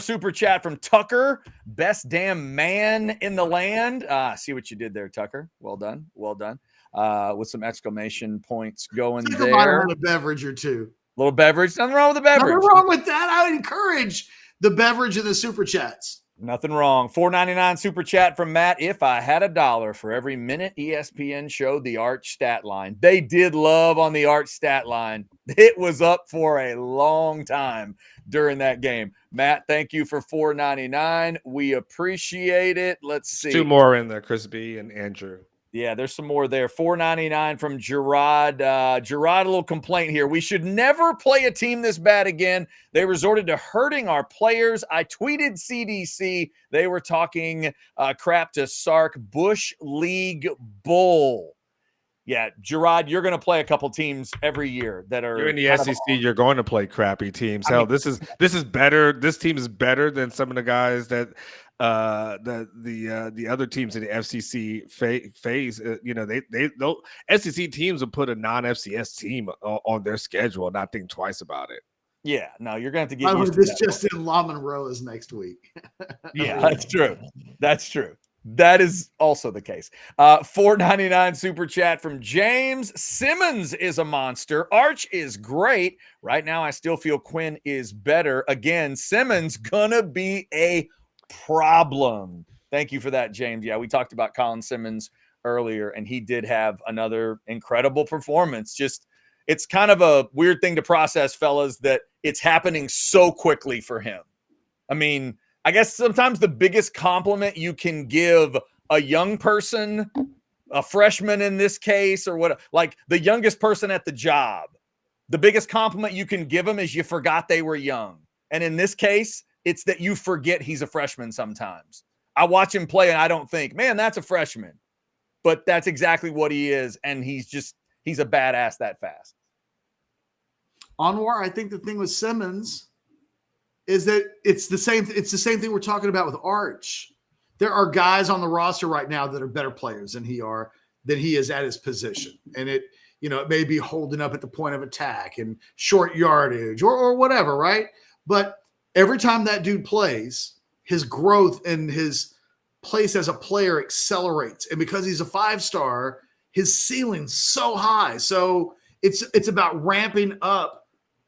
super chat from Tucker. Best damn man in the land. See what you did there, Tucker. Well done. Well done. With some exclamation points going there. A beverage or two. Little beverage. Nothing wrong with the beverage. Nothing wrong with that. I encourage the beverage in the super chats. Nothing wrong. $4.99 super chat from Matt. If I had $1 for every minute ESPN showed the Arch stat line. They did love on the Arch stat line. It was up for a long time during that game. Matt, thank you for $4.99. We appreciate it. Let's see. 2 more in there, Chris B and Andrew. Yeah, there's some more there. $4.99 from Gerard. Gerard, a little complaint here. We should never play a team this bad again. They resorted to hurting our players. I tweeted CDC. They were talking crap to Sark. Bush League Bull. Yeah, Gerard, you're going to play a couple teams every year that are. You're in the SEC. You're going to play crappy teams. Hell, this is better. This team is better than some of the guys that the other teams in the FCC phase. They'll SEC teams will put a non-FCS team on their schedule and not think twice about it. Yeah, no, you're going to have to get used to this. That just in La Monroe is next week. Yeah, that's true. That's true. That is also the case. $4.99 super chat from James. Simmons is a monster. Arch is great. Right now, I still feel Quinn is better. Again, Simmons gonna be a problem. Thank you for that, James. Yeah, we talked about Colin Simmons earlier, and he did have another incredible performance. Just, it's kind of a weird thing to process, fellas, that it's happening so quickly for him. I mean, I guess sometimes the biggest compliment you can give a young person, a freshman in this case, or what, like the youngest person at the job, the biggest compliment you can give them is you forgot they were young. And in this case, it's that you forget he's a freshman sometimes. I watch him play and I don't think, man, that's a freshman. But that's exactly what he is. And he's a badass that fast. Anwar, I think the thing with Simmons is that it's the same thing we're talking about with Arch. There are guys on the roster right now that are better players than he is at his position. And it may be holding up at the point of attack and short yardage or whatever, right? But every time that dude plays, his growth and his place as a player accelerates. And because he's a 5-star, his ceiling's so high. So it's about ramping up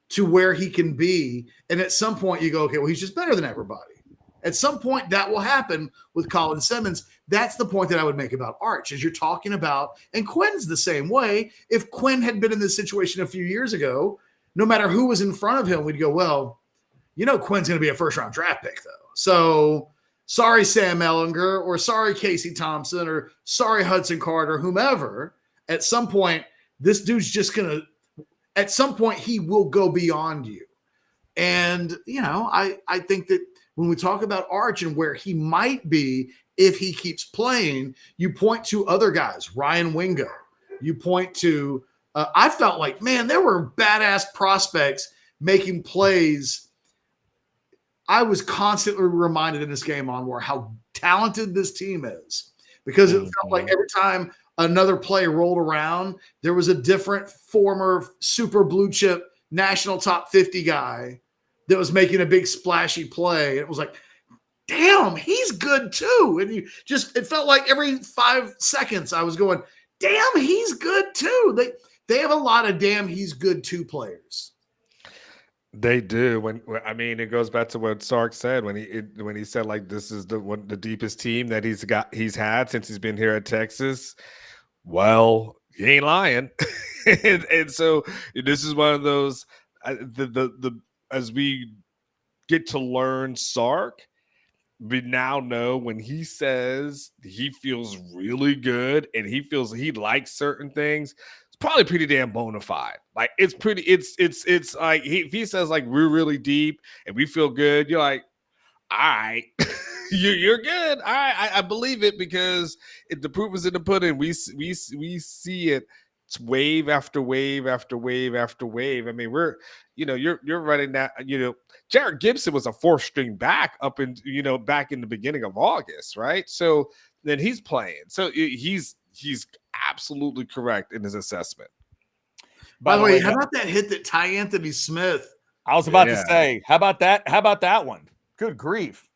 to where he can be. And at some point you go, okay, well, he's just better than everybody. At some point that will happen with Colin Simmons. That's the point that I would make about Arch, as you're talking about. And Quinn's the same way. If Quinn had been in this situation a few years ago, no matter who was in front of him, we'd go, well, Quinn's going to be a first-round draft pick, though. So sorry, Sam Ellinger, or sorry, Casey Thompson, or sorry, Hudson Carter, whomever. At some point, this dude's just going to, at some point, he will go beyond you. And, I think that when we talk about Arch and where he might be if he keeps playing, you point to other guys, Ryan Wingo. You point to, I felt like, man, there were badass prospects making plays. I was constantly reminded in this game on how talented this team is, because it felt like every time another play rolled around, there was a different former super blue chip national top 50 guy that was making a big splashy play. It was like, damn, he's good too. And it felt like every 5 seconds I was going, damn, he's good too. They have a lot of damn, he's good too players. They do. It goes back to what Sark said when he said, like, this is the deepest team that he's had since he's been here at Texas. Well, he ain't lying. and so this is one of those, as we get to learn Sark, we now know when he says he feels really good and he feels he likes certain things, it's probably pretty damn bona fide. Like it's pretty, it's like if he says like we're really deep and we feel good, you're like, all right, you're good. All right, I believe it because the proof is in the pudding. We see it. It's wave after wave after wave after wave. I mean, you're running that. Jared Gibson was a 4th-string back up in back in the beginning of August, right? So then he's playing. So he's absolutely correct in his assessment. By the way, how about that hit that Ty Anthony Smith? I was about to say, how about that? How about that one? Good grief.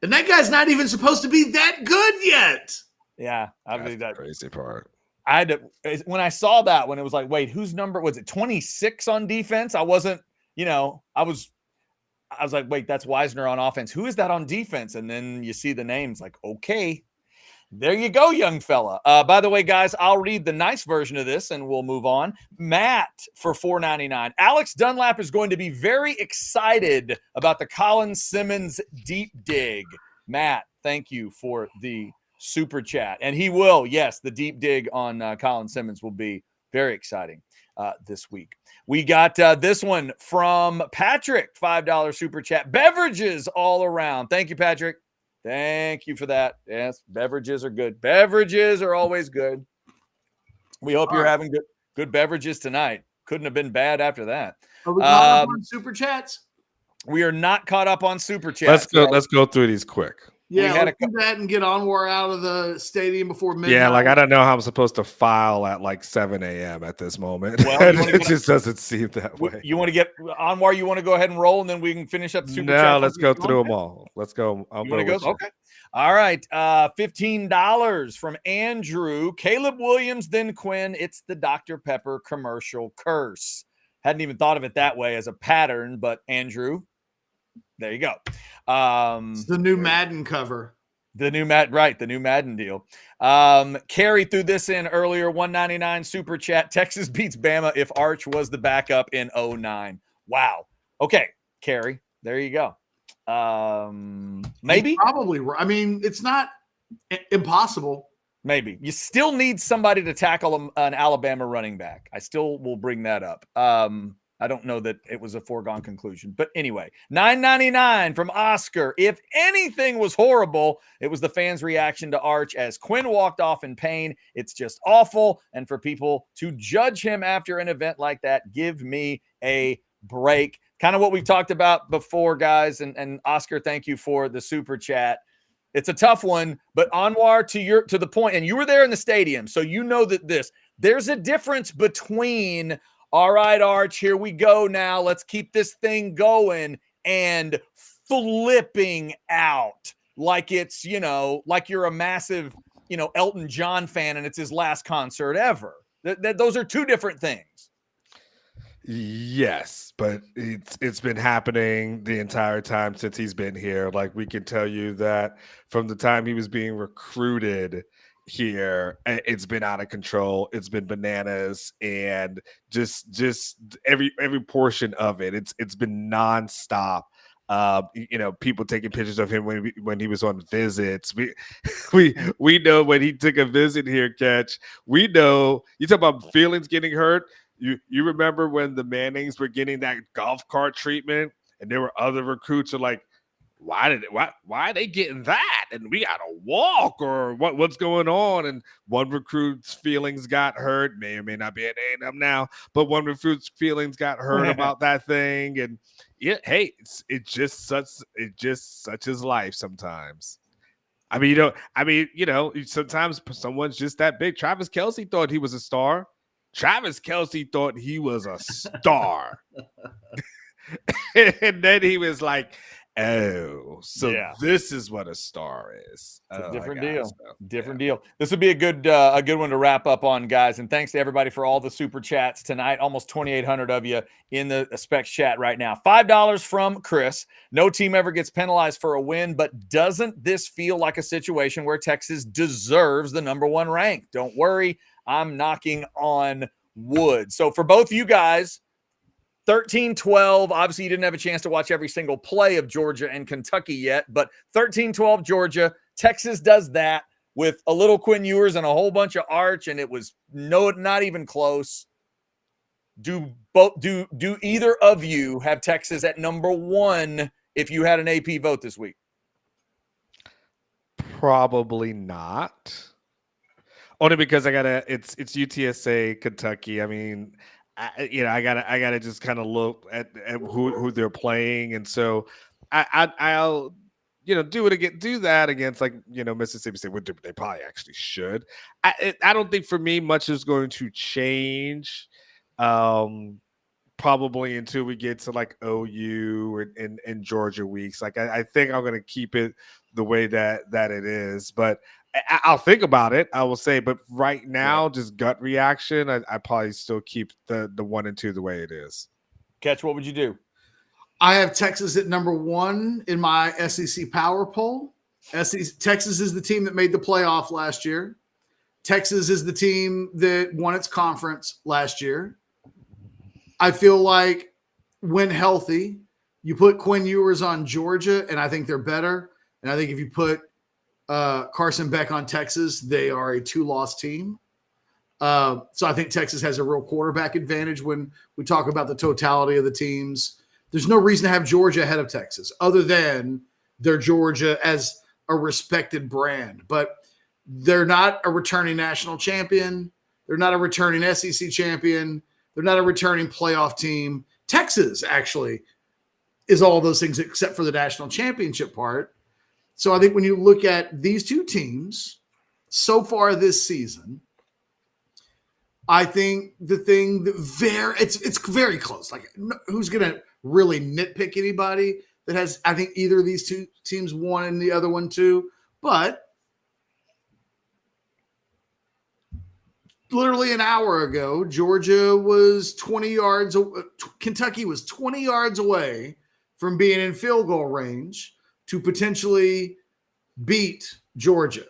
And that guy's not even supposed to be that good yet. Yeah, I believe that. Crazy part. I had to, when I saw that one, it was like, wait, whose number was it? 26 on defense? I wasn't, I was like, wait, that's Wisner on offense. Who is that on defense? And then you see the names like, okay, there you go, young fella. By the way, guys, I'll read the nice version of this and we'll move on. Matt for $4.99. Alex Dunlap is going to be very excited about the Colin Simmons deep dig. Matt, thank you for the super chat. And he will, yes, the deep dig on Colin Simmons will be very exciting this week. We got this one from Patrick, $5 super chat. Beverages all around. Thank you, Patrick. Thank you for that. Yes, beverages are good. Beverages are always good. We hope you're having good beverages tonight. Couldn't have been bad after that. Are we caught up on super chats? We are not caught up on super chats. Let's go through these quick. Yeah, let's do that and get Anwar out of the stadium before midnight. Yeah, like I don't know how I'm supposed to file at like 7 a.m. at this moment. Well, it just doesn't seem that way. You want to get Anwar? You want to go ahead and roll, and then we can finish up the super chat? No, let's go through them all. Let's go. You want to go? Okay. All right. $15 from Andrew. Caleb Williams, then Quinn. It's the Dr. Pepper commercial curse. Hadn't even thought of it that way as a pattern, but Andrew, there you go. It's the new Madden cover. The new Madden deal. Carrie threw this in earlier, $1.99 super chat. Texas beats Bama if Arch was the backup in 2009. Wow. Okay, Carrie, there you go. Maybe. He's probably. I mean, it's not impossible. Maybe. You still need somebody to tackle an Alabama running back. I still will bring that up. I don't know that it was a foregone conclusion. But anyway, $9.99 from Oscar. If anything was horrible, it was the fans' reaction to Arch as Quinn walked off in pain. It's just awful. And for people to judge him after an event like that, give me a break. Kind of what we've talked about before, guys. And Oscar, thank you for the super chat. It's a tough one, but Anwar, to the point, and you were there in the stadium, so you know that there's a difference between all right, Arch, here we go now. Let's keep this thing going, and flipping out like it's, like you're a massive, Elton John fan and it's his last concert ever. Those are two different things. Yes, but it's been happening the entire time since he's been here. Like we can tell you that from the time he was being recruited here, it's been out of control. It's been bananas, and just every portion of it. It's been nonstop. People taking pictures of him when he was on visits. We know when he took a visit here, Catch. We know you talk about feelings getting hurt. You remember when the Mannings were getting that golf cart treatment, and there were other recruits who are like, why are they getting that? And we gotta walk, or what's going on? And one recruit's feelings got hurt, may or may not be at A&M now, but one recruit's feelings got hurt about that thing. And yeah, hey, it's just such his life sometimes. Sometimes someone's just that big. Travis Kelce thought he was a star. Travis Kelce thought he was a star. And then he was like, oh, so this is what a star is. It's a different deal. Different deal. This would be a good one to wrap up on, guys. And thanks to everybody for all the super chats tonight. Almost 2,800 of you in the Specs chat right now. $5 from Chris. No team ever gets penalized for a win, but doesn't this feel like a situation where Texas deserves the number 1 rank? Don't worry, I'm knocking on wood. So for both you guys, 13-12, obviously you didn't have a chance to watch every single play of Georgia and Kentucky yet, but 13-12 Georgia. Texas does that with a little Quinn Ewers and a whole bunch of Arch, and it was not even close. Do either of you have Texas at number 1 if you had an AP vote this week? Probably not. Only because it's UTSA, Kentucky. I mean, I gotta just kind of look at who they're playing, and so I'll do that against like Mississippi State, which they probably actually should. I don't think for me much is going to change. Probably until we get to like OU and Georgia weeks. Like I think I'm going to keep it the way that it is, but I'll think about it. I will say, but right now, just gut reaction, I probably still keep the 1 and 2 the way it is. Catch, what would you do? I have Texas at number 1 in my SEC power poll. Texas is the team that made the playoff last year. Texas is the team that won its conference last year. I feel like when healthy, you put Quinn Ewers on Georgia, and I think they're better. And I think if you put Carson Beck on Texas, they are a 2-loss team. So I think Texas has a real quarterback advantage when we talk about the totality of the teams. There's no reason to have Georgia ahead of Texas other than they're Georgia as a respected brand. But they're not a returning national champion. They're not a returning SEC champion. They're not a returning playoff team. Texas actually is all those things except for the national championship part. So I think when you look at these two teams so far this season, I think the thing that it's very close. Like, who's going to really nitpick anybody that has, I think either of these two teams won and the other one too. But literally an hour ago, Georgia was 20 yards. Kentucky was 20 yards away from being in field goal range to potentially beat Georgia.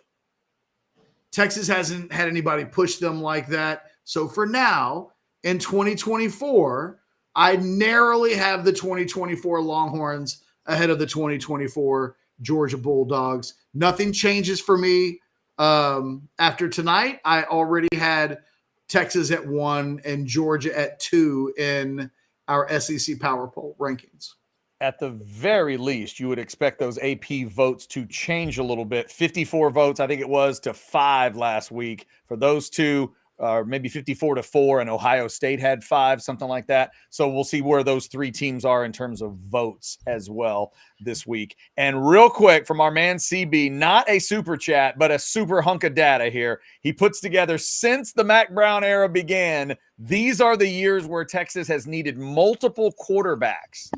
Texas hasn't had anybody push them like that. So for now, in 2024, I narrowly have the 2024 Longhorns ahead of the 2024 Georgia Bulldogs. Nothing changes for me. After tonight, I already had Texas at 1 and Georgia at 2 in our SEC Power Poll rankings. At the very least, you would expect those AP votes to change a little bit. 54 votes, I think it was, to 5 last week for those two, or maybe 54-4, and Ohio State had 5, something like that. So we'll see where those 3 teams are in terms of votes as well this week. And real quick, from our man CB, not a super chat, but a super hunk of data here. He puts together, since the Mac Brown era began, these are the years where Texas has needed multiple quarterbacks.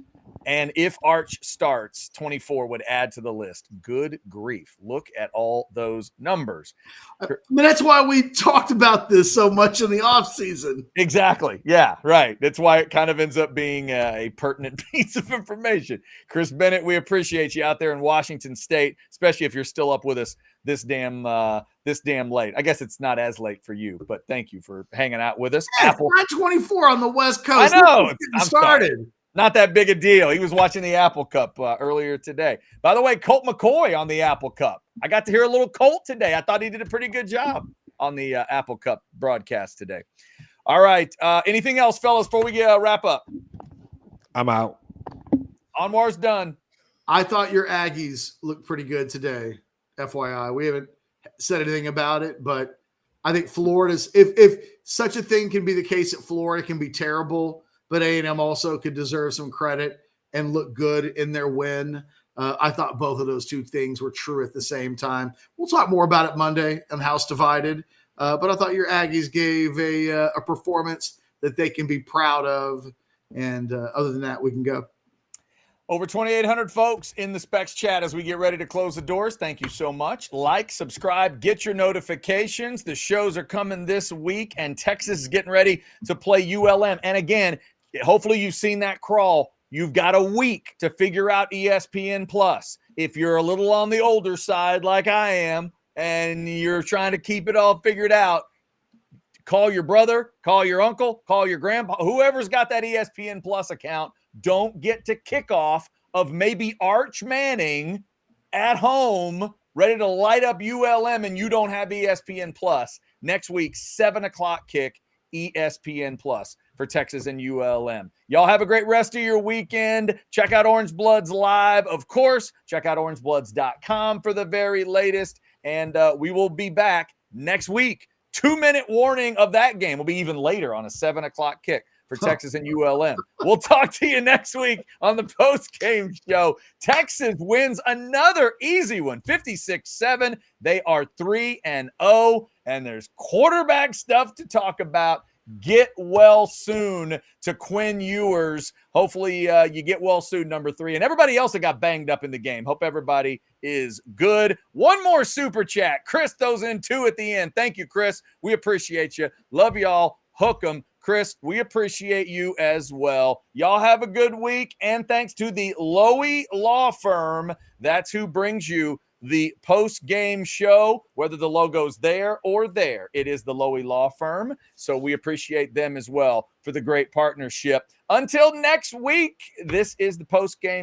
And if Arch starts, 24 would add to the list. Good grief. Look at all those numbers. I mean, that's why we talked about this so much in the offseason. Exactly. Yeah, right. That's why it kind of ends up being a pertinent piece of information. Chris Bennett, we appreciate you out there in Washington State, especially if you're still up with us this damn late. I guess it's not as late for you, but thank you for hanging out with us. Yeah, Apple. It's 9:24 on the West Coast. I know. I'm started. Sorry. Not that big a deal. He was watching the Apple Cup earlier today. By the way, Colt McCoy on the Apple Cup. I got to hear a little Colt today. I thought he did a pretty good job on the Apple Cup broadcast today. All right. Anything else, fellas, before we wrap up? I'm out. Anwar's done. I thought your Aggies looked pretty good today, FYI. We haven't said anything about it, but I think Florida's – if such a thing can be the case at Florida, can be terrible – but A&M also could deserve some credit and look good in their win. I thought both of those two things were true at the same time. We'll talk more about it Monday on House Divided. But I thought your Aggies gave a performance that they can be proud of. And other than that, we can go. Over 2,800 folks in the Specs chat as we get ready to close the doors. Thank you so much. Like, subscribe, get your notifications. The shows are coming this week, and Texas is getting ready to play ULM. And again, hopefully you've seen that crawl. You've got a week to figure out ESPN Plus. If you're a little on the older side like I am and you're trying to keep it all figured out, call your brother, call your uncle, call your grandpa, whoever's got that ESPN Plus account. Don't get to kickoff of maybe Arch Manning at home ready to light up ULM and you don't have ESPN Plus. Next week, 7 o'clock kick, ESPN Plus. for Texas and ULM. Y'all have a great rest of your weekend. Check out Orange Bloods Live, of course. Check out orangebloods.com for the very latest. And we will be back next week. 2-minute warning of that game. Will be even later on a 7 o'clock kick for Texas and ULM. We'll talk to you next week on the post-game show. Texas wins another easy one, 56-7. They are 3-0, and there's quarterback stuff to talk about. Get well soon to Quinn Ewers. Hopefully you get well soon, number 3. And everybody else that got banged up in the game. Hope everybody is good. One more super chat. Chris throws in 2 at the end. Thank you, Chris. We appreciate you. Love y'all. Hook 'em. Chris, we appreciate you as well. Y'all have a good week. And thanks to the Lowy Law Firm. That's who brings you the post-game show, whether the logo's there or there. It is the Lowy Law Firm. So we appreciate them as well for the great partnership. Until next week, this is the post-game